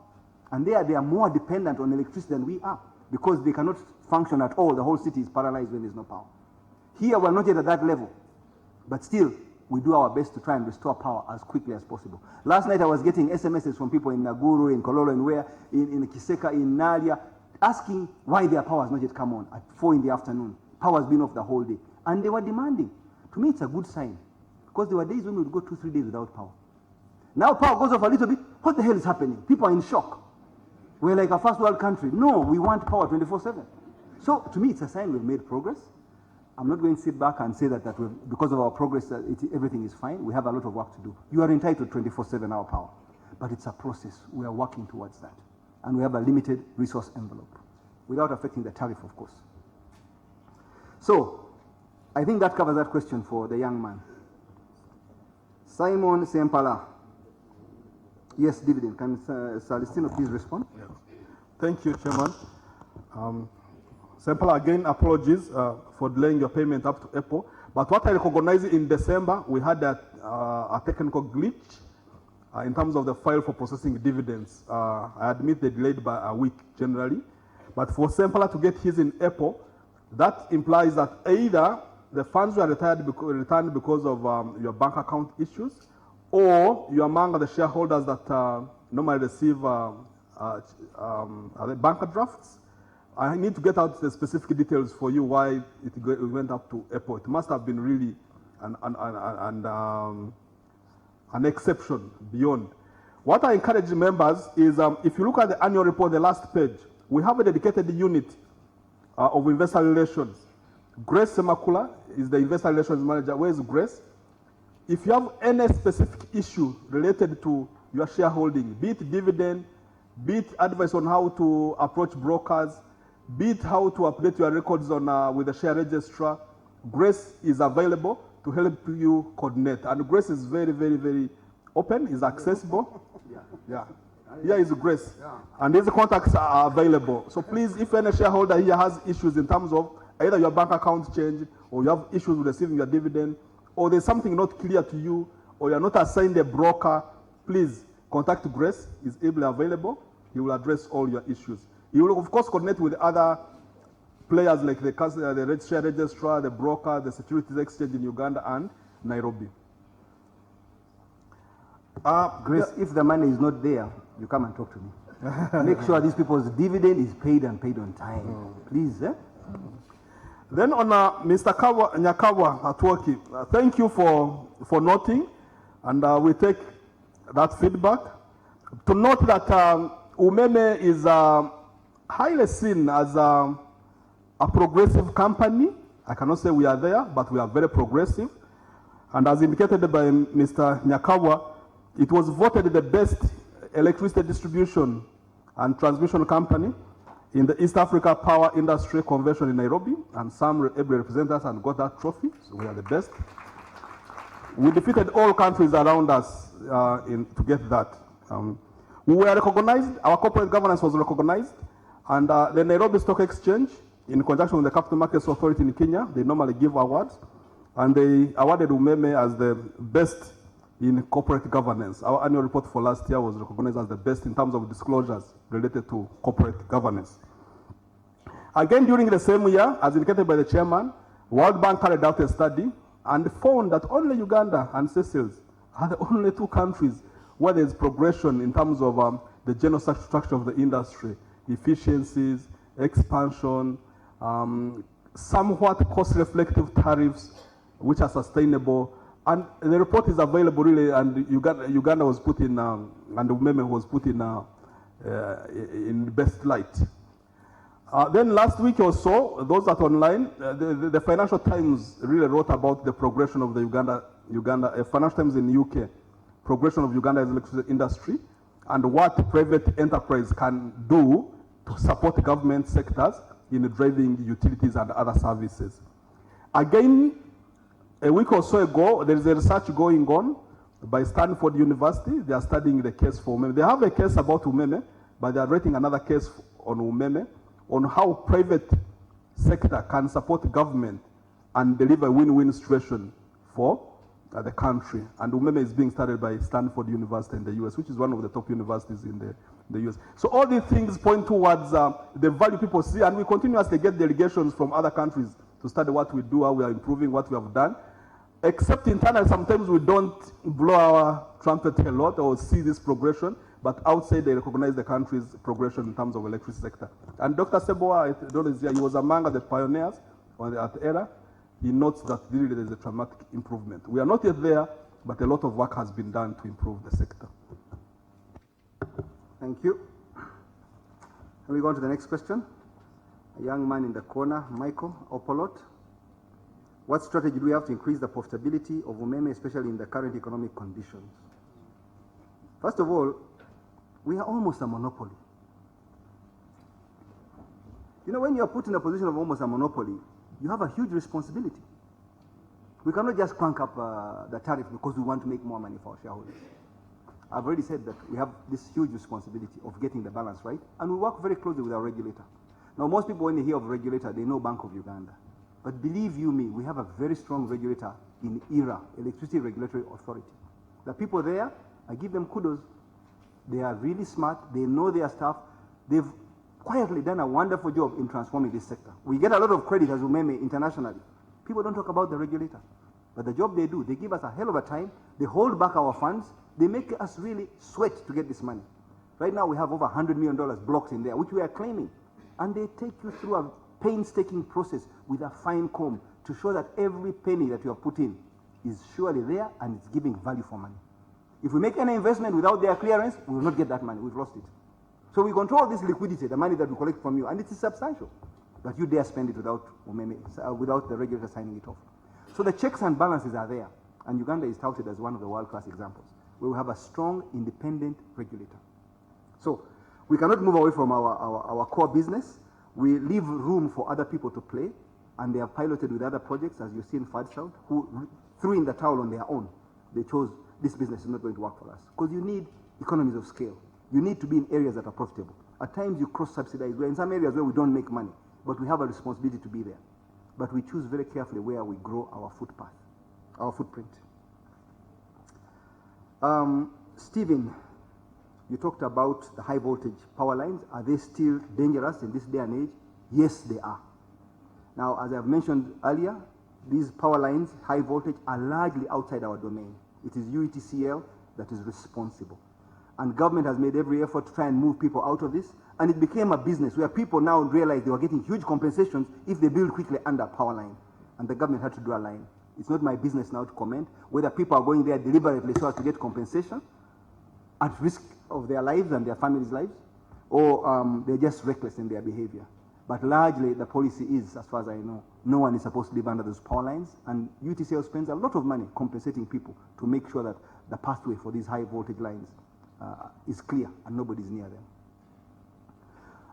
And they are more dependent on electricity than we are because they cannot function at all. The whole city is paralyzed when there's no power. Here, we're not yet at that level, but still, we do our best to try and restore power as quickly as possible. Last night I was getting SMSs from people in Naguru, in Kololo, and where, in Kiseka, in Nalia, asking why their power has not yet come on at 4 in the afternoon. Power has been off the whole day. And they were demanding. To me, it's a good sign. Because there were days when we would go 2-3 days without power. Now power goes off a little bit. What the hell is happening? People are in shock. We're like a first world country. No, we want power 24/7. So to me, it's a sign we've made progress. I'm not going to sit back and say that because of our progress, everything is fine. We have a lot of work to do. You are entitled to 24/7 hour power. But it's a process. We are working towards that. And we have a limited resource envelope, without affecting the tariff, of course. So, I think that covers that question for the young man. Simon Sempala. Yes, dividend. Can Celestino please respond? Yes. Thank you, Chairman. Sempala, again, apologies for delaying your payment up to April. But what I recognize in December, we had a technical glitch in terms of the file for processing dividends. I admit they delayed by a week generally. But for Sempala to get his in April, that implies that either the funds were returned because of your bank account issues, or you're among the shareholders that normally receive the bank drafts. I need to get out the specific details for you why it went up to April. It must have been really an exception beyond. What I encourage members is if you look at the annual report, the last page, we have a dedicated unit of investor relations. Grace Semakula is the investor relations manager. Where is Grace? If you have any specific issue related to your shareholding, be it dividend, be it advice on how to approach brokers, be it how to update your records on with the share registrar, Grace is available to help you coordinate. And Grace is very, very, very open, is accessible. Yeah. Here is Grace. Yeah. And these contacts are available. So please, if any shareholder here has issues in terms of either your bank account change, or you have issues with receiving your dividend, or there's something not clear to you, or you're not assigned a broker, please contact Grace. He's able available. He will address all your issues. He will, of course, coordinate with other players like the share registrar, the broker, the securities exchange in Uganda and Nairobi. Grace, if the money is not there, you come and talk to me. Make sure these people's dividend is paid and paid on time. Please, eh? Then on Mr. Nyakawa Atwoki, thank you for noting, and we take that feedback. To note that Umeme is highly seen as a progressive company. I cannot say we are there, but we are very progressive. And as indicated by Mr. Nyakawa, it was voted the best electricity distribution and transmission company in the East Africa Power Industry Convention in Nairobi, and some able representatives and got that trophy, so we are the best. We defeated all countries around us to get that. We were recognized, our corporate governance was recognized, and the Nairobi Stock Exchange, in conjunction with the Capital Markets Authority in Kenya, they normally give awards, and they awarded Umeme as the best in corporate governance. Our annual report for last year was recognized as the best in terms of disclosures related to corporate governance. Again, during the same year, as indicated by the chairman, World Bank carried out a study and found that only Uganda and Seychelles are the only two countries where there's progression in terms of the general structure of the industry, efficiencies, expansion, somewhat cost-reflective tariffs which are sustainable. And the report is available really, and Uganda was put in, and Umeme was put in best light. Then last week or so, those that online, the Financial Times really wrote about the progression of the Uganda Financial Times in the UK, progression of Uganda's electricity industry, and what private enterprise can do to support government sectors in driving utilities and other services. Again, a week or so ago, there is a research going on by Stanford University. They are studying the case for Umeme. They have a case about Umeme, but they are writing another case on Umeme, on how private sector can support government and deliver a win-win situation for the country. And Umeme is being studied by Stanford University in the US, which is one of the top universities in the US. So all these things point towards the value people see, and we continuously get delegations from other countries to study what we do, how we are improving, what we have done. Except internally, sometimes we don't blow our trumpet a lot or see this progression, but outside they recognize the country's progression in terms of electricity sector. And Dr. Seboa, I don't know, he was among the pioneers at ERA. he notes that really there is a dramatic improvement. We are not yet there, but a lot of work has been done to improve the sector. Thank you. Can we go on to the next question? A young man in the corner, Michael Opolot. What strategy do we have to increase the profitability of Umeme, especially in the current economic conditions? First of all, we are almost a monopoly. You know, when you are put in a position of almost a monopoly, you have a huge responsibility. We cannot just crank up the tariff because we want to make more money for our shareholders. I've already said that we have this huge responsibility of getting the balance right, and we work very closely with our regulator. Now, most people, when they hear of regulator, they know Bank of Uganda. But believe you me, we have a very strong regulator in ERA, Electricity Regulatory Authority. The people there, I give them kudos. They are really smart. They know their stuff. They've quietly done a wonderful job in transforming this sector. We get a lot of credit as Umeme internationally. People don't talk about the regulator. But the job they do, they give us a hell of a time. They hold back our funds. They make us really sweat to get this money. Right now we have over $100 million blocked in there, which we are claiming. And they take you through a painstaking process with a fine comb to show that every penny that you have put in is surely there and it's giving value for money. If we make any investment without their clearance, we will not get that money. We've lost it. So we control this liquidity, the money that we collect from you, and it is substantial. But you dare spend it without the regulator signing it off. So the checks and balances are there. And Uganda is touted as one of the world-class examples, where we have a strong, independent regulator. So we cannot move away from our core business. We leave room for other people to play, and they are piloted with other projects, as you see in South, who threw in the towel on their own. They chose this business is not going to work for us. Because you need economies of scale. You need to be in areas that are profitable. At times you cross-subsidize. We're in some areas where we don't make money, but we have a responsibility to be there. But we choose very carefully where we grow our footpath, our footprint. Stephen, you talked about the high voltage power lines. Are they still dangerous in this day and age? Yes, they are. Now, as I've mentioned earlier, these power lines, high voltage, are largely outside our domain. It is UETCL that is responsible. And government has made every effort to try and move people out of this. And it became a business where people now realize they were getting huge compensations if they build quickly under a power line. And the government had to draw a line. It's not my business now to comment whether people are going there deliberately so as to get compensation at risk of their lives and their families' lives, or they're just reckless in their behavior. But largely, the policy is, as far as I know, no one is supposed to live under those power lines, and UTCL spends a lot of money compensating people to make sure that the pathway for these high voltage lines is clear and nobody's near them.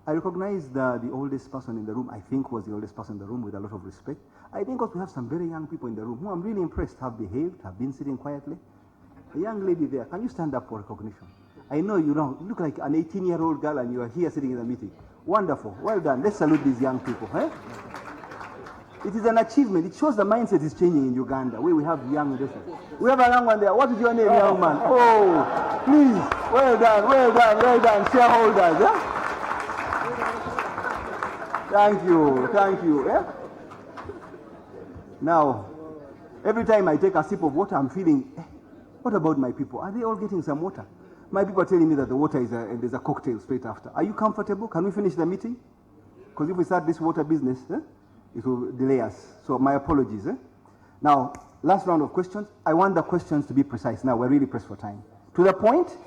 I recognize the oldest person in the room, I think was the oldest person in the room, with a lot of respect. I think also we have some very young people in the room who I'm really impressed have behaved, have been sitting quietly. A young lady there, can you stand up for recognition? I know you look like an 18-year-old girl and you are here sitting in the meeting. Wonderful, well done. Let's salute these young people. Eh? It is an achievement. It shows the mindset is changing in Uganda, where we have young investors. We have a young one there. What is your name, young man? Oh, please, well done, well done, well done, shareholders. Eh? Thank you, thank you. Eh? Now, every time I take a sip of water, I'm feeling, what about my people? Are they all getting some water? My people are telling me that the water is there's a cocktail straight after. Are you comfortable? Can we finish the meeting? Because if we start this water business, it will delay us. So my apologies. Now, last round of questions. I want the questions to be precise. Now, we're really pressed for time. To the point,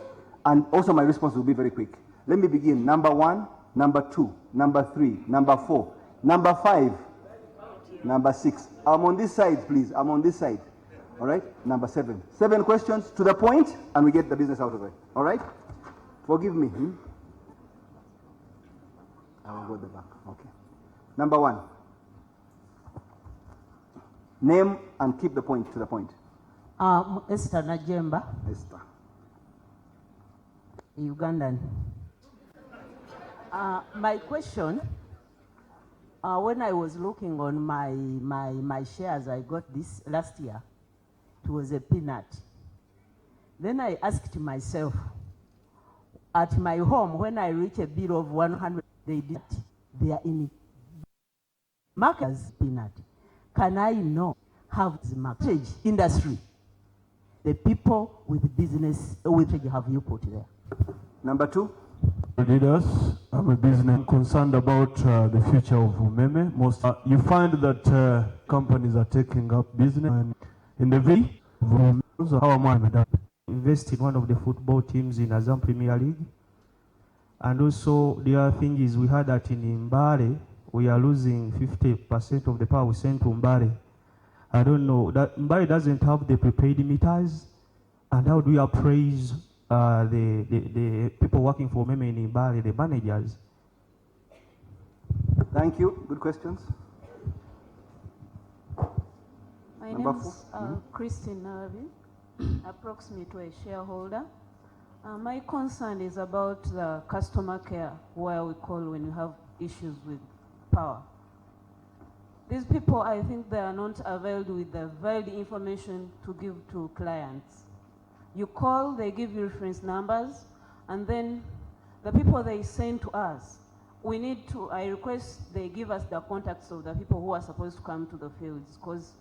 and also my response will be very quick. Let me begin. Number 1, number 2, number 3, number 4, number 5, number 6. I'm on this side, please. I'm on this side. All right? Number 7. 7 questions to the point, and we get the business out of it. All right? Forgive me. I will go at the back. Okay. Number 1. Name and keep the point to the point. Esther Najemba. Esther. Ugandan. My question, when I was looking on my shares, I got this last year. It was a peanut. Then I asked myself, at my home, when I reach a bill of 100, they are in markers peanut. Can I know how the market industry, the people with business, which have you put there? Number 2. Leaders, I'm a business concerned about the future of Umeme. Most you find that companies are taking up business and in the V. How am I invest in one of the football teams in Azam Premier League, and also the other thing is we heard that in Mbale we are losing 50% of the power we send to Mbale. I don't know that Mbale doesn't have the prepaid meters, and how do you appraise the people working for Umeme in Mbale, the managers? Thank you. Good questions. My name is Christine Navi, approximately a shareholder. My concern is about the customer care, where we call when you have issues with power. These people, I think they are not availed with the valid information to give to clients. You call, they give you reference numbers, and then the people they send to us, we need to, I request they give us the contacts of the people who are supposed to come to the fields, because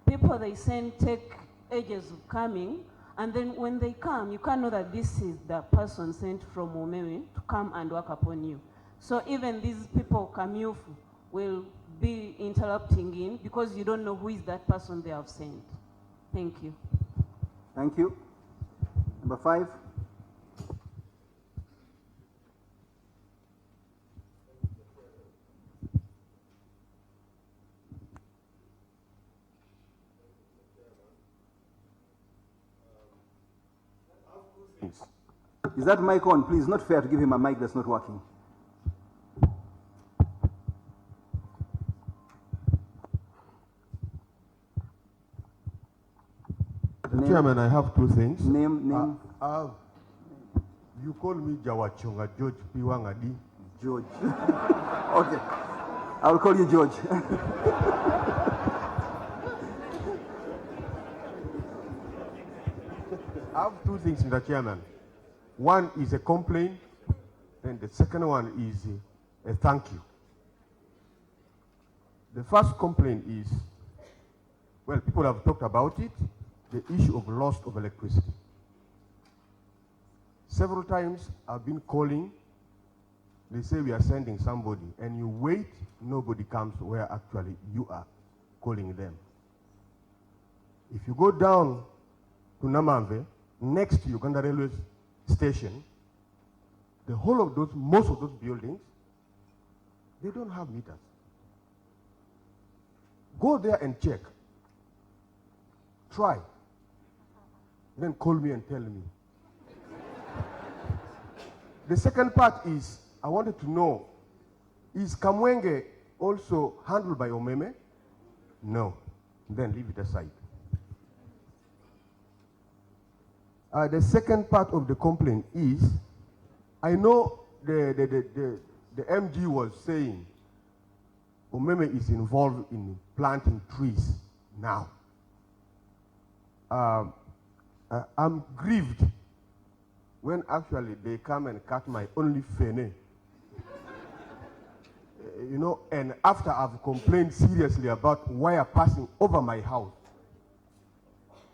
people they send take ages of coming, and then when they come, you can't know that this is the person sent from Umeme to come and work upon you. So even these people, Kamyufu, will be interrupting in because you don't know who is that person they have sent. Thank you. Thank you. Number 5. Is that mic on? Please, not fair to give him a mic that's not working. Chairman, I have 2 things. Name. You call me Jawachonga George Piwangadi. George. Okay. I will call you George. I have 2 things, Mr. Chairman. One is a complaint, and the second one is a thank you. The first complaint is, well, people have talked about it, the issue of loss of electricity. Several times I've been calling, they say we are sending somebody, and you wait, nobody comes where actually you are calling them. If you go down to Namamve, next to Uganda Railway Station, the whole of those, most of those buildings, they don't have meters. Go there and check. Try. Then call me and tell me. The second part is, I wanted to know, is Kamwenge also handled by Umeme? No. Then leave it aside. The second part of the complaint is, I know the MG was saying Umeme is involved in planting trees now. I'm grieved when actually they come and cut my only fene. You know, and after I've complained seriously about wire passing over my house,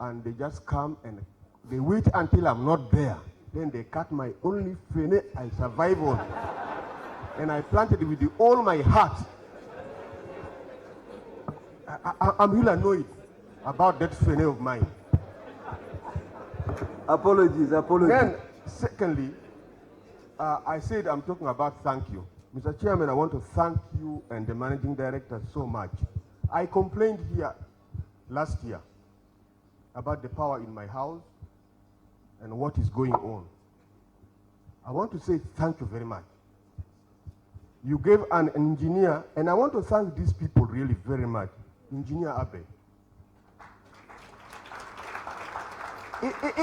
and they just come and they wait until I'm not there. Then they cut my only fene I survive on. And I planted it with all my heart. I'm really annoyed about that fene of mine. Apologies. Then, secondly, I said I'm talking about thank you. Mr. Chairman, I want to thank you and the Managing Director so much. I complained here last year about the power in my house and what is going on. I want to say thank you very much. You gave an engineer, and I want to thank these people really very much. Engineer Abe.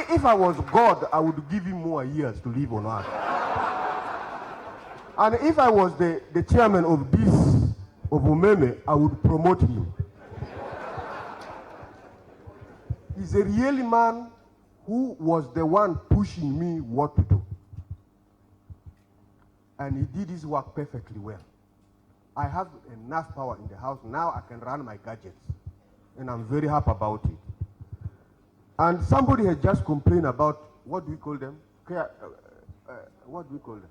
If I was God, I would give him more years to live on earth. And if I was the chairman of Umeme, I would promote him. He's a really man who was the one pushing me what to do. And he did his work perfectly well. I have enough power in the house. Now I can run my gadgets. And I'm very happy about it. And somebody has just complained about, what do we call them? What do we call them?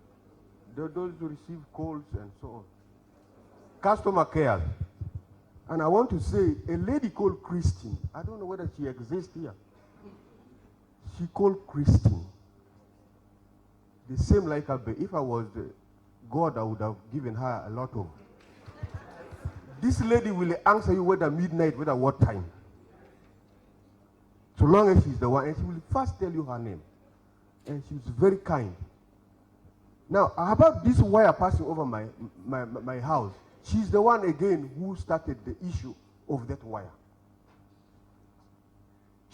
those who receive calls and so on. Customer care. And I want to say, a lady called Christine, I don't know whether she exists here. She called Christine. The same like Abe. If I was God, I would have given her a lot of. This lady will answer you whether midnight, whether what time. So long as she's the one, and she will first tell you her name. And she's very kind. Now, about this wire passing over my house, she's the one again who started the issue of that wire.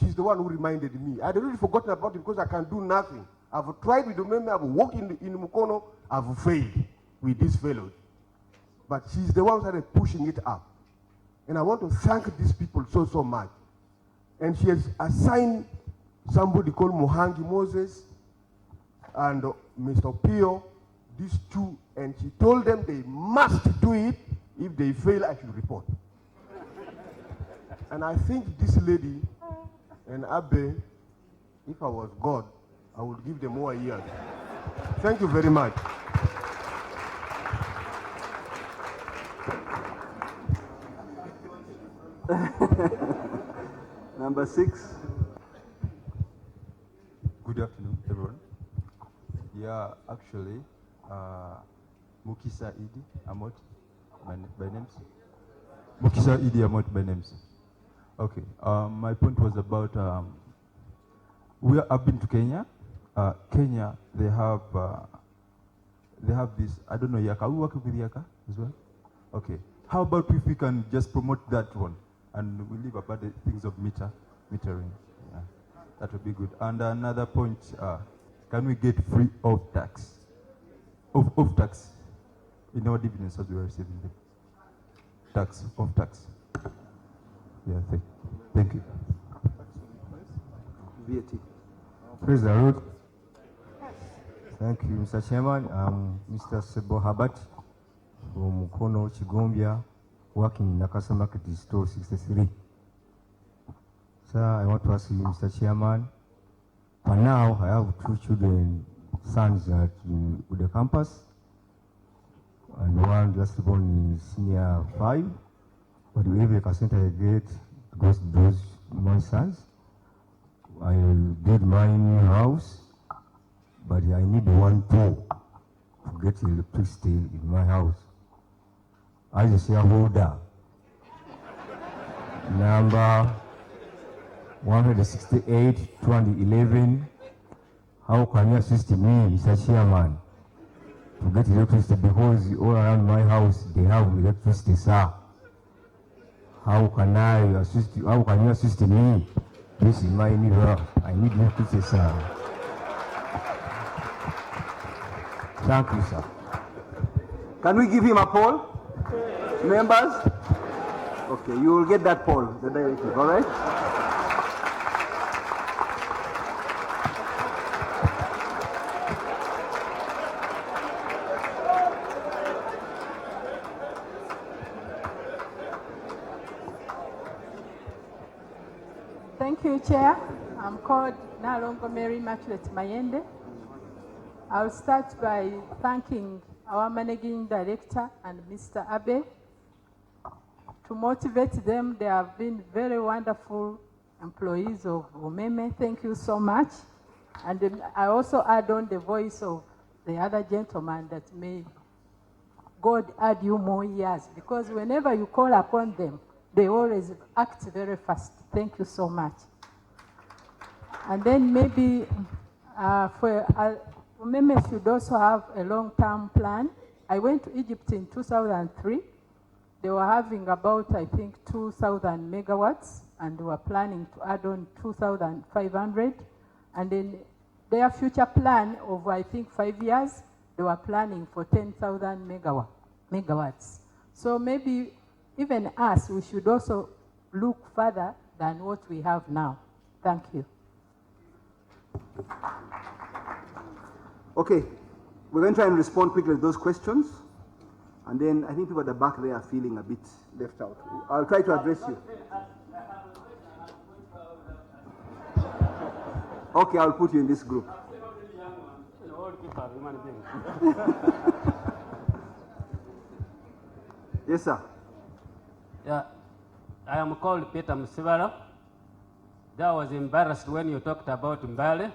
She's the one who reminded me. I'd already forgotten about it because I can do nothing. I've tried with Umeme, I've worked in Mukono, I've failed with these fellows. But she's the one who started pushing it up. And I want to thank these people so much. And she has assigned somebody called Muhangi Moses and Mr. Pio, these two, and she told them they must do it. If they fail, I should report. And I think this lady and Abe, if I was God, I would give them more years. Thank you very much. Number 6. Good afternoon, everyone. Yeah, actually, Mukisa Idi Amot, by names. Mukisa Idi Amot by names. Okay, my point was about, I've been to Kenya. Kenya, they have this, I don't know, Yaka. Are we working with Yaka as well? Okay. How about if we can just promote that one and we leave about the things of metering? Yeah, that would be good. And another point, can we get free of tax? Of tax in our dividends as we are receiving them? Of tax. Yeah, thank you. VAT. Praise the Lord. Thank you, Mr. Chairman. I'm Mr. Sebo Habat from Mukono, Chigombia, working in Nakasa Market Store 63. Sir, I want to ask you, Mr. Chairman, for now, I have 2 children, sons at the campus, and one just born in senior 5. But every percent I get goes to those my sons. I did my new house, but I need 1 pole to get electricity in my house. As a shareholder, number 168, 211, how can you assist me, Mr. Chairman, to get electricity? Because all around my house, they have electricity, sir. How can I assist you? How can you assist me? This is my need. I need electricity, sir. Thank you, sir. Can we give him a poll? Members? Okay, you will get that poll, the directive, all right? Thank you, Chair. I'm called Nalongo Mary Immaculate Mayende. I'll start by thanking our Managing Director and Mr. Abe. To motivate them, they have been very wonderful employees of Umeme. Thank you so much. And I also add on the voice of the other gentleman that may God add you more years, because whenever you call upon them, they always act very fast. Thank you so much. And then maybe Umeme should also have a long-term plan. I went to Egypt in 2003. They were having about, I think, 2,000 megawatts, and they were planning to add on 2,500. And then their future plan of, I think, 5 years, they were planning for 10,000 megawatts. So maybe even us, we should also look further than what we have now. Thank you. Okay, we're going to try and respond quickly to those questions. And then I think people at the back there are feeling a bit left out. I'll try to address you. Okay, I'll put you in this group. people are human beings. Yes, sir. Yeah, I am called Peter Musibara. I was embarrassed when you talked about Mbale.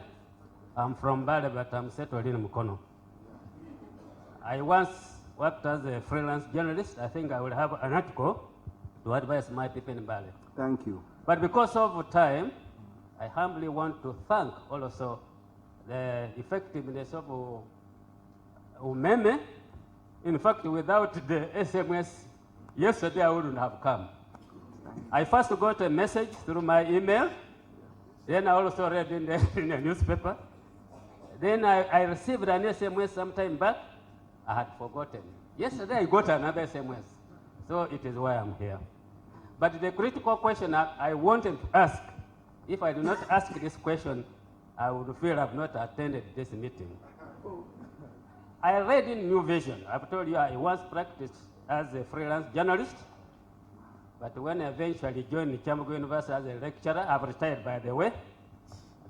I'm from Mbale, but I'm settled in Mukono. I once worked as a freelance journalist. I think I will have an article to advise my people in Mbale. Thank you. But because of time, I humbly want to thank also the effectiveness of Umeme. In fact, without the SMS, yesterday I wouldn't have come. I first got a message through my email. Then I also read in the newspaper. Then I received an SMS sometime back. I had forgotten. Yesterday I got another SMS. So it is why I'm here. But the critical question I wanted to ask, if I do not ask this question, I would feel I've not attended this meeting. I read in New Vision. I've told you I once practiced as a freelance journalist. But when I eventually joined Chamugu University as a lecturer, I've retired by the way,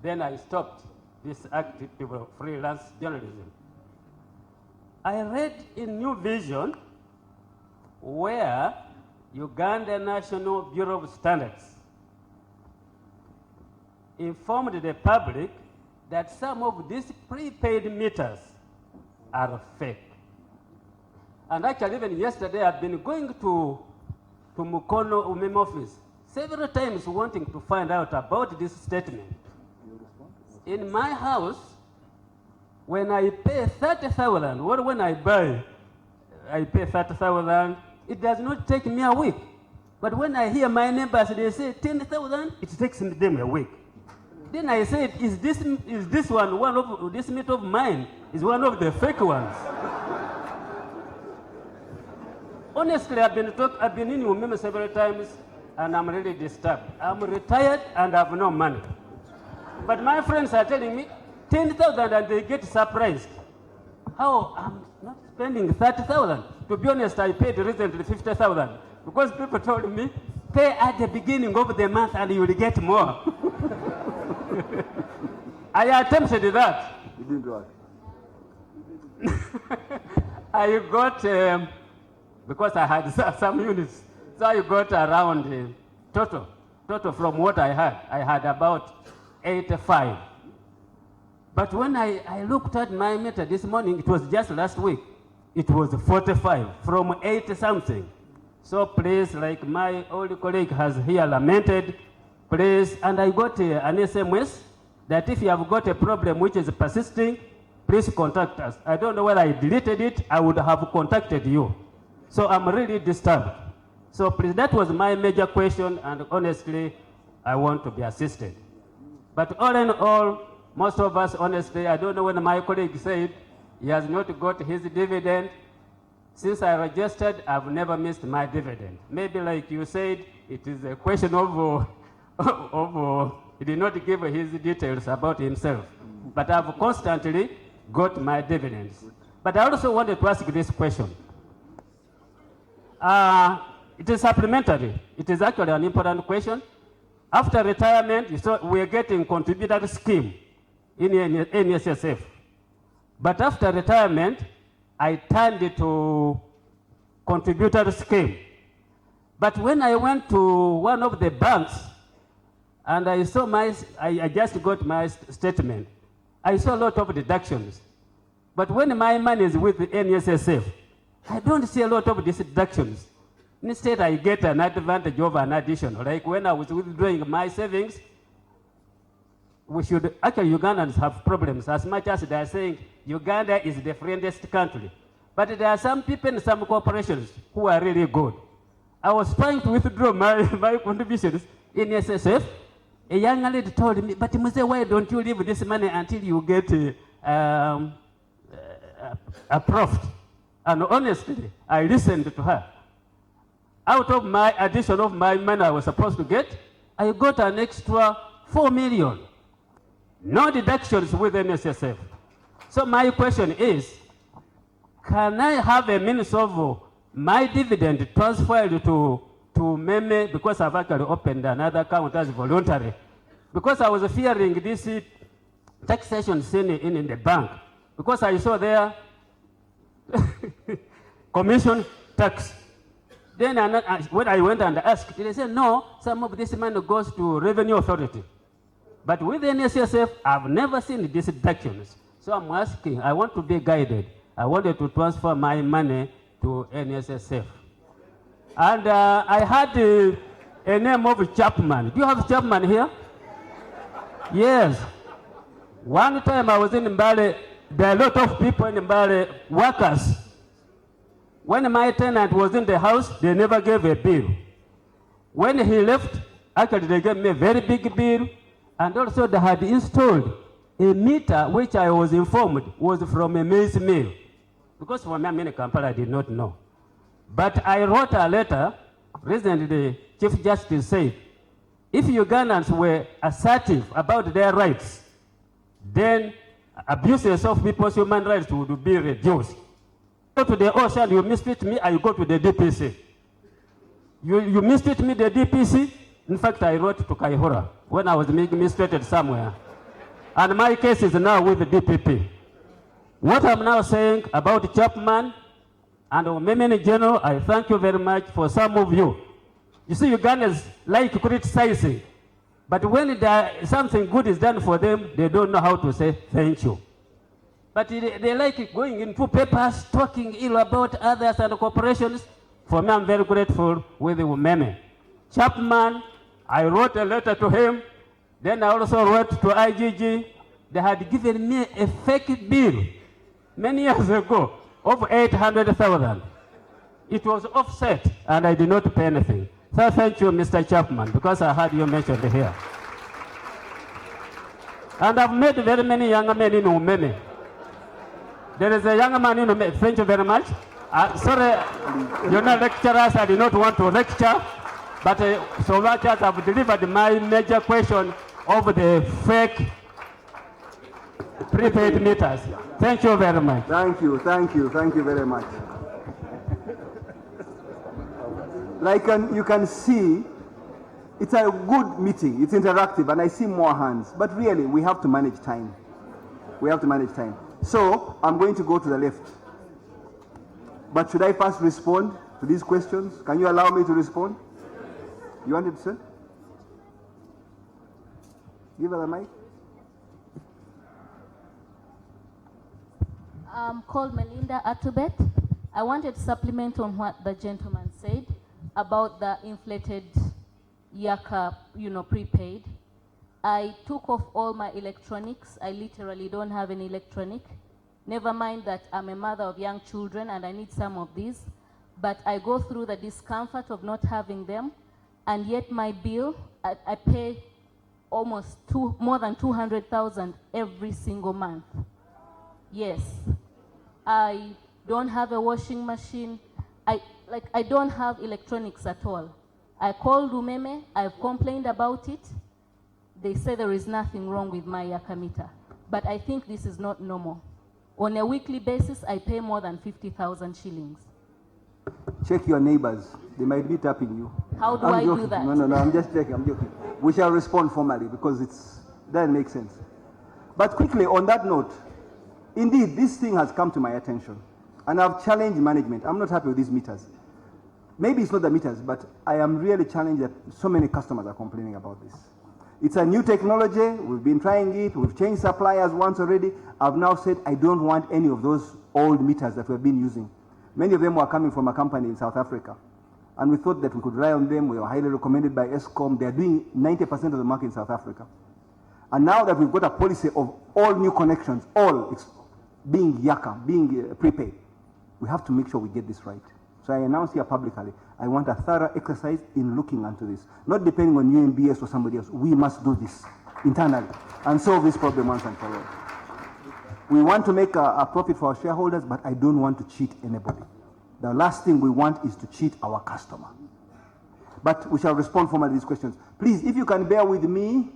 then I stopped this active freelance journalism. I read in New Vision where Uganda National Bureau of Standards informed the public that some of these prepaid meters are fake. And actually even yesterday I've been going to Mukono Umeme office several times wanting to find out about this statement. In my house, when I pay 30,000, or when I buy, I pay 30,000, it does not take me a week. But when I hear my neighbors, they say 10,000, it takes them a week. Then I said, is this one of this meter of mine is one of the fake ones? Honestly, I've been in Umeme several times, and I'm really disturbed. I'm retired and I have no money. But my friends are telling me 10,000 and they get surprised. How I'm not spending 30,000? To be honest, I paid recently 50,000 because people told me pay at the beginning of the month and you will get more. I attempted that. You didn't do it. I got, because I had some units, so I got around total from what I had about 85. But when I looked at my meter this morning, it was just last week, it was 45 from 80 something. So please, like my old colleague has here lamented, please, and I got an SMS that if you have got a problem which is persisting, please contact us. I don't know whether I deleted it, I would have contacted you. So I'm really disturbed. So please, that was my major question, and honestly, I want to be assisted. But all in all, most of us, honestly, I don't know when my colleague said he has not got his dividend. Since I registered, I've never missed my dividend. Maybe like you said, it is a question of he did not give his details about himself. But I've constantly got my dividends. But I also wanted to ask this question. It is supplementary. It is actually an important question. After retirement, so we're getting contributory scheme in NSSF. But after retirement, I turned it to contributory scheme. But when I went to one of the banks and I saw I just got my statement, I saw a lot of deductions. But when my money is with the NSSF, I don't see a lot of these deductions. Instead, I get an advantage of an addition. Like when I was withdrawing my savings, actually Ugandans have problems as much as they are saying Uganda is the friendliest country. But there are some people in some corporations who are really good. I was trying to withdraw my contributions in SSF. A young lady told me, but Muse, why don't you leave this money until you get approved? And honestly, I listened to her. Out of my addition of my money I was supposed to get, I got an extra 4 million. No deductions with NSSF. So my question is, can I have a means of my dividend transferred to Umeme, because I've actually opened another account as voluntary? Because I was fearing this taxation in the bank. because I saw there commission tax. Then when I went and asked, they said, no, some of this money goes to Revenue Authority. But with NSSF, I've never seen these deductions. So I'm asking, I want to be guided. I wanted to transfer my money to NSSF. And I had a name of Chapman. Do you have Chapman here? Yes. One time I was in Mbale, there are a lot of people in Mbale, workers. When my tenant was in the house, they never gave a bill. When he left, actually they gave me a very big bill, and also they had installed a meter which I was informed was from a maize mill. Because for me, I'm in Kampala, I did not know. But I wrote a letter, recently the Chief Justice said, if Ugandans were assertive about their rights, then abuses of people's human rights would be reduced. Go to the ocean, you mistreat me, I go to the DPC. You mistreat me, the DPC. In fact, I wrote to Kaihura when I was mistreated somewhere. And my case is now with the DPP. What I'm now saying about Chapman and Umeme in general, I thank you very much for some of you. You see, Ugandans like criticizing, but when something good is done for them, they don't know how to say thank you. But they like going into papers, talking ill about others and corporations. For me, I'm very grateful with Umeme. Chapman, I wrote a letter to him. Then I also wrote to IGG. They had given me a fake bill many years ago of 800,000. It was offset, and I did not pay anything. So thank you, Mr. Chapman, because I heard you mentioned here. And I've met very many young men in Umeme. There is a young man in Umeme. Thank you very much. Sorry, you're not lecturers. I did not want to lecture, but so much as I've delivered my major question of the fake prepaid meters. Thank you very much. Thank you very much. Like you can see, it's a good meeting. It's interactive, and I see more hands. But really, we have to manage time. So I'm going to go to the left. But should I first respond to these questions? Can you allow me to respond? You wanted to say? Give her the mic. I'm called Melinda Atubet. I wanted to supplement on what the gentleman said about the inflated Yaka, prepaid. I took off all my electronics. I literally don't have any electronic. Never mind that I'm a mother of young children and I need some of these. But I go through the discomfort of not having them. And yet my bill, I pay almost more than 200,000 every single month. Yes. I don't have a washing machine. I don't have electronics at all. I called Umeme, I've complained about it. They say there is nothing wrong with my Yaka meter. But I think this is not normal. On a weekly basis, I pay more than 50,000 shillings. Check your neighbors. They might be tapping you. How do I do that? No, I'm just checking. I'm joking. We shall respond formally because it doesn't make sense. But quickly, on that note, indeed, this thing has come to my attention. And I've challenged management. I'm not happy with these meters. Maybe it's not the meters, but I am really challenged that so many customers are complaining about this. It's a new technology. We've been trying it. We've changed suppliers once already. I've now said I don't want any of those old meters that we've been using. Many of them were coming from a company in South Africa. And we thought that we could rely on them. We were highly recommended by ESCOM. They're doing 90% of the market in South Africa. And now that we've got a policy of all new connections, all being Yaka, being prepaid, we have to make sure we get this right. So I announce here publicly, I want a thorough exercise in looking into this. Not depending on UNBS or somebody else. We must do this internally and solve this problem once and for all. We want to make a profit for our shareholders, but I don't want to cheat anybody. The last thing we want is to cheat our customer. But we shall respond formally to these questions. Please, if you can bear with me,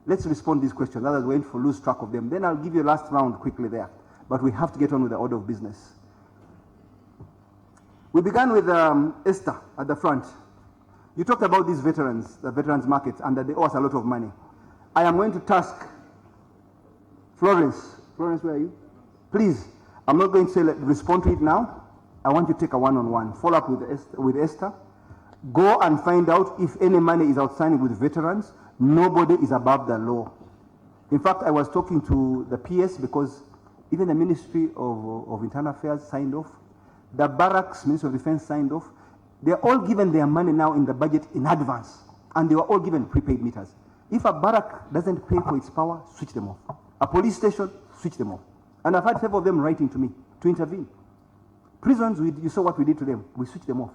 let's respond to these questions. Otherwise, we're going to lose track of them. Then I'll give you a last round quickly there. But we have to get on with the order of business. We began with Esther at the front. You talked about these veterans, the veterans markets, and that they owe us a lot of money. I am going to task Florence. Florence, where are you? Please, I'm not going to say respond to it now. I want you to take a one-on-one. Follow up with Esther. Go and find out if any money is outstanding with veterans. Nobody is above the law. In fact, I was talking to the PS because even the Ministry of Internal Affairs signed off. The Barracks, Ministry of Defense signed off. They're all given their money now in the budget in advance. And they were all given prepaid meters. If a barrack doesn't pay for its power, switch them off. A police station, switch them off. And I've had several of them writing to me to intervene. Prisons, you saw what we did to them. We switched them off.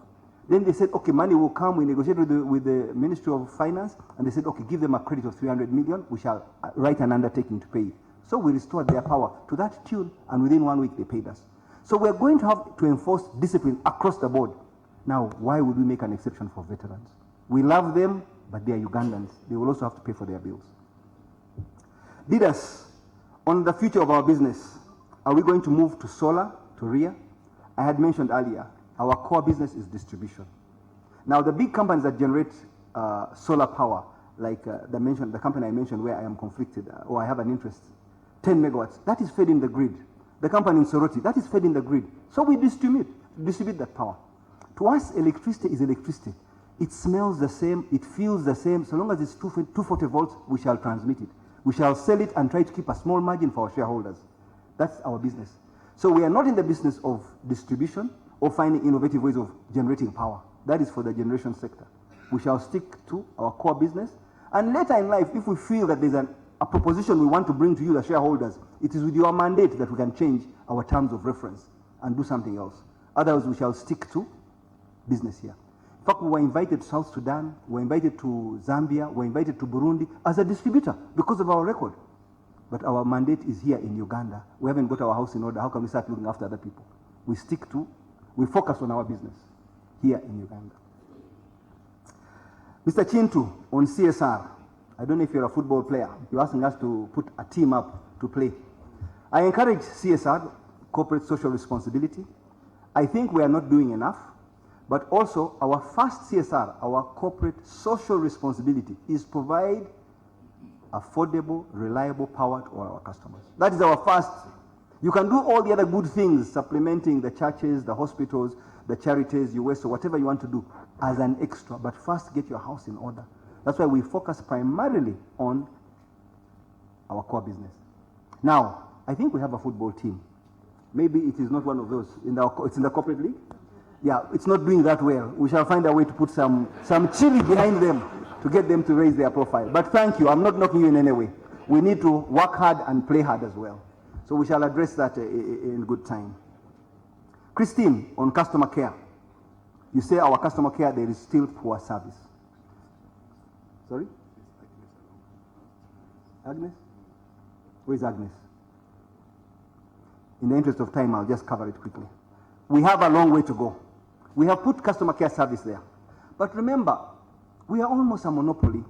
Then they said, okay, money will come. We negotiated with the Ministry of Finance, and they said, okay, give them a credit of 300 million. We shall write an undertaking to pay it. So we restored their power to that tune, and within 1 week they paid us. So we're going to have to enforce discipline across the board. Now, why would we make an exception for veterans? We love them, but they are Ugandans. They will also have to pay for their bills. Leaders, on the future of our business, are we going to move to solar, to RIA? I had mentioned earlier, our core business is distribution. Now, the big companies that generate solar power, like the company I mentioned where I am conflicted, or I have an interest, 10 megawatts, that is fed in the grid. The company in Soroti, that is fed in the grid. So we distribute that power. To us, electricity is electricity. It smells the same, it feels the same. So long as it's 240 volts, we shall transmit it. We shall sell it and try to keep a small margin for our shareholders. That's our business. So we are not in the business of distribution or finding innovative ways of generating power. That is for the generation sector. We shall stick to our core business. And later in life, if we feel that there's a proposition we want to bring to you, the shareholders, it is with your mandate that we can change our terms of reference and do something else. Otherwise, we shall stick to business here. In fact, we were invited to South Sudan, we were invited to Zambia, we were invited to Burundi as a distributor because of our record. But our mandate is here in Uganda. We haven't got our house in order. How can we start looking after other people? We focus on our business here in Uganda. Mr. Chintu, on CSR, I don't know if you're a football player. You're asking us to put a team up to play. I encourage CSR, corporate social responsibility. I think we are not doing enough, but also our first CSR, our corporate social responsibility, is provide affordable, reliable power to all our customers. That is our first. You can do all the other good things, supplementing the churches, the hospitals, the charities, US, or whatever you want to do as an extra, but first get your house in order. That's why we focus primarily on our core business. Now, I think we have a football team. Maybe it is not one of those. It's in the corporate league? Yeah, it's not doing that well. We shall find a way to put some chili behind them to get them to raise their profile. But thank you, I'm not knocking you in any way. We need to work hard and play hard as well. So we shall address that in good time. Christine, on customer care. You say our customer care, there is still poor service. Sorry? Agnes? Where is Agnes? In the interest of time, I'll just cover it quickly. We have a long way to go. We have put customer care service there. But remember, we are almost a monopoly.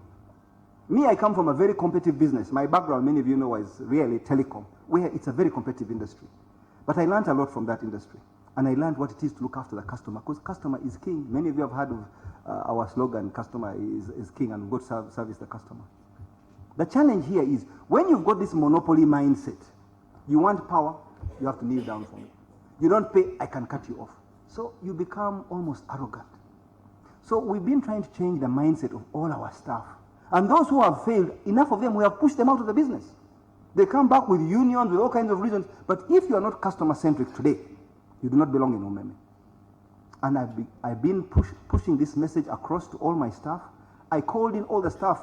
Me, I come from a very competitive business. My background, many of you know, is really telecom, where it's a very competitive industry. But I learned a lot from that industry. And I learned what it is to look after the customer, because customer is king. Many of you have heard of our slogan, customer is king, and we've got to service the customer. The challenge here is, when you've got this monopoly mindset, you want power, you have to kneel down for me. You don't pay, I can cut you off. So you become almost arrogant. So we've been trying to change the mindset of all our staff. And those who have failed, enough of them, we have pushed them out of the business. They come back with unions, with all kinds of reasons. But if you are not customer-centric today, you do not belong in Umeme. And I've been pushing this message across to all my staff. I called in all the staff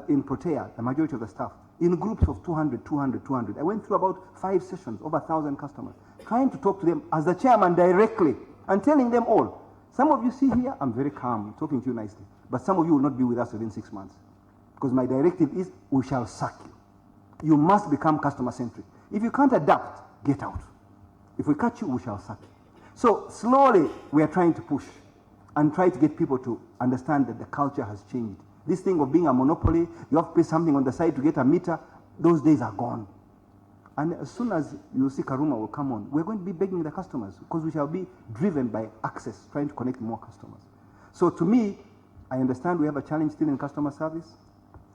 in Protea, the majority of the staff, in groups of 200, 200, 200. I went through about 5 sessions, over 1,000 customers, trying to talk to them as the chairman directly and telling them all. Some of you see here, I'm very calm, talking to you nicely. But some of you will not be with us within 6 months. Because my directive is, we shall sack you. You must become customer-centric. If you can't adapt, get out. If we catch you, we shall sack you. So slowly, we are trying to push and try to get people to understand that the culture has changed. This thing of being a monopoly, you have to pay something on the side to get a meter, those days are gone. And as soon as you see Karuma will come on, we're going to be begging the customers because we shall be driven by access, trying to connect more customers. So to me, I understand we have a challenge still in customer service.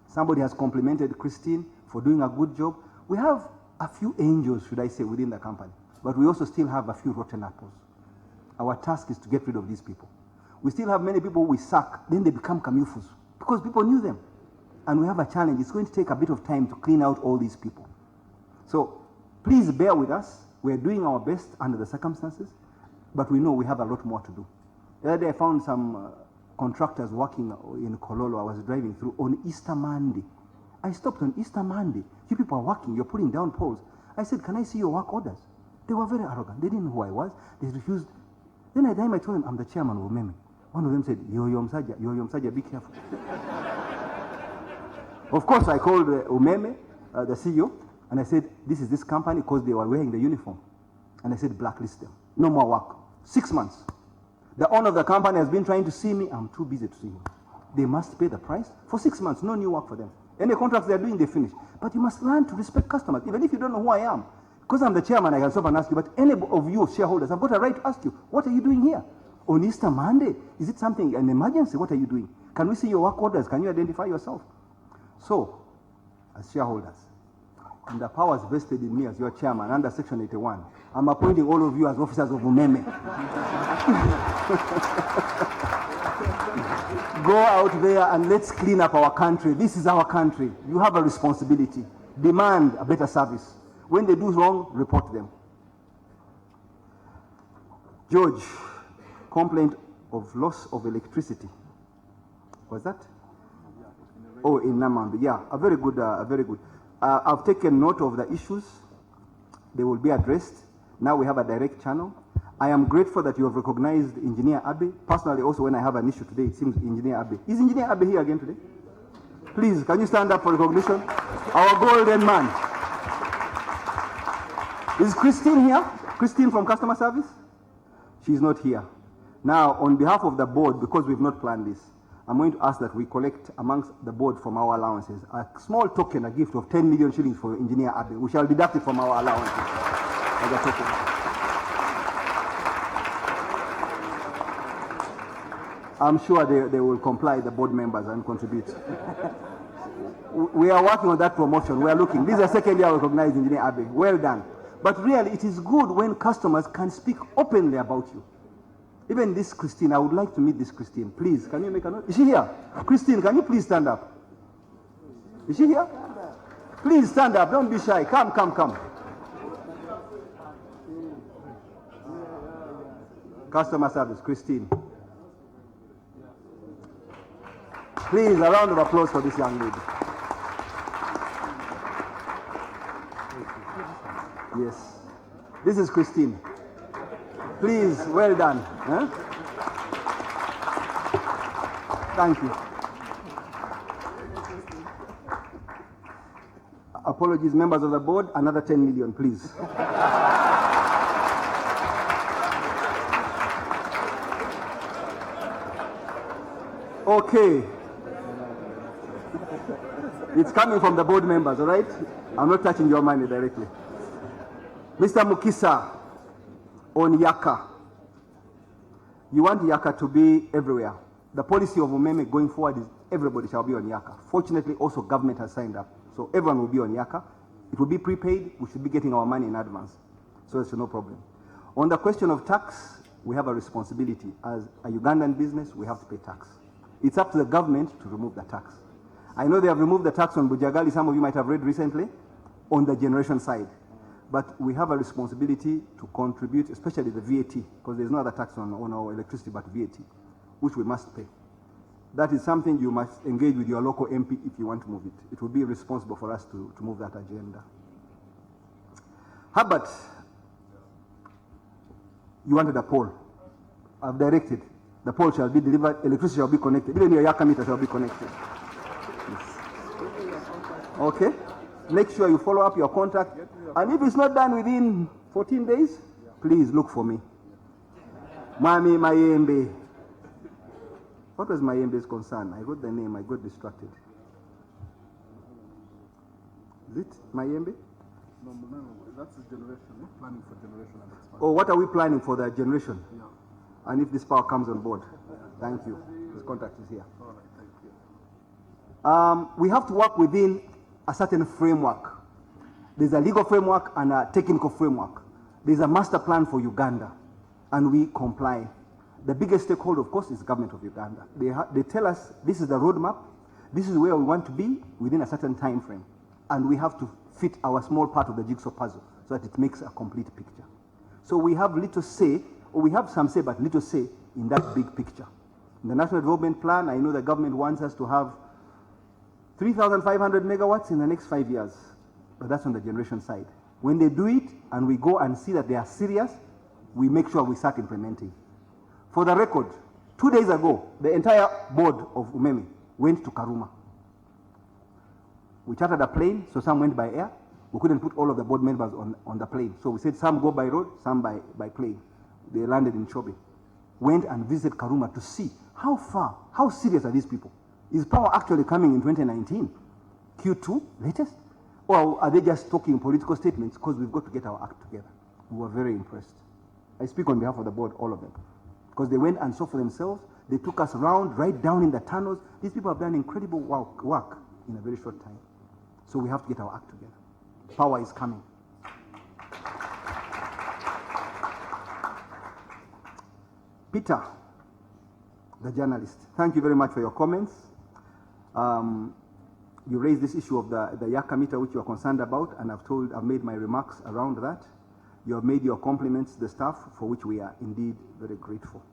Somebody has complimented Christine for doing a good job. We have a few angels, should I say, within the company, but we also still have a few rotten apples. Our task is to get rid of these people. We still have many people we sack, then they become kamufus because people knew them. And we have a challenge. It's going to take a bit of time to clean out all these people. So please bear with us. We're doing our best under the circumstances, but we know we have a lot more to do. The other day I found some contractors working in Kololo. I was driving through on Easter Monday. I stopped on Easter Monday. You people are working, you're putting down poles. I said, can I see your work orders? They were very arrogant. They didn't know who I was. They refused. Then I told them, I'm the chairman of Umeme. One of them said, Yo Msaja, be careful. Of course, I called Umeme, the CEO, and I said, this is this company because they were wearing the uniform. And I said, blacklist them. No more work. 6 months. The owner of the company has been trying to see me. I'm too busy to see him. They must pay the price for 6 months. No new work for them. Any contracts they're doing, they finish. But you must learn to respect customers, even if you don't know who I am. Because I'm the chairman, I can stop and ask you, but any of you shareholders, I've got a right to ask you, what are you doing here? On Easter Monday? Is it something, an emergency? What are you doing? Can we see your work orders? Can you identify yourself? So, as shareholders, and the powers vested in me as your chairman under Section 81, I'm appointing all of you as officers of Umeme. Go out there and let's clean up our country. This is our country. You have a responsibility. Demand a better service. When they do wrong, report them. George, complaint of loss of electricity. Was that? Oh, in Namambi. Yeah, a very good. I've taken note of the issues. They will be addressed. Now we have a direct channel. I am grateful that you have recognized Engineer Abe. Personally, also when I have an issue today, it seems Engineer Abe. Is Engineer Abe here again today? Please, can you stand up for recognition? Our golden man. Is Christine here? Christine from customer service? She's not here. Now, on behalf of the board, because we've not planned this, I'm going to ask that we collect amongst the board from our allowances a small token, a gift of 10 million shillings for Engineer Abe. We shall deduct it from our allowances as a token. I'm sure they will comply, the board members, and contribute. We are working on that promotion. We are looking. This is the second year I recognize Engineer Abe. Well done. But really, it is good when customers can speak openly about you. Even this Christine, I would like to meet this Christine. Please, can you make a note? Is she here? Christine, can you please stand up? Is she here? Please stand up. Don't be shy. Come. Customer service, Christine. Please, a round of applause for this young lady. Yes. This is Christine. Please, well done. Huh? Thank you. Apologies, members of the board. Another 10 million, please. Okay. It's coming from the board members, all right? I'm not touching your money directly. Mr. Mukisa, on Yaka. You want Yaka to be everywhere. The policy of Umeme going forward is everybody shall be on Yaka. Fortunately, also government has signed up. So everyone will be on Yaka. It will be prepaid. We should be getting our money in advance. So there's no problem. On the question of tax, we have a responsibility. As a Ugandan business, we have to pay tax. It's up to the government to remove the tax. I know they have removed the tax on Bujagali. Some of you might have read recently on the generation side. But we have a responsibility to contribute, especially the VAT, because there's no other tax on our electricity but VAT, which we must pay. That is something you must engage with your local MP if you want to move it. It will be irresponsible for us to move that agenda. Herbert, you wanted a pole. I've directed. The pole shall be delivered, electricity shall be connected. Even your Yaka meter shall be connected. Yes. Okay? Make sure you follow up your contract. And if it's not done within 14 days, please look for me. Mami Mayembe. What was Mayembe's concern? I wrote the name, I got distracted. Is it Mayembe? No, that's the generation, planning for generation. Oh, what are we planning for the generation? Yeah. And if this power comes on board? Thank you. His contact is here. All right, thank you. We have to work within a certain framework. There's a legal framework and a technical framework. There's a master plan for Uganda, and we comply. The biggest stakeholder, of course, is the government of Uganda. They tell us this is the roadmap, this is where we want to be within a certain time frame, and we have to fit our small part of the jigsaw puzzle so that it makes a complete picture. So we have little say, or we have some say, but little say in that big picture. In the National Development Plan, I know the government wants us to have 3,500 megawatts in the next 5 years, but that's on the generation side. When they do it and we go and see that they are serious, we make sure we start implementing. For the record, 2 days ago, the entire board of Umeme went to Karuma. We chartered a plane, so some went by air. We couldn't put all of the board members on the plane. So we said some go by road, some by plane. They landed in Chobe. Went and visited Karuma to see how far, how serious are these people? Is power actually coming in 2019? Q2 latest? Or are they just talking political statements because we've got to get our act together? We were very impressed. I speak on behalf of the board, all of them. Because they went and saw for themselves. They took us around, right down in the tunnels. These people have done incredible work in a very short time. So we have to get our act together. Power is coming. Peter, the journalist, thank you very much for your comments. You raised this issue of the Yaka meter, which you are concerned about, and I've made my remarks around that. You have made your compliments to the staff, for which we are indeed very grateful.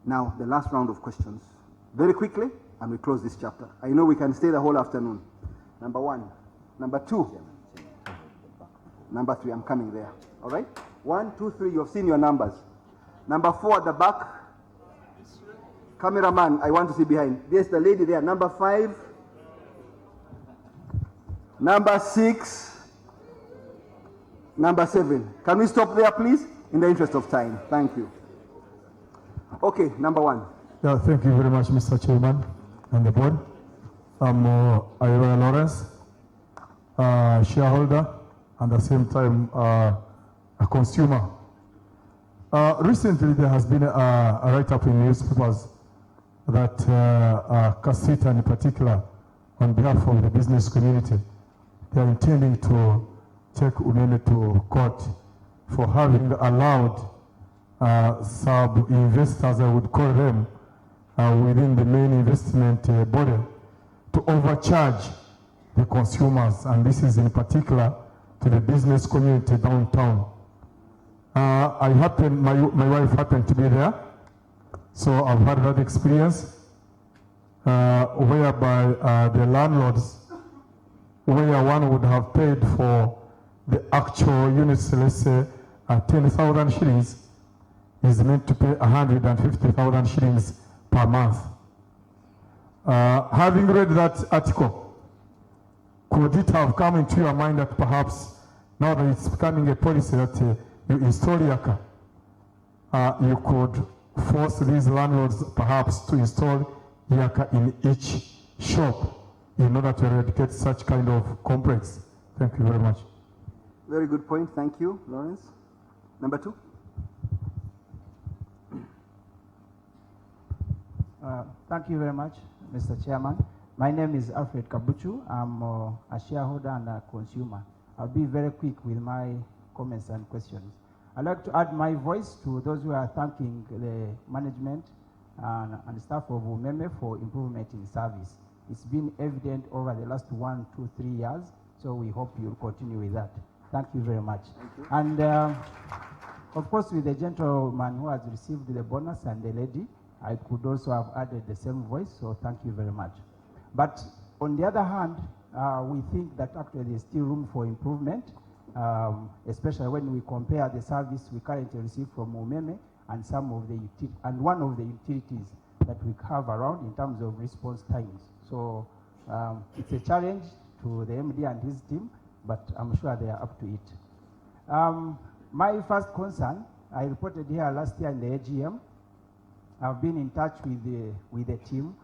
Now, the last round of questions. Very quickly, and we close this chapter. I know we can stay the whole afternoon. Number 1. Number 2. Number 3, I'm coming there. All right? 1, 2, 3, you have seen your numbers. Number 4 at the back. Cameraman, I want to see behind. There's the lady there. Number 5. Number 6. Number 7. Can we stop there, please? In the interest of time. Thank you. Okay, number 1. Yeah, thank you very much, Mr. Chairman and the board. I'm Ira Lawrence, shareholder, and at the same time a consumer. Recently, there has been a write-up in newspapers that Casita in particular, on behalf of the business community, they are intending to take Umeme to court for having allowed sub-investors, I would call them, within the main investment body to overcharge the consumers, and this is in particular to the business community downtown. My wife happened to be there, so I've had that experience whereby the landlords, where one would have paid for the actual units, let's say 10,000 shillings, is meant to pay 150,000 shillings per month. Having read that article, could it have come into your mind that perhaps now that it's becoming a policy that you install Yaka, you could force these landlords perhaps to install Yaka in each shop in order to eradicate such kind of complex? Thank you very much. Very good point. Thank you, Lawrence. Number 2. Thank you very much, Mr. Chairman. My name is Alfred Kabuchu. I'm a shareholder and a consumer. I'll be very quick with my comments and questions. I'd like to add my voice to those who are thanking the management and staff of Umeme for improvement in service. It's been evident over the last 1, 2, 3 years, so we hope you'll continue with that. Thank you very much. And of course, with the gentleman who has received the bonus and the lady, I could also have added the same voice, so thank you very much. But on the other hand, we think that actually there's still room for improvement, especially when we compare the service we currently receive from Umeme and one of the utilities that we have around in terms of response times. So it's a challenge to the MD and his team, but I'm sure they are up to it. My first concern, I reported here last year in the AGM. I've been in touch with the team.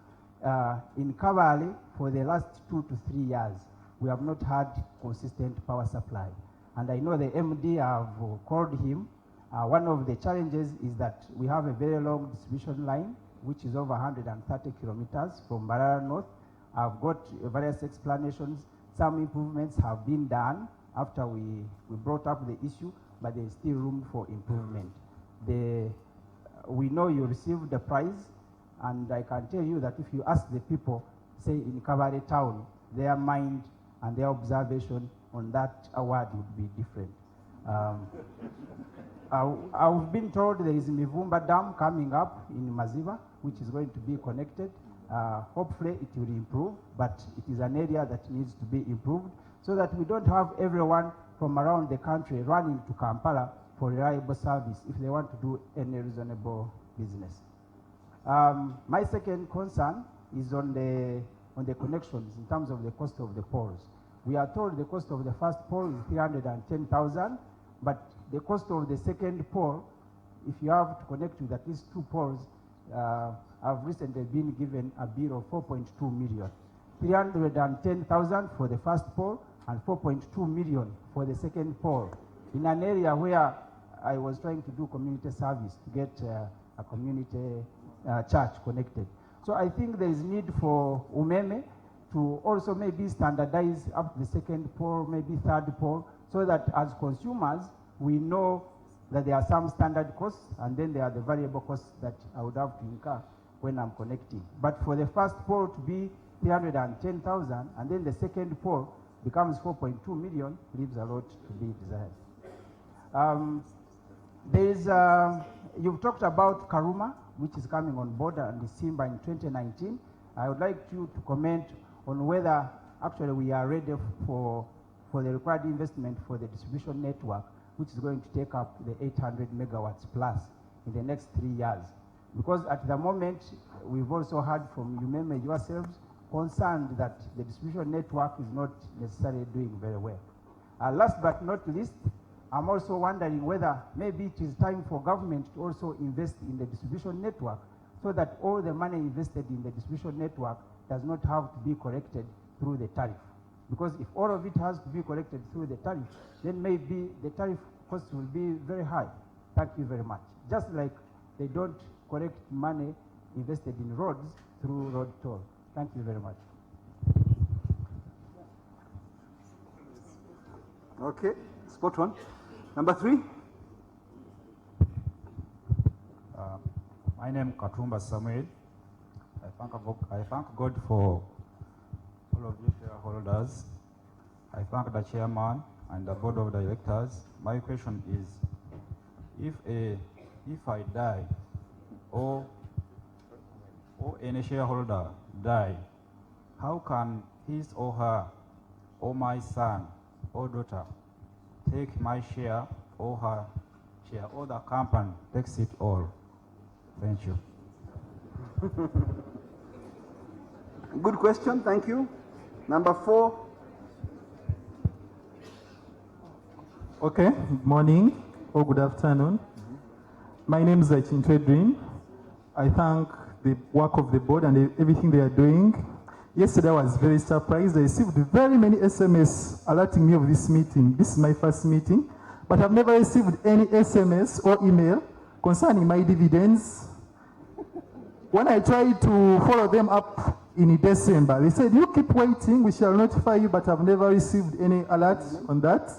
In Kavali, for the last 2 to 3 years, we have not had consistent power supply. And I know the MD have called him. One of the challenges is that we have a very long distribution line, which is over 130 kilometers from Barara North. I've got various explanations. Some improvements have been done, after we brought up the issue, but there is still room for improvement. We know you received the prize, and I can tell you that if you ask the people, say in Kabale town, their mind and their observation on that award would be different. I've been told there is Mivumba Dam coming up in Maziba, which is going to be connected. Hopefully it will improve, but it is an area that needs to be improved so that we don't have everyone from around the country running to Kampala for reliable service if they want to do any reasonable business. My second concern is on the connections in terms of the cost of the poles. We are told the cost of the first pole is 310,000, but the cost of the second pole, if you have to connect with at least 2 poles, I've recently been given a bill of 4.2 million. 310,000 for the first pole and 4.2 million for the second pole in an area where I was trying to do community service to get a community church connected. So I think there is need for Umeme to also maybe standardize up the second pole, maybe third pole, so that as consumers, we know that there are some standard costs and then there are the variable costs that I would have to incur when I'm connecting. But for the first pole to be 310,000 and then the second pole becomes 4.2 million, leaves a lot to be desired. You've talked about Karuma, which is coming on board and Simba in 2019. I would like you to comment on whether actually we are ready for the required investment for the distribution network, which is going to take up the 800 megawatts plus in the next 3 years. Because at the moment, we've also heard from Umeme yourselves concerned that the distribution network is not necessarily doing very well. Last but not least, I'm also wondering whether maybe it is time for government to also invest in the distribution network so that all the money invested in the distribution network does not have to be collected through the tariff. Because if all of it has to be collected through the tariff, then maybe the tariff cost will be very high. Thank you very much. Just like they don't collect money invested in roads through road toll. Thank you very much. Okay, spot one. Number 3. My name is Katumba Samuel. I thank God for all of you shareholders. I thank the chairman and the board of directors. My question is, if I die or any shareholder die, how can his or her or my son or daughter take my share or her share, or the company takes it all? Thank you. Good question, thank you. Number 4. Okay, good morning or good afternoon. My name is Chinto Dream. I thank the work of the board and everything they are doing. Yesterday I was very surprised. I received very many SMS alerting me of this meeting. This is my first meeting, but I've never received any SMS or email concerning my dividends. When I tried to follow them up in December, they said, you keep waiting, we shall notify you, but I've never received any alert on that.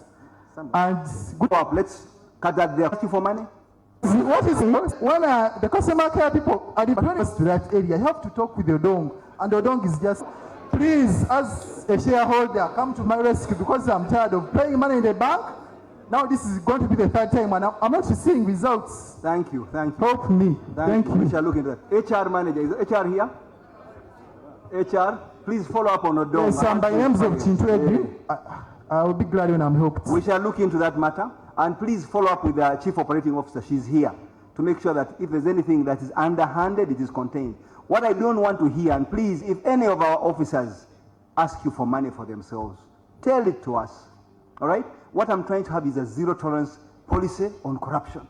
And good up, let's cut that there. Asking for money? What is it? When the customer care people are deployed to that area, you have to talk with the dong, and the dong is just, please, as a shareholder, come to my rescue because I'm tired of paying money in the bank. Now this is going to be the 3rd time, and I'm not seeing results. Thank you, thank you. Help me. Thank you. We shall look into that. HR manager, is HR here? HR, please follow up on the dong. Yes, by names of Chinto. I will be glad when I'm helped. We shall look into that matter, and please follow up with the Chief Operating Officer. She's here to make sure that if there's anything that is underhanded, it is contained. What I don't want to hear, and please, if any of our officers ask you for money for themselves, tell it to us, all right? What I'm trying to have is a zero tolerance policy on corruption.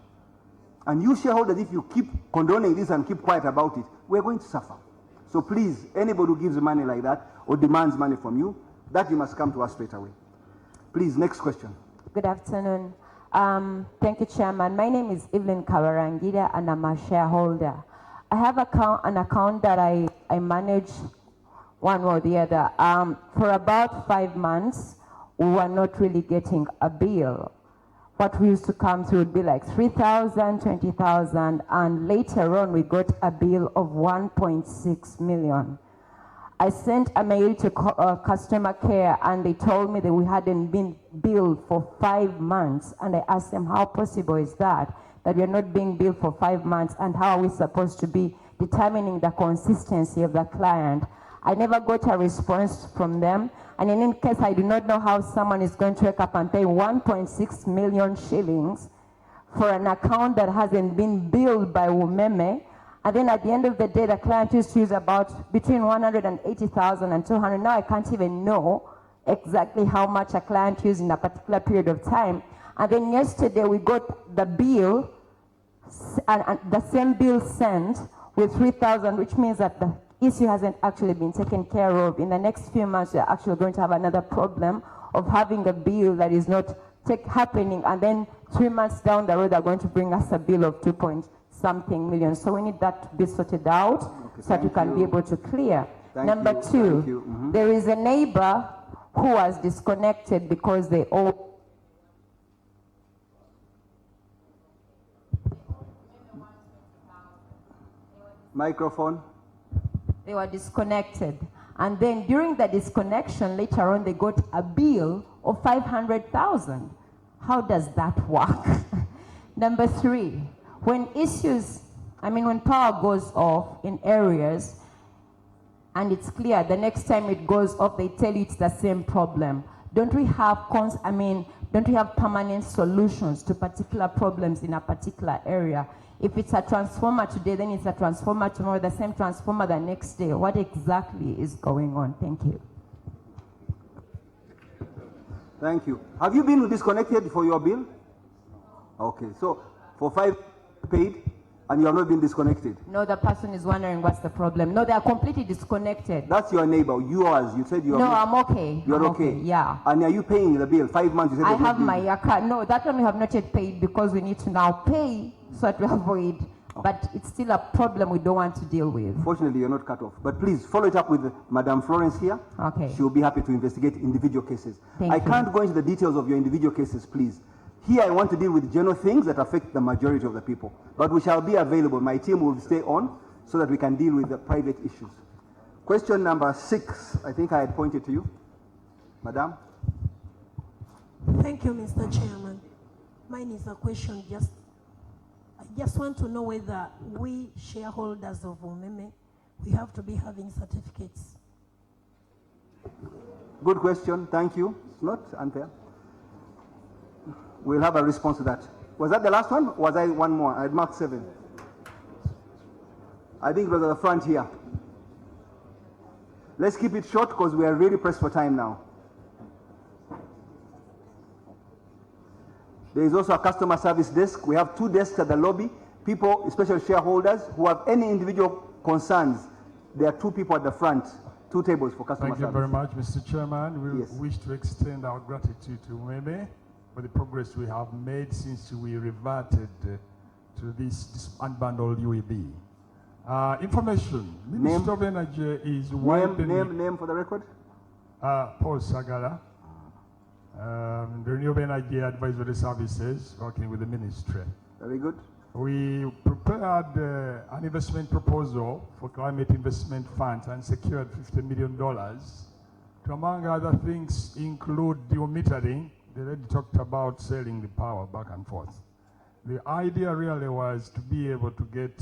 And you shareholders, if you keep condoning this and keep quiet about it, we're going to suffer. So please, anybody who gives money like that or demands money from you, that you must come to us straight away. Please, next question. Good afternoon. Thank you, Chairman. My name is Evelyn Kawarangira, and I'm a shareholder. I have an account that I manage one or the other. For about 5 months, we were not really getting a bill. What we used to come through would be like 3,000, 20,000, and later on we got a bill of 1.6 million. I sent a mail to customer care and they told me that we hadn't been billed for 5 months, and I asked them, how possible is that we're not being billed for 5 months, and how are we supposed to be determining the consistency of the client? I never got a response from them, and in any case, I do not know how someone is going to wake up and pay 1.6 million shillings for an account that hasn't been billed by Umeme, and then at the end of the day, the client used to use about between 180,000 and 200. Now I can't even know exactly how much a client used in a particular period of time. And then yesterday we got the bill, and the same bill sent with 3,000, which means that the issue hasn't actually been taken care of. In the next few months, we're actually going to have another problem of having a bill that is not happening, and then 3 months down the road, they're going to bring us a bill of 2-point-something million. So we need that to be sorted out so that we can be able to clear. Number two, there is a neighbor who was disconnected because they owe. Microphone. They were disconnected. And then during the disconnection, later on, they got a bill of 500,000. How does that work? Number three, when power goes off in areas and it's clear, the next time it goes off, they tell you it's the same problem. Don't we have permanent solutions to particular problems in a particular area? If it's a transformer today, then it's a transformer tomorrow, the same transformer the next day. What exactly is going on? Thank you. Thank you. Have you been disconnected for your bill? Okay, so for 5 paid and you have not been disconnected? No, the person is wondering what's the problem. No, they are completely disconnected. That's your neighbor, yours. You said you are. No, I'm okay. You're okay. Yeah. And are you paying the bill? 5 months, you said. I have my account. No, that one we have not yet paid because we need to now pay so that we avoid. But it's still a problem we don't want to deal with. Fortunately, you're not cut off. But please follow it up with Madam Florence here. Okay. She'll be happy to investigate individual cases. Thank I you. can't go into the details of your individual cases, please. Here I want to deal with general things that affect the majority of the people. But we shall be available. My team will stay on so that we can deal with the private issues. Question number 6. I think I had pointed to you. Madam. Thank you, Mr. Chairman. Mine is a question. I just want to know whether we shareholders of Umeme, we have to be having certificates. Good question. Thank you. It's not unfair. We'll have a response to that. Was that the last one? Was I one more? I had marked 7. I think it was at the front here. Let's keep it short because we are really pressed for time now. There is also a customer service desk. We have 2 desks at the lobby. People, especially shareholders, who have any individual concerns, there are 2 people at the front, 2 tables for customer service. Thank you very much, Mr. Chairman. We wish to extend our gratitude to Umeme for the progress we have made since we reverted to this unbundled UEB. Information. Minister of Energy is widening... Name for the record? Paul Sagala. The Renewable Energy Advisory Services, working with the ministry. Very good. We prepared an investment proposal for climate investment funds and secured $50 million to, among other things, include demetering. They already talked about selling the power back and forth. The idea really was to be able to get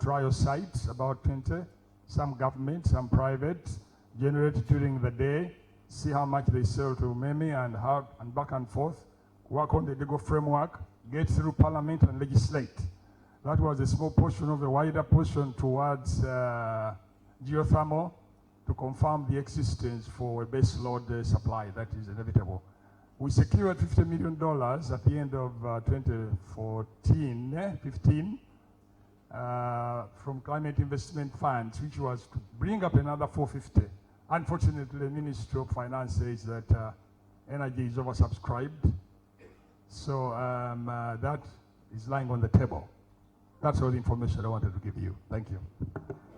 trial sites, about 20, some government, some private, generate during the day, see how much they sell to Umeme and back and forth, work on the legal framework, get through Parliament and legislate. That was a small portion of the wider portion towards geothermal to confirm the existence for a base load supply that is inevitable. We secured $50 million at the end of 2015 from climate investment funds, which was to bring up another 450. Unfortunately, the Ministry of Finance says that energy is oversubscribed. So that is lying on the table. That's all the information I wanted to give you. Thank you.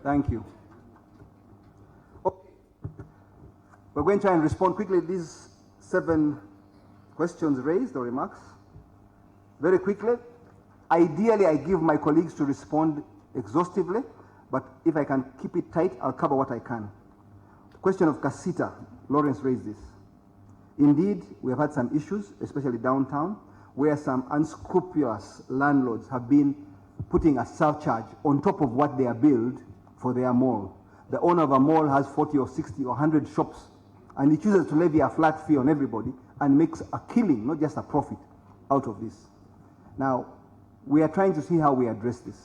Thank you. Okay. We're going to try and respond quickly. These 7 questions raised or remarks. Very quickly, ideally I give my colleagues to respond exhaustively, but if I can keep it tight, I'll cover what I can. The question of Casita, Lawrence raised this. Indeed, we have had some issues, especially downtown, where some unscrupulous landlords have been putting a surcharge on top of what they are billed for their mall. The owner of a mall has 40 or 60 or 100 shops, and he chooses to levy a flat fee on everybody and makes a killing, not just a profit, out of this. Now, we are trying to see how we address this.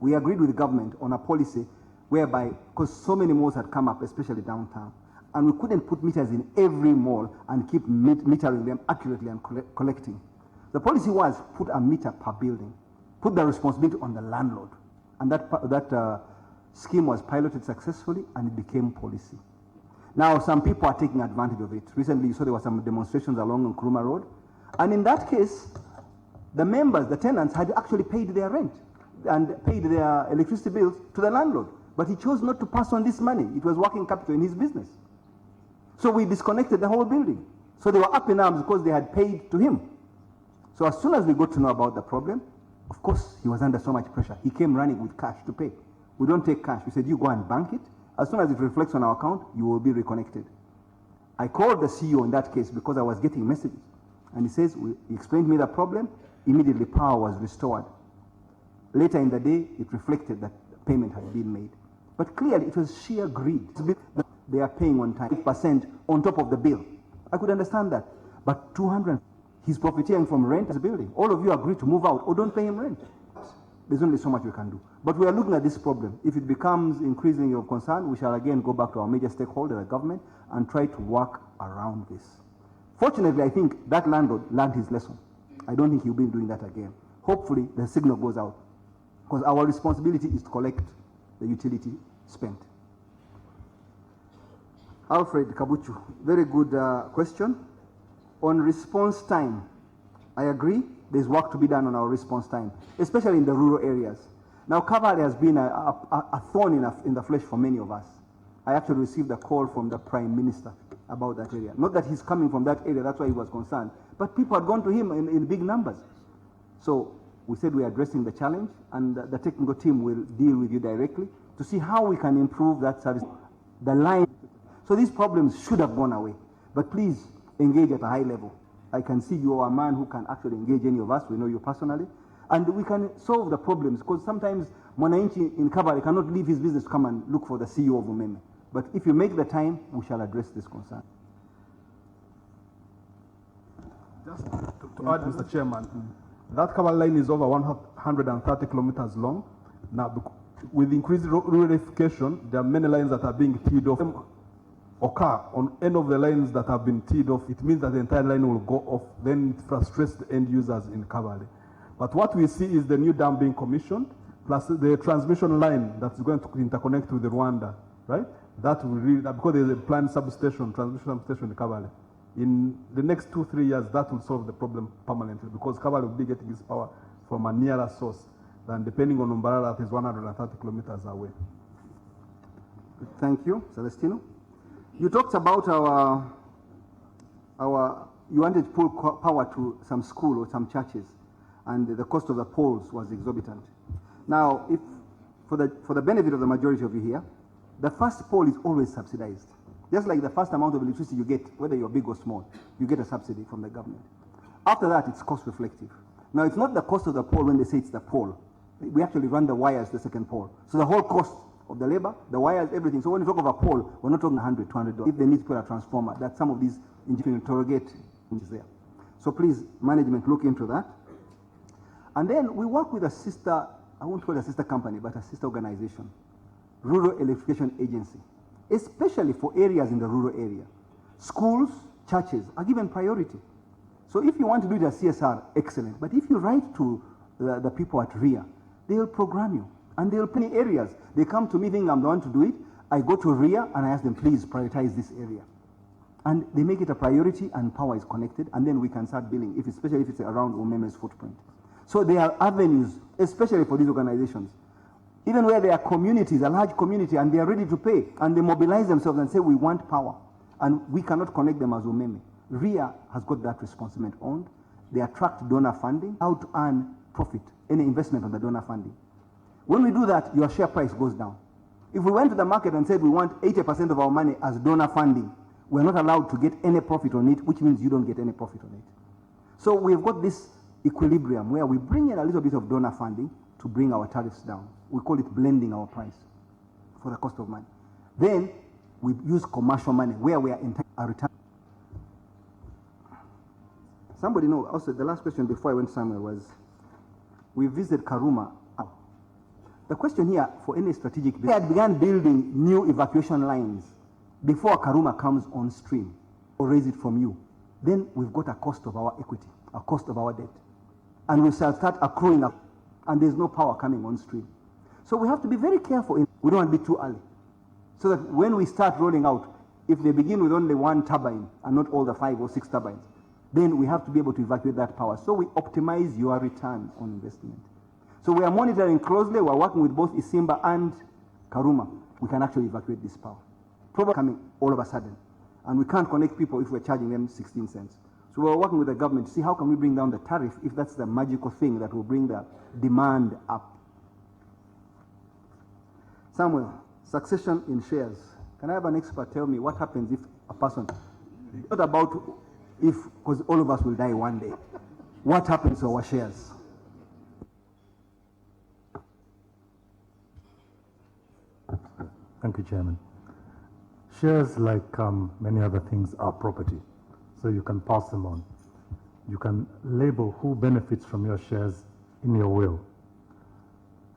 We agreed with the government on a policy whereby, because so many malls had come up, especially downtown, and we couldn't put meters in every mall and keep metering them accurately and collecting. The policy was put a meter per building, put the responsibility on the landlord, and that scheme was piloted successfully and it became policy. Now, some people are taking advantage of it. Recently, you saw there were some demonstrations along Nkrumah Road, and in that case, the members, the tenants, had actually paid their rent and paid their electricity bills to the landlord, but he chose not to pass on this money. It was working capital in his business. So we disconnected the whole building. So they were up in arms because they had paid to him. So as soon as we got to know about the problem, of course, he was under so much pressure. He came running with cash to pay. We don't take cash. We said, you go and bank it. As soon as it reflects on our account, you will be reconnected. I called the CEO in that case because I was getting messages. And he says, he explained to me the problem. Immediately power was restored. Later in the day, it reflected that payment had been made. But clearly, it was sheer greed. They are paying on time, 8% on top of the bill. I could understand that. But 200, he's profiteering from rent as a building. All of you agree to move out or don't pay him rent. There's only so much we can do. But we are looking at this problem. If it becomes increasingly of concern, we shall again go back to our major stakeholder, the government, and try to work around this. Fortunately, I think that landlord learned his lesson. I don't think he'll be doing that again. Hopefully, the signal goes out. Because our responsibility is to collect the utility spent. Alfred Kabuchu, very good question. On response time, I agree there's work to be done on our response time, especially in the rural areas. Now, Cavalry has been a thorn in the flesh for many of us. I actually received a call from the Prime Minister about that area. Not that he's coming from that area, that's why he was concerned, but people had gone to him in big numbers. So we said we're addressing the challenge, and the technical team will deal with you directly to see how we can improve that service. The line. So these problems should have gone away, but please engage at a high level. I can see you are a man who can actually engage any of us. We know you personally, and we can solve the problems, because sometimes Mwananchi in Kabale cannot leave his business to come and look for the CEO of Umeme. But if you make the time, we shall address this concern. Just to add, Mr. Chairman, that Kabale line is over 130 kilometers long. Now, with increased rurification, there are many lines that are being teed off. Occur on any of the lines that have been teed off, it means that the entire line will go off, then it frustrates the end users in Kabale. But what we see is the new dam being commissioned, plus the transmission line that's going to interconnect with Rwanda, right? That will really, because there's a planned substation, transmission substation in Kabale. In the next 2-3 years, that will solve the problem permanently, because Kabale will be getting its power from a nearer source than depending on Umbarara, that is 130 kilometers away. Thank you, Celestino. You talked about you wanted to pull power to some school or some churches, and the cost of the poles was exorbitant. Now, if for the benefit of the majority of you here, the first pole is always subsidized. Just like the first amount of electricity you get, whether you're big or small, you get a subsidy from the government. After that, it's cost reflective. Now, it's not the cost of the pole when they say it's the pole. We actually run the wires to the second pole. So the whole cost of the labor, the wires, everything. So when you talk of a pole, we're not talking $100, $200. If they need to put a transformer, that some of these engineers interrogate is there. So please, management, look into that. And then we work with a sister, I won't call it a sister company, but a sister organization, Rural Electrification Agency, especially for areas in the rural area. Schools, churches are given priority. So if you want to do it as CSR, excellent. But if you write to the people at RIA, they will program you. And there are plenty areas. They come to me thinking I'm the one to do it. I go to RIA and I ask them, please prioritize this area. And they make it a priority and power is connected, and then we can start billing, especially if it's around Umeme's footprint. So there are avenues, especially for these organizations. Even where there are communities, a large community, and they are ready to pay, and they mobilize themselves and say, we want power. And we cannot connect them as Umeme. RIA has got that responsibility owned. They attract donor funding, how to earn profit, any investment on the donor funding. When we do that, your share price goes down. If we went to the market and said we want 80% of our money as donor funding, we're not allowed to get any profit on it, which means you don't get any profit on it. So we've got this equilibrium where we bring in a little bit of donor funding to bring our tariffs down. We call it blending our price for the cost of money. Then we use commercial money where we are entitled a return. Somebody know, also the last question before I went somewhere was, we visited Karuma. The question here for any strategic business, we had begun building new evacuation lines before Karuma comes on stream or raise it from you. Then we've got a cost of our equity, a cost of our debt. And we shall start accruing up, and there's no power coming on stream. So we have to be very careful. We don't want to be too early. So that when we start rolling out, if they begin with only one turbine and not all the 5 or 6 turbines, then we have to be able to evacuate that power. So we optimize your return on investment. So we are monitoring closely. We're working with both Isimba and Karuma. We can actually evacuate this power. Probably coming all of a sudden. And we can't connect people if we're charging them 16 cents. So we're working with the government to see how can we bring down the tariff if that's the magical thing that will bring the demand up. Samuel, succession in shares. Can I have an expert tell me what happens if a person, not about if, because all of us will die one day. What happens to our shares? Thank you, Chairman. Shares, like many other things, are property, so you can pass them on. You can label who benefits from your shares in your will.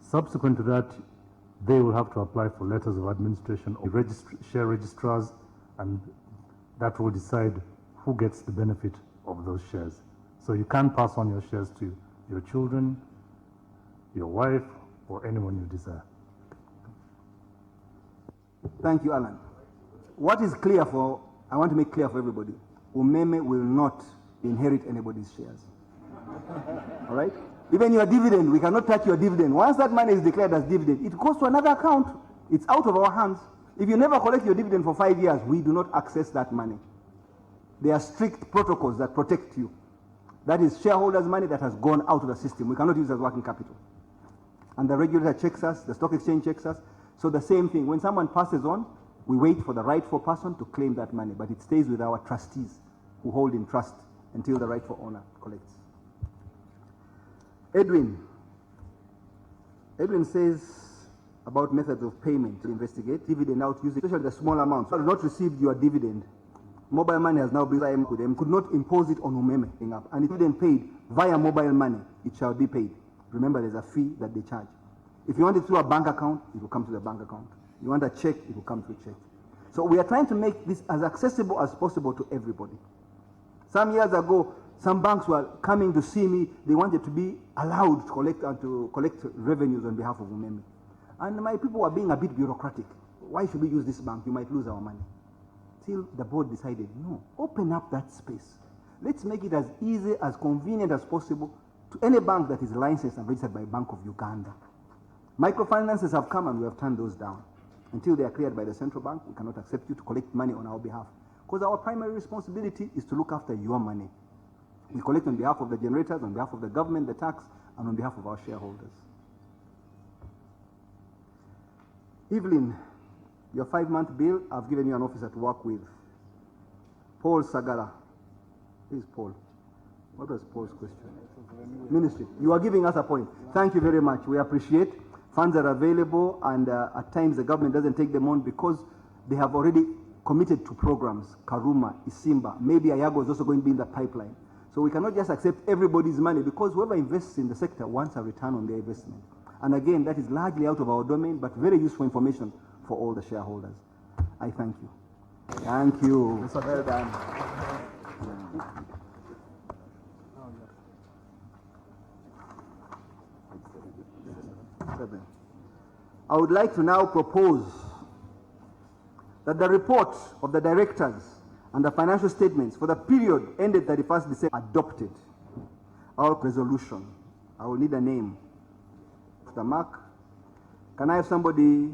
Subsequent to that, they will have to apply for letters of administration or share registrars, and that will decide who gets the benefit of those shares. So you can pass on your shares to your children, your wife, or anyone you desire. Thank you, Alan. What is clear for, I want to make clear for everybody, Umeme will not inherit anybody's shares. All right? Even your dividend, we cannot touch your dividend. Once that money is declared as dividend, it goes to another account. It's out of our hands. If you never collect your dividend for 5 years, we do not access that money. There are strict protocols that protect you. That is shareholders' money that has gone out of the system. We cannot use it as working capital. And the regulator checks us, the stock exchange checks us. So the same thing, when someone passes on, we wait for the rightful person to claim that money, but it stays with our trustees who hold in trust until the rightful owner collects. Edwin says about methods of payment to investigate dividend out using, especially the small amounts. So not received your dividend. Mobile money has now been with them, could not impose it on Umeme, and if dividend paid via mobile money, it shall be paid. Remember, there's a fee that they charge. If you want it through a bank account, it will come to the bank account. You want a check, it will come to a check. So we are trying to make this as accessible as possible to everybody. Some years ago, some banks were coming to see me. They wanted to be allowed to collect revenues on behalf of Umeme. And my people were being a bit bureaucratic. Why should we use this bank? You might lose our money. Till the board decided, no, open up that space. Let's make it as easy, as convenient as possible to any bank that is licensed and registered by Bank of Uganda. Microfinances have come and we have turned those down. Until they are cleared by the central bank, we cannot accept you to collect money on our behalf. Because our primary responsibility is to look after your money. We collect on behalf of the generators, on behalf of the government, the tax, and on behalf of our shareholders. Evelyn, your 5-month bill, I've given you an officer to work with. Paul Sagala. Who is Paul? What was Paul's question? Ministry. You are giving us a point. Thank you very much. We appreciate. Funds are available, and at times the government doesn't take them on because they have already committed to programs. Karuma, Isimba, maybe Ayago is also going to be in the pipeline. So we cannot just accept everybody's money because whoever invests in the sector wants a return on their investment. And again, that is largely out of our domain, but very useful information for all the shareholders. I thank you. Thank you. Well done. I would like to now propose that the report of the directors and the financial statements for the period ended 31st December adopted. Our resolution. I will need a name. Mr. Mark. Can I have somebody?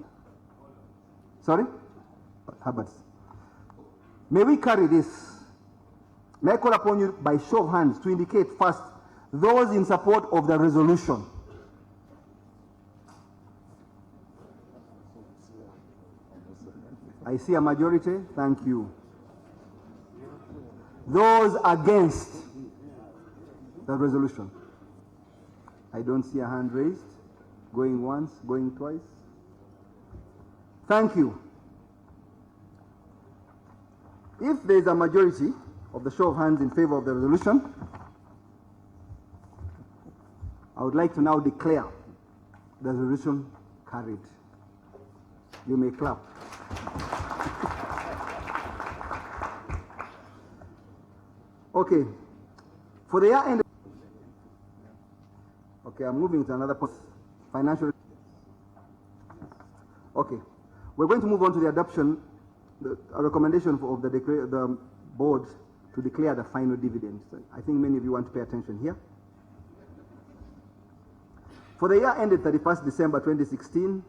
Sorry? Habits. May we carry this May I call upon you by show of hands to indicate first those in support of the resolution? I see a majority. Thank you. Those against the resolution? I don't see a hand raised. Going once, going twice. Thank you. If there is a majority of the show of hands in favor of the resolution, I would like to now declare the resolution carried. You may clap. Okay. For the year end. Okay, I'm moving to another point. Financial. Okay. We're going to move on to the adoption, a recommendation of the board to declare the final dividend. So I think many of you want to pay attention here. For the year ended 31st December 2016,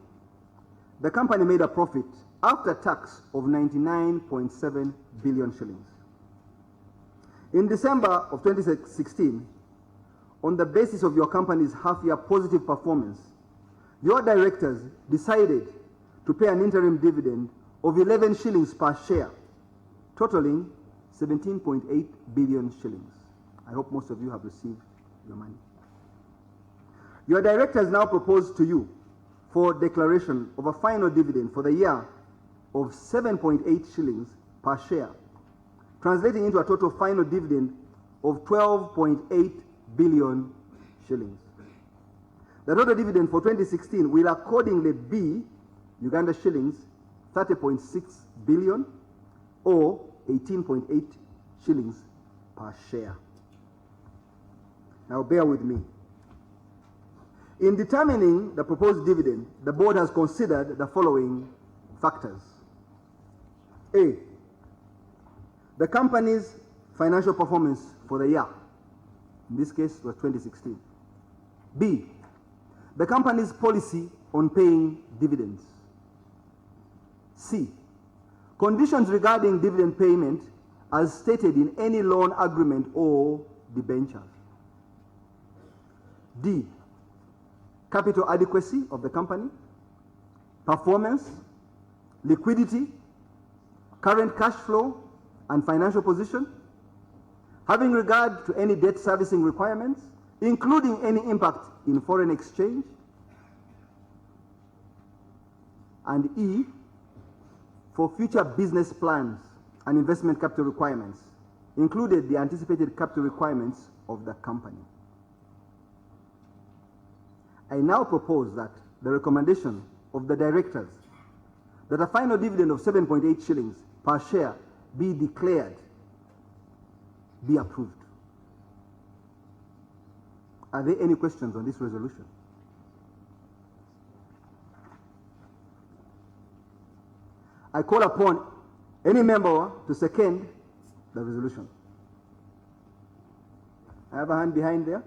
the company made a profit after tax of 99.7 billion shillings. In December of 2016, on the basis of your company's half-year positive performance, your directors decided to pay an interim dividend of 11 shillings per share, totaling 17.8 billion shillings. I hope most of you have received your money. Your directors now propose to you for declaration of a final dividend for the year of 7.8 shillings per share, translating into a total final dividend of 12.8 billion shillings. The total dividend for 2016 will accordingly be Uganda shillings 30.6 billion or 18.8 shillings per share. Now bear with me. In determining the proposed dividend, the board has considered the following factors. A, the company's financial performance for the year. In this case, was 2016. B, the company's policy on paying dividends. C, conditions regarding dividend payment as stated in any loan agreement or debenture. D, capital adequacy of the company, performance, liquidity, current cash flow and financial position, having regard to any debt servicing requirements, including any impact in foreign exchange, and E, for future business plans and investment capital requirements, included the anticipated capital requirements of the company. I now propose that the recommendation of the directors that a final dividend of 7.8 shillings per share be declared be approved. Are there any questions on this resolution? I call upon any member to second the resolution. I have a hand behind there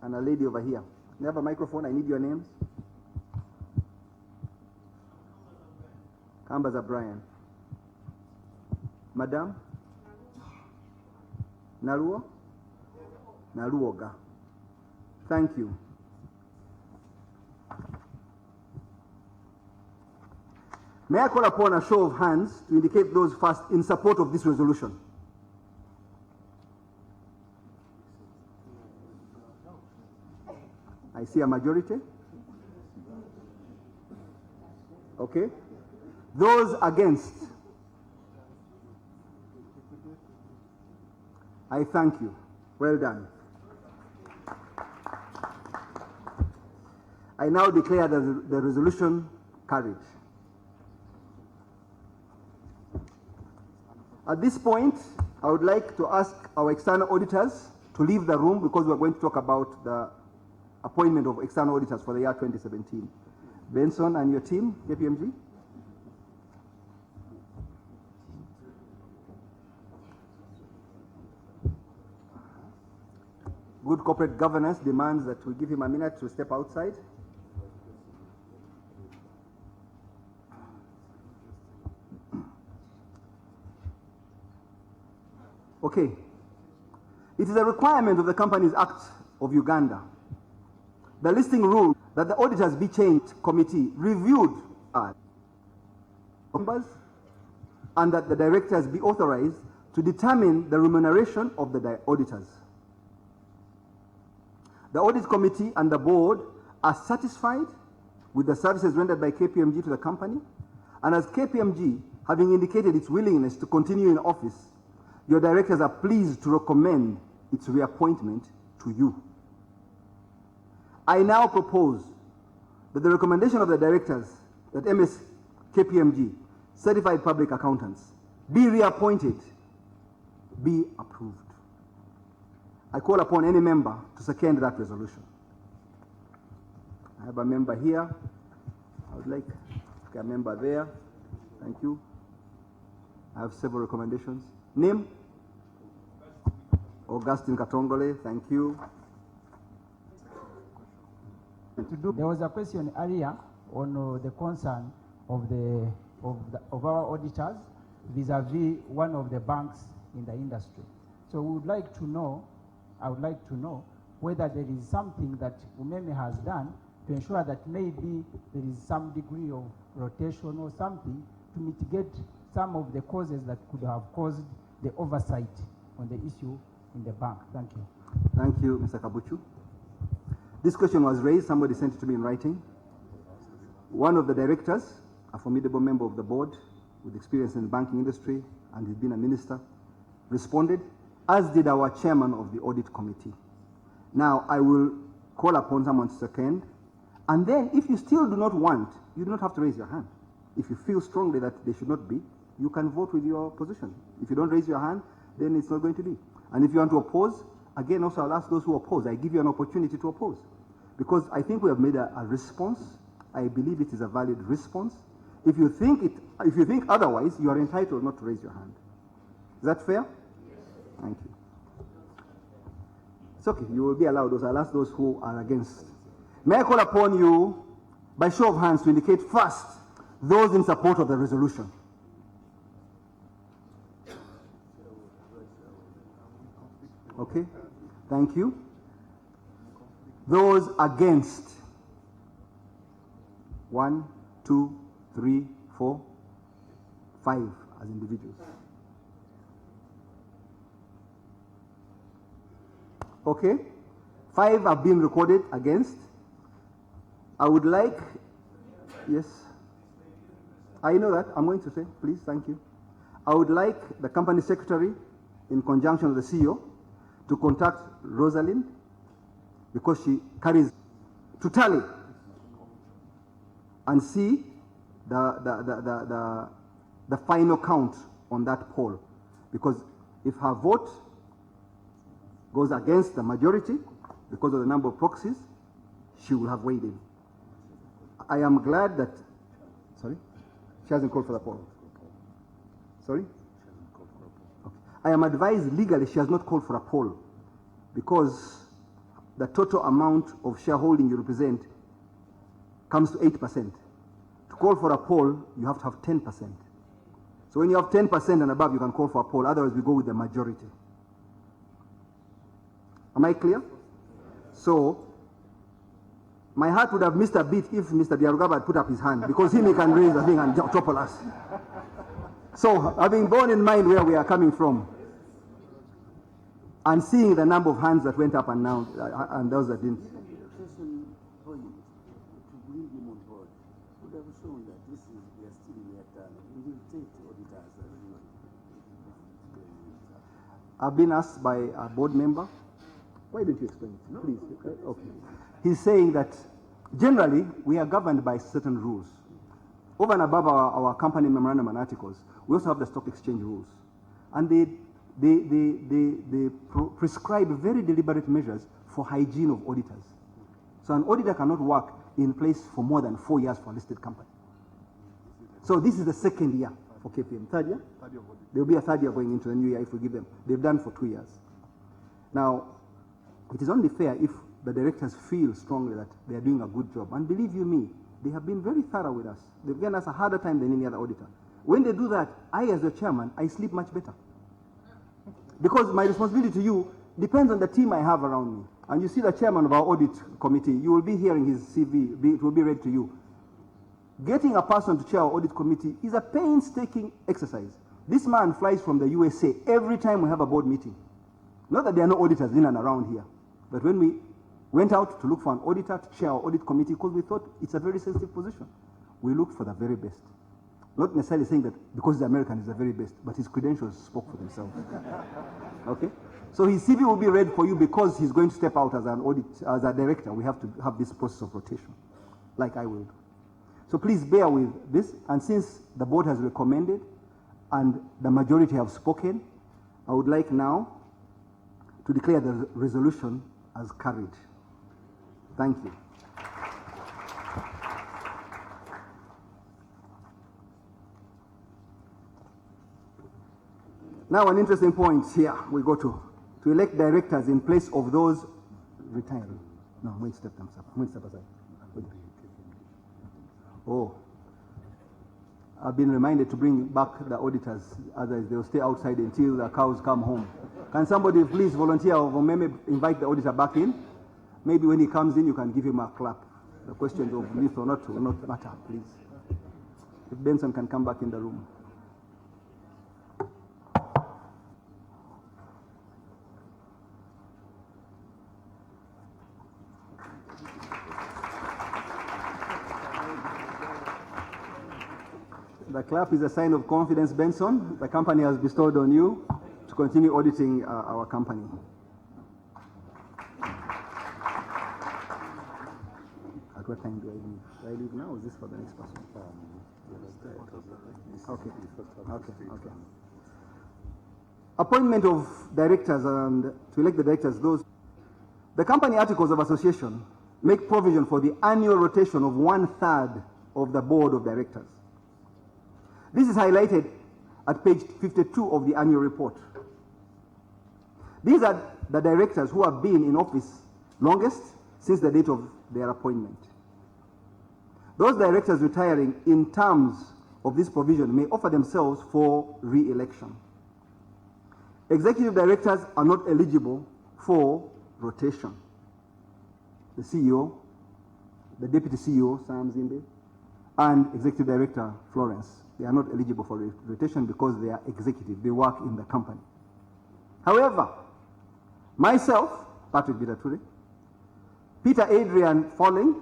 and a lady over here. You have a microphone, I need your names. Kambaza Brian. Madam? Naluo? Naluoga. Thank you. May I call upon a show of hands to indicate those first in support of this resolution? I see a majority. Okay. Those against? I thank you. Well done. I now declare the resolution carried. At this point, I would like to ask our external auditors to leave the room because we're going to talk about the appointment of external auditors for the year 2017. Benson and your team, KPMG. Good corporate governance demands that we give him a minute to step outside. Okay. It is a requirement of the Companies Act of Uganda. The listing rule that the auditors be changed committee reviewed members and that the directors be authorized to determine the remuneration of the auditors. The audit committee and the board are satisfied with the services rendered by KPMG to the company, and as KPMG, having indicated its willingness to continue in office, your directors are pleased to recommend its reappointment to you. I now propose that the recommendation of the directors that MS KPMG, certified public accountants, be reappointed, be approved. I call upon any member to second that resolution. I have a member here. I would like a member there. Thank you. I have several recommendations. Name? Augustine Katongole. Thank you. There was a question earlier on the concern of our auditors vis-a-vis one of the banks in the industry. So we would like to know, I would like to know whether there is something that Umeme has done to ensure that maybe there is some degree of rotation or something to mitigate some of the causes that could have caused the oversight on the issue in the bank. Thank you. Thank you, Mr. Kabuchu. This question was raised, somebody sent it to me in writing. One of the directors, a formidable member of the board with experience in the banking industry, and he's been a minister, responded, as did our chairman of the audit committee. Now, I will call upon someone to second, and then if you still do not want, you do not have to raise your hand. If you feel strongly that they should not be, you can vote with your position. If you don't raise your hand, then it's not going to be. And if you want to oppose, again, also I'll ask those who oppose. I give you an opportunity to oppose. Because I think we have made a response. I believe it is a valid response. If you think otherwise, you are entitled not to raise your hand. Is that fair? Thank you. It's okay, you will be allowed those. I'll ask those who are against. May I call upon you, by show of hands, to indicate first those in support of the resolution. Okay, thank you. Those against? 1, 2, 3, 4, 5 as individuals. Okay, 5 have been recorded against. I would like, yes, I know that, I'm going to say, please, thank you. I would like the company secretary, in conjunction with the CEO, to contact Rosalind, because she carries, to tally and see the final count on that poll. Because if her vote goes against the majority, because of the number of proxies, she will have weighed in. I am glad that, sorry? She hasn't called for the poll. Sorry? Okay. I am advised legally she has not called for a poll because the total amount of shareholding you represent comes to 8%. To call for a poll, you have to have 10%. So when you have 10% and above, you can call for a poll. Otherwise, we go with the majority. Am I clear? So, my heart would have missed a beat if Mr. Biarugaba had put up his hand, because he can raise the thing and topple us. So, having borne in mind where we are coming from, and seeing the number of hands that went up and down, and those that didn't. I've been asked by a board member. Why don't you explain it, please? Okay. He's saying that generally we are governed by certain rules. Over and above our company memorandum and articles, we also have the stock exchange rules. And they prescribe very deliberate measures for hygiene of auditors. So an auditor cannot work in place for more than 4 years for a listed company. So this is the second year for KPM. Third year? There will be a third year going into the new year if we give them. They've done for 2 years. Now, it is only fair if the directors feel strongly that they are doing a good job. And believe you me, they have been very thorough with us. They've given us a harder time than any other auditor. When they do that, I, as the chairman, I sleep much better. Because my responsibility to you depends on the team I have around me. And you see the chairman of our audit committee, you will be hearing his CV, it will be read to you. Getting a person to chair our audit committee is a painstaking exercise. This man flies from the USA every time we have a board meeting. Not that there are no auditors in and around here, but when we went out to look for an auditor to chair our audit committee, because we thought it's a very sensitive position, we looked for the very best. Not necessarily saying that because he's American, he's the very best, but his credentials spoke for themselves. Okay? So his CV will be read for you because he's going to step out as an audit, as a director. We have to have this process of rotation, like I will do. So please bear with this, and since the board has recommended and the majority have spoken, I would like now to declare the resolution as carried. Thank you. Now an interesting point here we go to elect directors in place of those retiring. No, I'm going to step them aside. I'm going to step aside. Oh, I've been reminded to bring back the auditors, otherwise they'll stay outside until the cows come home. Can somebody please volunteer of Umeme invite the auditor back in? Maybe when he comes in, you can give him a clap. The questions of myth or not will not matter, please. If Benson can come back in the room. The clap is a sign of confidence, Benson. The company has bestowed on you to continue auditing our company. At what time do I leave? Do I leave now or is this for the next person? Okay. Okay. Appointment of directors and to elect the directors, those. The company articles of association make provision for the annual rotation of 1/3 of the board of directors. This is highlighted at page 52 of the annual report. These are the directors who have been in office longest since the date of their appointment. Those directors retiring in terms of this provision may offer themselves for re-election. Executive directors are not eligible for rotation. The CEO, the deputy CEO, Sam Zimbe, and executive director, Florence. They are not eligible for rotation because they are executive. They work in the company. However, myself, Patrick Bitature, Peter Adrian Falling,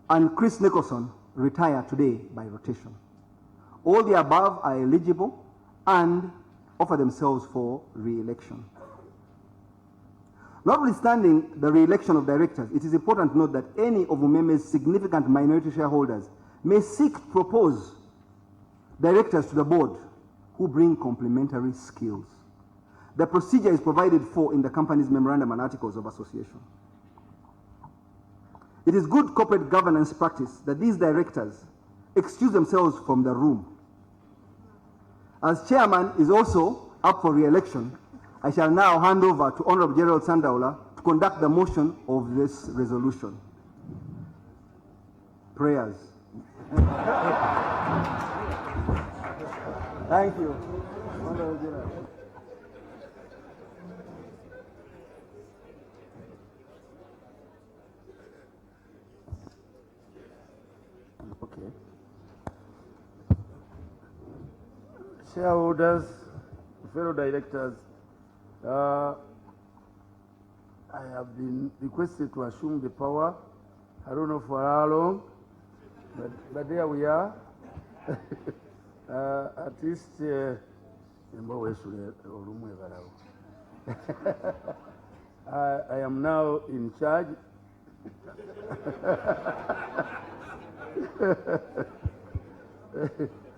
and Chris Nicholson retire today by rotation. All the above are eligible and offer themselves for re-election. Notwithstanding the re-election of directors, it is important to note that any of Umeme's significant minority shareholders may seek to propose directors to the board who bring complementary skills. The procedure is provided for in the company's memorandum and articles of association. It is good corporate governance practice that these directors excuse themselves from the room. As chairman is also up for re-election, I shall now hand over to Honorable Gerald Sandaula to conduct the motion of this resolution. Prayers. Thank you. Honorable Gerald. Okay. Shareholders, fellow directors, I have been requested to assume the power. I don't know for how long, but there we are. At least, I am now in charge.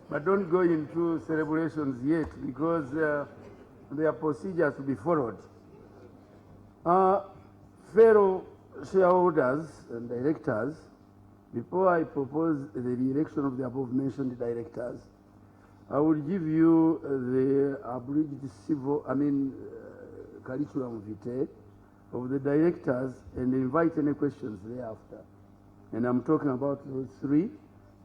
But don't go into celebrations yet because there are procedures to be followed. Fellow shareholders and directors, before I propose the re-election of the above-mentioned directors, I will give you the abridged curriculum vitae of the directors and invite any questions thereafter. And I'm talking about those three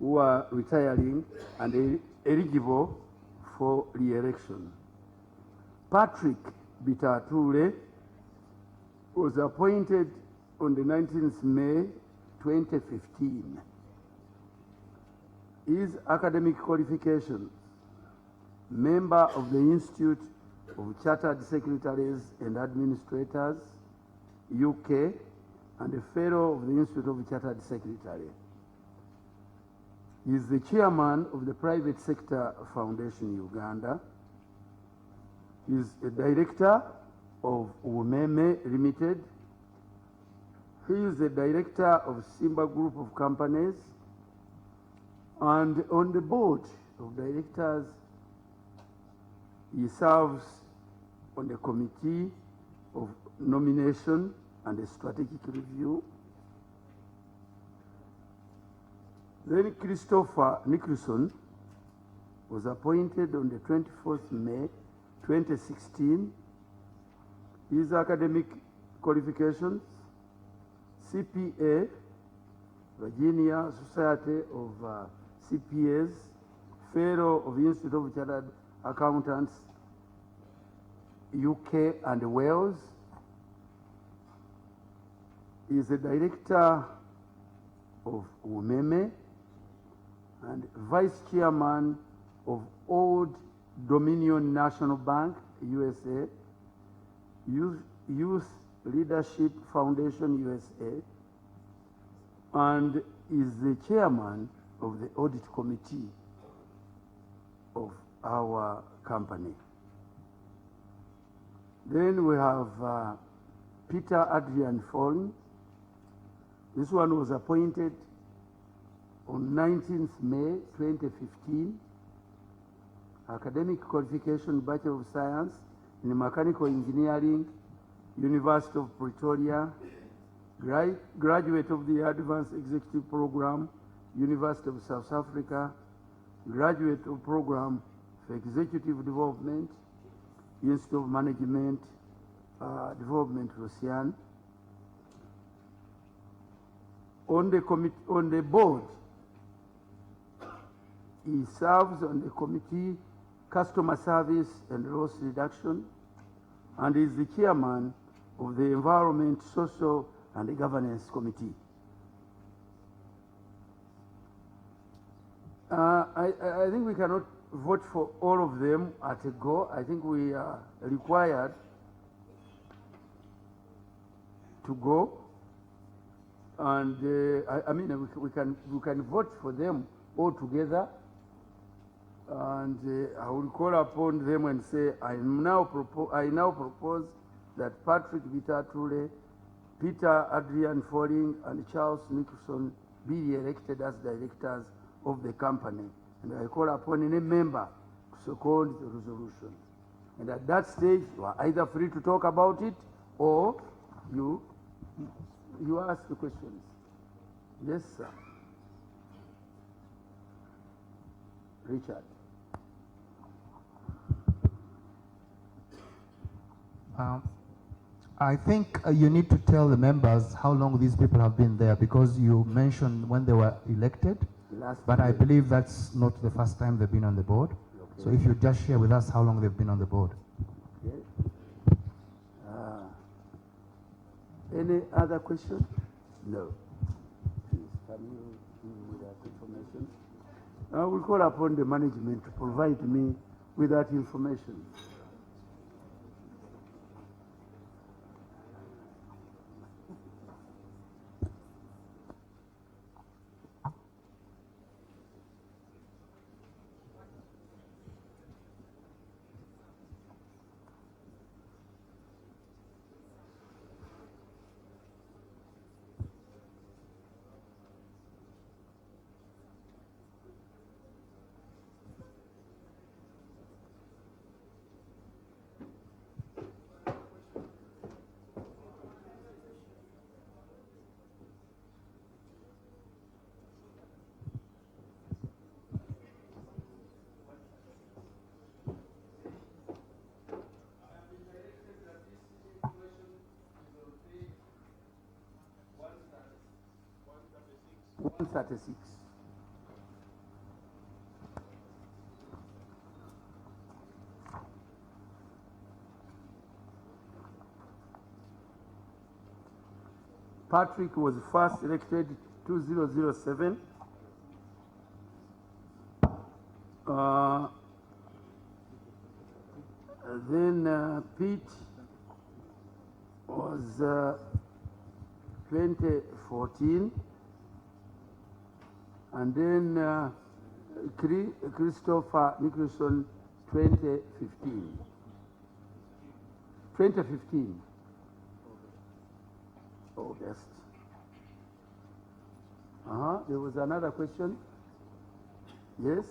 who are retiring and eligible for re-election. Patrick Bitature was appointed on the 19th May 2015. His academic qualifications: member of the Institute of Chartered Secretaries and Administrators, UK, and a fellow of the Institute of Chartered Secretary. He is the chairman of the Private Sector Foundation Uganda. He is a director of Umeme Limited. He is the director of Simba Group of Companies, and on the board of directors, he serves on the committee of nomination and a strategic review. Then Christopher Nicholson was appointed on the 24th May 2016. His academic qualifications: CPA, Virginia Society of CPAs, fellow of the Institute of Chartered Accountants, UK and Wales. He is a director of Umeme and vice chairman of Old Dominion National Bank, USA, Youth Leadership Foundation, USA, and is the chairman of the audit committee of our company. Then we have Peter Adrian Falling. This one was appointed on 19th May 2015. Academic qualification: Bachelor of Science in Mechanical Engineering, University of Pretoria, graduate of the Advanced Executive Program, University of South Africa, graduate of Program for Executive Development, Institute of Management Development, Russian. On the board, he serves on the committee Customer Service and Loss Reduction, and is the chairman of the Environment, Social and Governance Committee. I think we cannot vote for all of them at a go. I think we are required to go, and I mean we can vote for them all together, and I will call upon them and say I now propose that Patrick Bitature, Peter Adrian Falling, and Charles Nicholson be elected as directors of the company, and I call upon any member to second the resolution. And at that stage, you are either free to talk about it or you ask the questions. Yes, sir. Richard. I think you need to tell the members how long these people have been there, because you mentioned when they were elected, but I believe that's not the first time they've been on the board. Okay. So if you just share with us how long they've been on the board. Okay. Any other question? No. Please, can you give me that information? I will call upon the management to provide me with that information. $136. Patrick was first elected 2007. Then Pete was 2014. And then Christopher Nicholson 2015. 2015. August. There was another question. Yes?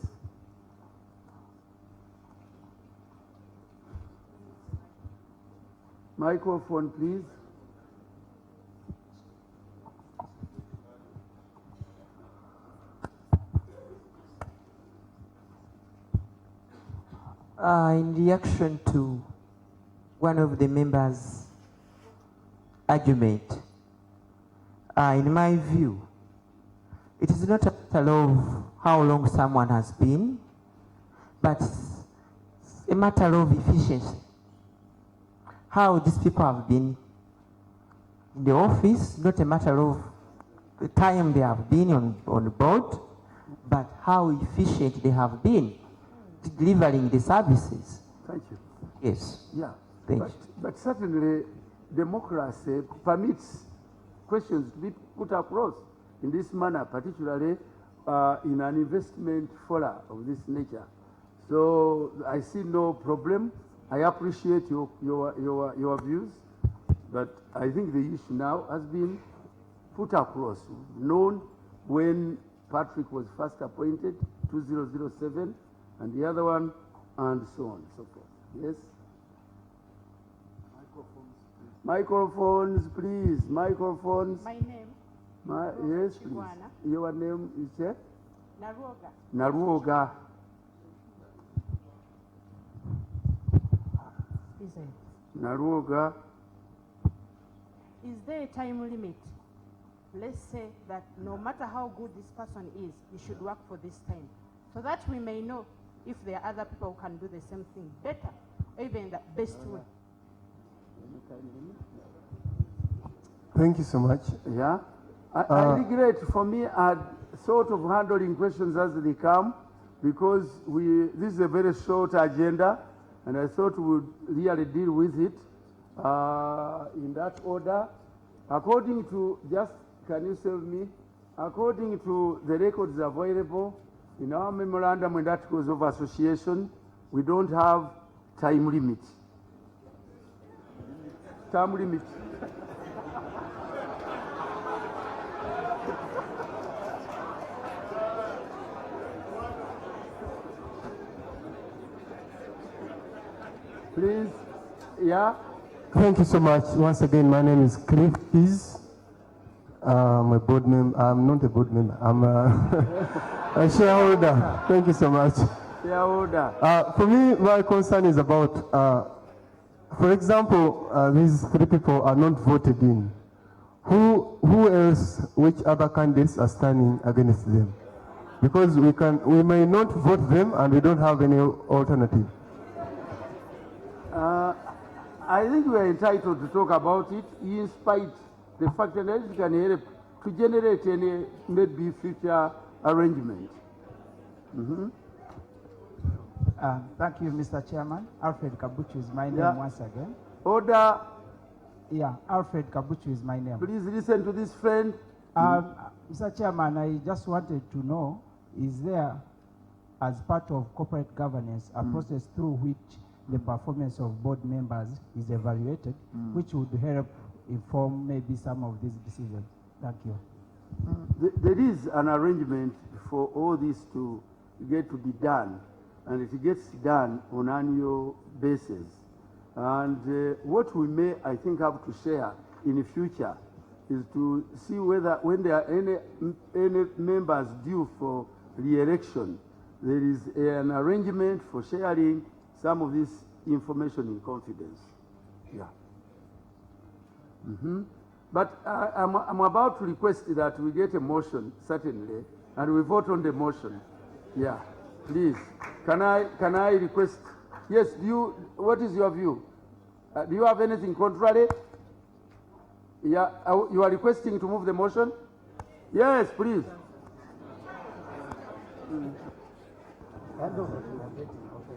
Microphone, please. In reaction to one of the members' argument, in my view, it is not a matter of how long someone has been, but a matter of efficiency. How these people have been in the office, not a matter of the time they have been on board, but how efficient they have been delivering the services. Thank you. Yes. Yeah. Thank you. But certainly, democracy permits questions to be put across in this manner, particularly in an investment forum of this nature. So I see no problem. I appreciate your views, but I think the issue now has been put across. Known when Patrick was first appointed, 2007, and the other one, and so on and so forth. Yes? Microphones, please. Microphones. My name? Yes, please. Chigwana. Your name is? Naruoga. Naruoga. Is it? Naruoga. Is there a time limit? Let's say that no matter how good this person is, he should work for this time, so that we may know if there are other people who can do the same thing better, or even the best way. Thank you so much. Yeah. I regret, for me, sort of handling questions as they come, because this is a very short agenda, and I thought we would really deal with it in that order. According to, can you save me? According to the records available in our memorandum and articles of association, we don't have time limit. Time limit. Please, yeah. Thank you so much. Once again, my name is Cliff Pease. I'm a board member. I'm not a board member. I'm a shareholder. Thank you so much. Shareholder. For me, my concern is about, for example, these three people are not voted in. Who else, which other candidates are standing against them? Because we may not vote them and we don't have any alternative. I think we are entitled to talk about it, in spite the fact that it can help to generate any maybe future arrangement. Thank you, Mr. Chairman. Alfred Kabuchu is my name once again. Order. Yeah, Alfred Kabuchu is my name. Please listen to this friend. Mr. Chairman, I just wanted to know, is there, as part of corporate governance, a process through which the performance of board members is evaluated, which would help inform maybe some of these decisions? Thank you. There is an arrangement for all this to get to be done, and it gets done on an annual basis. And what we may, I think, have to share in the future is to see whether when there are any members due for re-election, there is an arrangement for sharing some of this information in confidence. Yeah. But I'm about to request that we get a motion, certainly, and we vote on the motion. Yeah, please. Can I request? Yes, what is your view? Do you have anything contrary? Yeah, you are requesting to move the motion? Yes, please.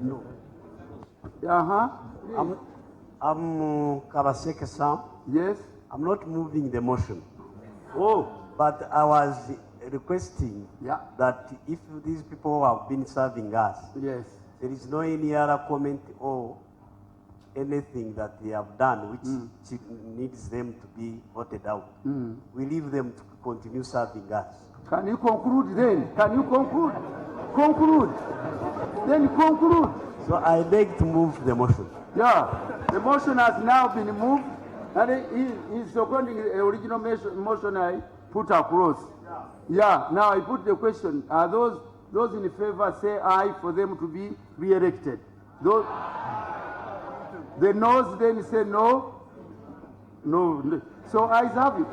No. I'm Kabaseke Sam. Yes. I'm not moving the motion. Oh. But I was requesting that if these people have been serving us, yes, there is no any other comment or anything that they have done which needs them to be voted out. We leave them to continue serving us. Can you conclude then? Can you conclude? Conclude. Then conclude. So I beg to move the motion. Yeah, the motion has now been moved, and it is according to the original motion I put across. Yeah, now I put the question. Are those in favor say aye for them to be re-elected? Those, the noes then say no? No. So ayes have it.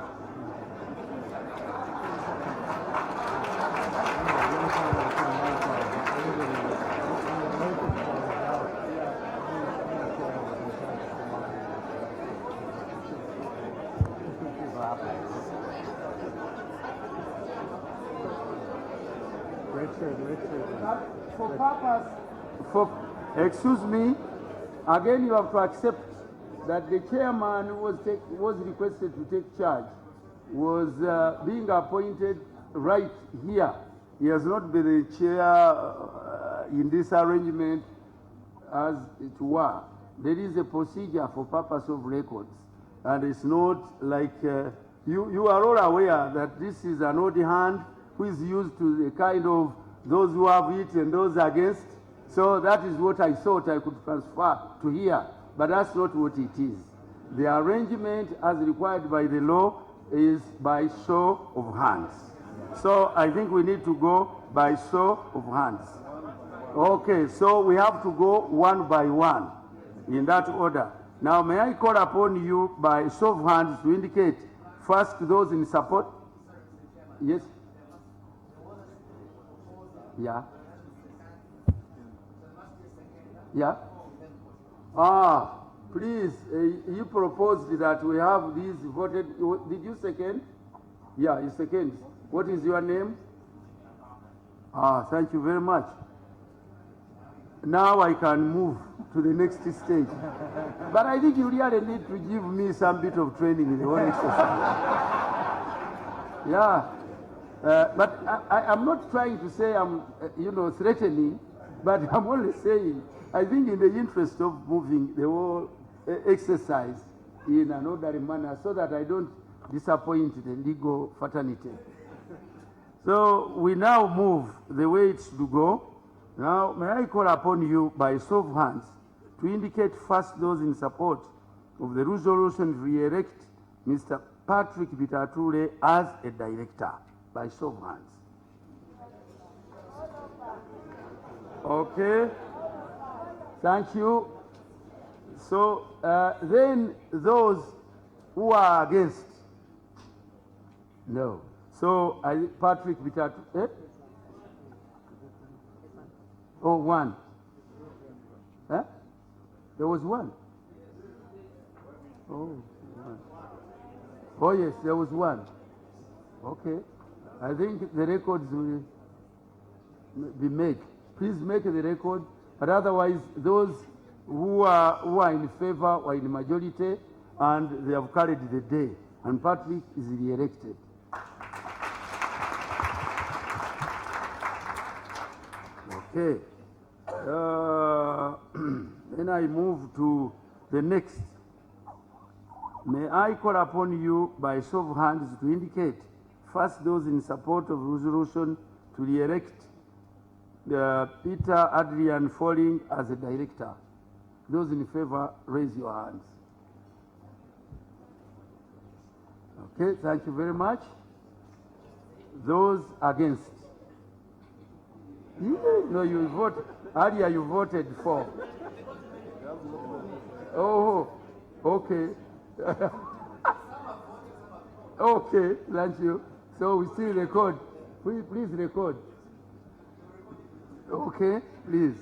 For purpose, excuse me, again you have to accept that the chairman who was requested to take charge was being appointed right here. He has not been the chair in this arrangement as it were. There is a procedure for purpose of records, and it's not like you are all aware that this is an odd hand who is used to the kind of those who have it and those against. So that is what I thought I could transfer to here, but that's not what it is. The arrangement as required by the law is by show of hands. So I think we need to go by show of hands. Okay, so we have to go one by one in that order. Now may I call upon you by show of hands to indicate first those in support? Yes? Yeah. Yeah. Please, you proposed that we have these voted. Did you second? Yeah, you second. What is your name? Thank you very much. Now I can move to the next stage. But I think you really need to give me some bit of training in the whole exercise. Yeah. But I'm not trying to say I'm, threatening, but I'm only saying, I think in the interest of moving the whole exercise in an orderly manner so that I don't disappoint the legal fraternity. So we now move the way it should go. Now, may I call upon you by show of hands to indicate first those in support of the resolution to re-elect Mr. Patrick Bitature as a director. By show of hands. Okay. Thank you. So then those who are against? No. So Patrick Bitature. Oh, one. Huh? There was one. Oh, one. Oh yes, there was one. Okay. I think the records will be made. Please make the record, but otherwise those who are in favor are in majority and they have carried the day, and Patrick is re-elected. Okay. Then I move to the next. May I call upon you by show of hands to indicate first those in support of resolution to re-elect Peter Adrian Falling as a director. Those in favor, raise your hands. Okay, thank you very much. Those against? No, you voted. Earlier you voted for. Oh, okay. Okay, thank you. So we still record. Please record. Okay, please.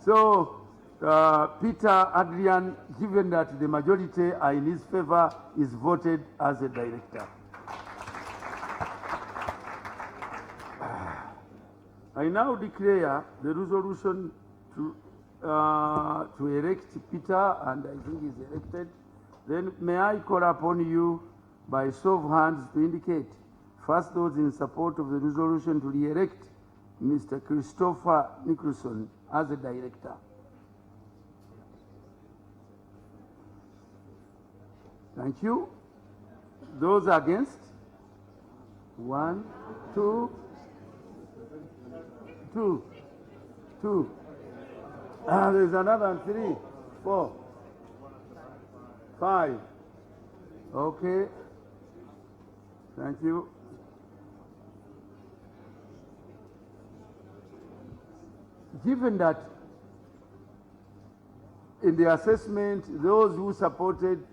So Peter Adrian, given that the majority are in his favor, is voted as a director. I now declare the resolution to elect Peter, and I think he's elected. Then may I call upon you by show of hands to indicate first those in support of the resolution to re-elect Mr. Christopher Nicholson as a director. Thank you. Those against? 1, 2, 2, 2. There's another 3, 4, 5. Okay. Thank you. Given that in the assessment, those who supported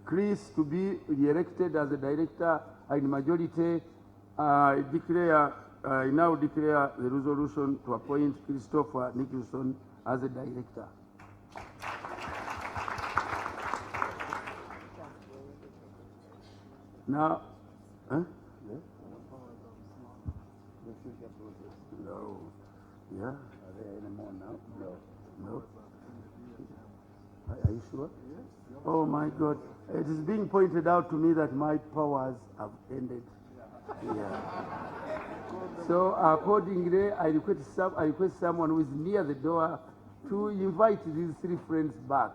Chris to be re-elected as a director are in majority, I now declare the resolution to appoint Christopher Nicholson as a director. Now, huh? No. Yeah? Are there any more now? No. No. Are you sure? Yes. Oh my God. It is being pointed out to me that my powers have ended. Yeah. So accordingly, I request someone who is near the door to invite these 3 friends back.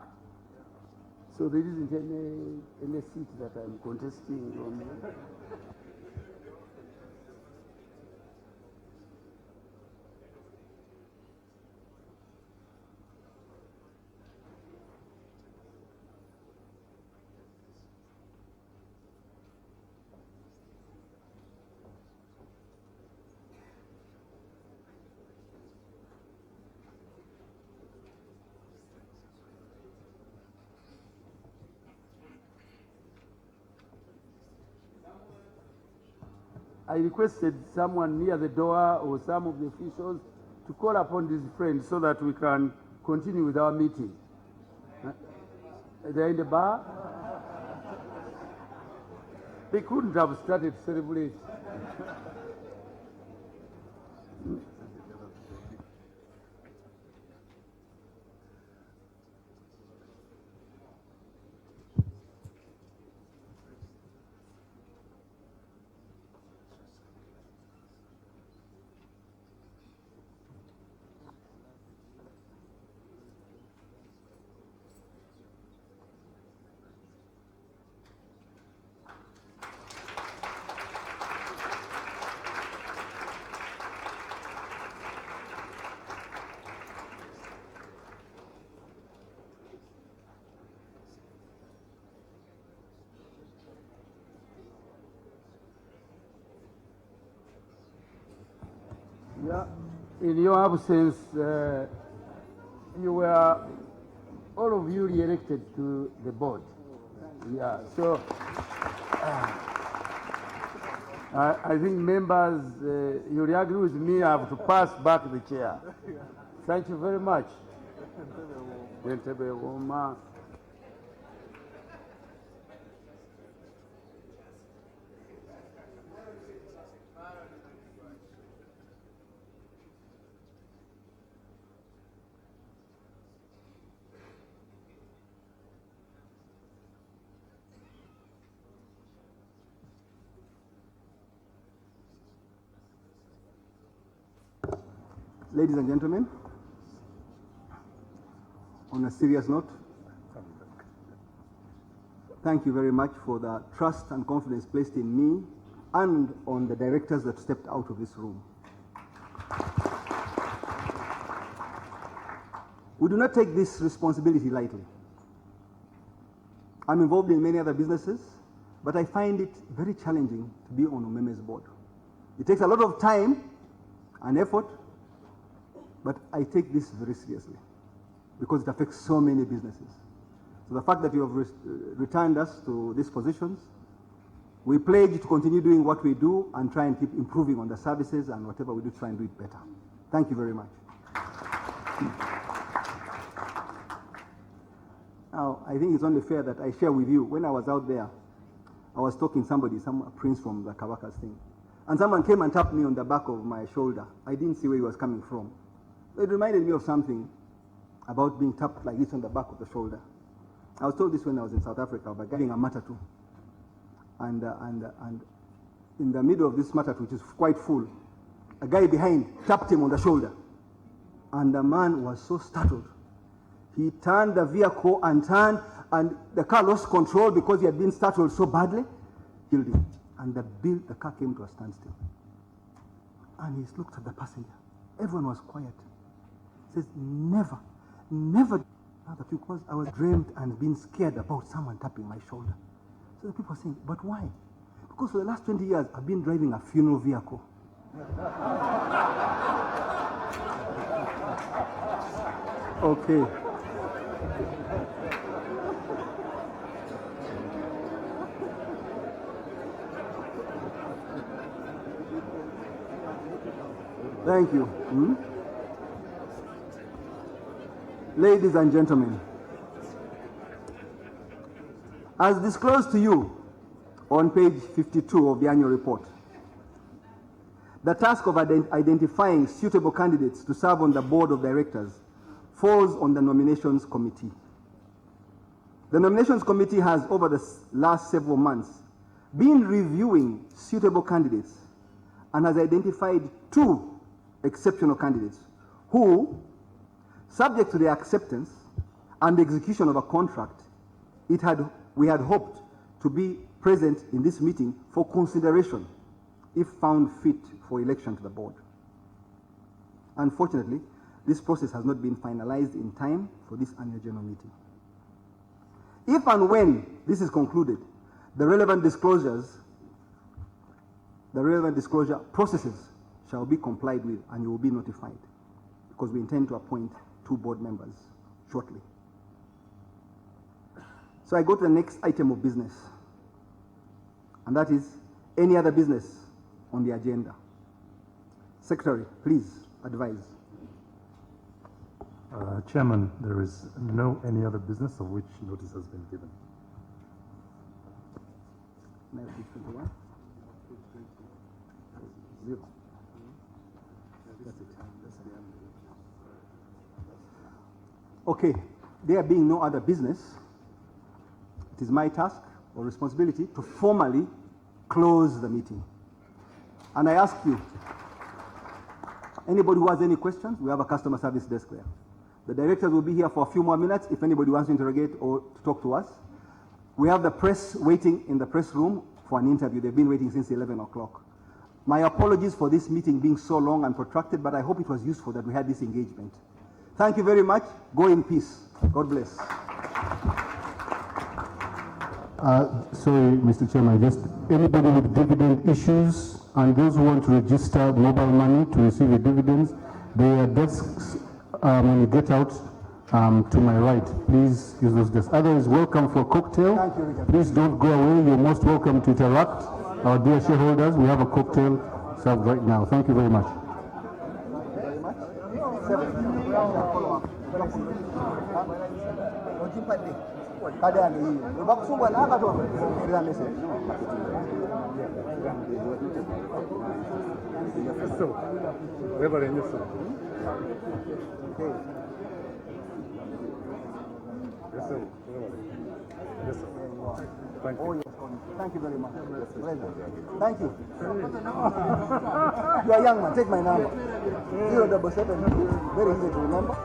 So there isn't any seat that I'm contesting on. I requested someone near the door or some of the officials to call upon these friends so that we can continue with our meeting. They're in the bar. They couldn't have started to celebrate. Yeah. In your absence, you were all of you re-elected to the board. Yeah. So I think members, you will agree with me. I have to pass back the chair. Thank you very much. Ladies and gentlemen, on a serious note, thank you very much for the trust and confidence placed in me and on the directors that stepped out of this room. We do not take this responsibility lightly. I'm involved in many other businesses, but I find it very challenging to be on Umeme's board. It takes a lot of time and effort, but I take this very seriously because it affects so many businesses. So the fact that you have returned us to these positions, we pledge to continue doing what we do and try and keep improving on the services and whatever we do, try and do it better. Thank you very much. Now, I think it's only fair that I share with you. When I was out there, I was talking to somebody, some prince from the Kavakas thing. And someone came and tapped me on the back of my shoulder. I didn't see where he was coming from. It reminded me of something about being tapped like this on the back of the shoulder. I was told this when I was in South Africa by getting a matatu. And in the middle of this matatu, which is quite full, a guy behind tapped him on the shoulder. And the man was so startled. He turned the vehicle and the car lost control because he had been startled so badly, killed him. And the car came to a standstill. And he looked at the passenger. Everyone was quiet. He says, never, because I was dreamed and been scared about someone tapping my shoulder. So the people are saying, but why? Because for the last 20 years, I've been driving a funeral vehicle. Okay. Thank you. Ladies and gentlemen, as disclosed to you on page 52 of the annual report, the task of identifying suitable candidates to serve on the board of directors falls on the nominations committee. The nominations committee has, over the last several months, been reviewing suitable candidates and has identified 2 exceptional candidates who, subject to their acceptance and the execution of a contract, we had hoped to be present in this meeting for consideration if found fit for election to the board. Unfortunately, this process has not been finalized in time for this annual general meeting. If and when this is concluded, the relevant disclosure processes shall be complied with and you will be notified, because we intend to appoint 2 board members shortly. So I go to the next item of business, and that is any other business on the agenda. Secretary, please advise. Chairman, there is no any other business of which notice has been given. Okay, there being no other business, it is my task or responsibility to formally close the meeting. And I ask you, anybody who has any questions, we have a customer service desk there. The directors will be here for a few more minutes if anybody wants to interrogate or to talk to us. We have the press waiting in the press room for an interview. They've been waiting since 11 o'clock. My apologies for this meeting being so long and protracted, but I hope it was useful that we had this engagement. Thank you very much. Go in peace. God bless. Sorry, Mr. Chairman, just anybody with dividend issues and those who want to register mobile money to receive the dividends, there are desks when you get out to my right. Please use those desks. Others, welcome for a cocktail. Thank you, Richard. Please don't go away. You're most welcome to interact. Our dear shareholders, we have a cocktail served right now. Thank you very much. Thank you. Thank you very much. Pleasure. Thank you. You are young man. Take my number. 077. Very easy to remember.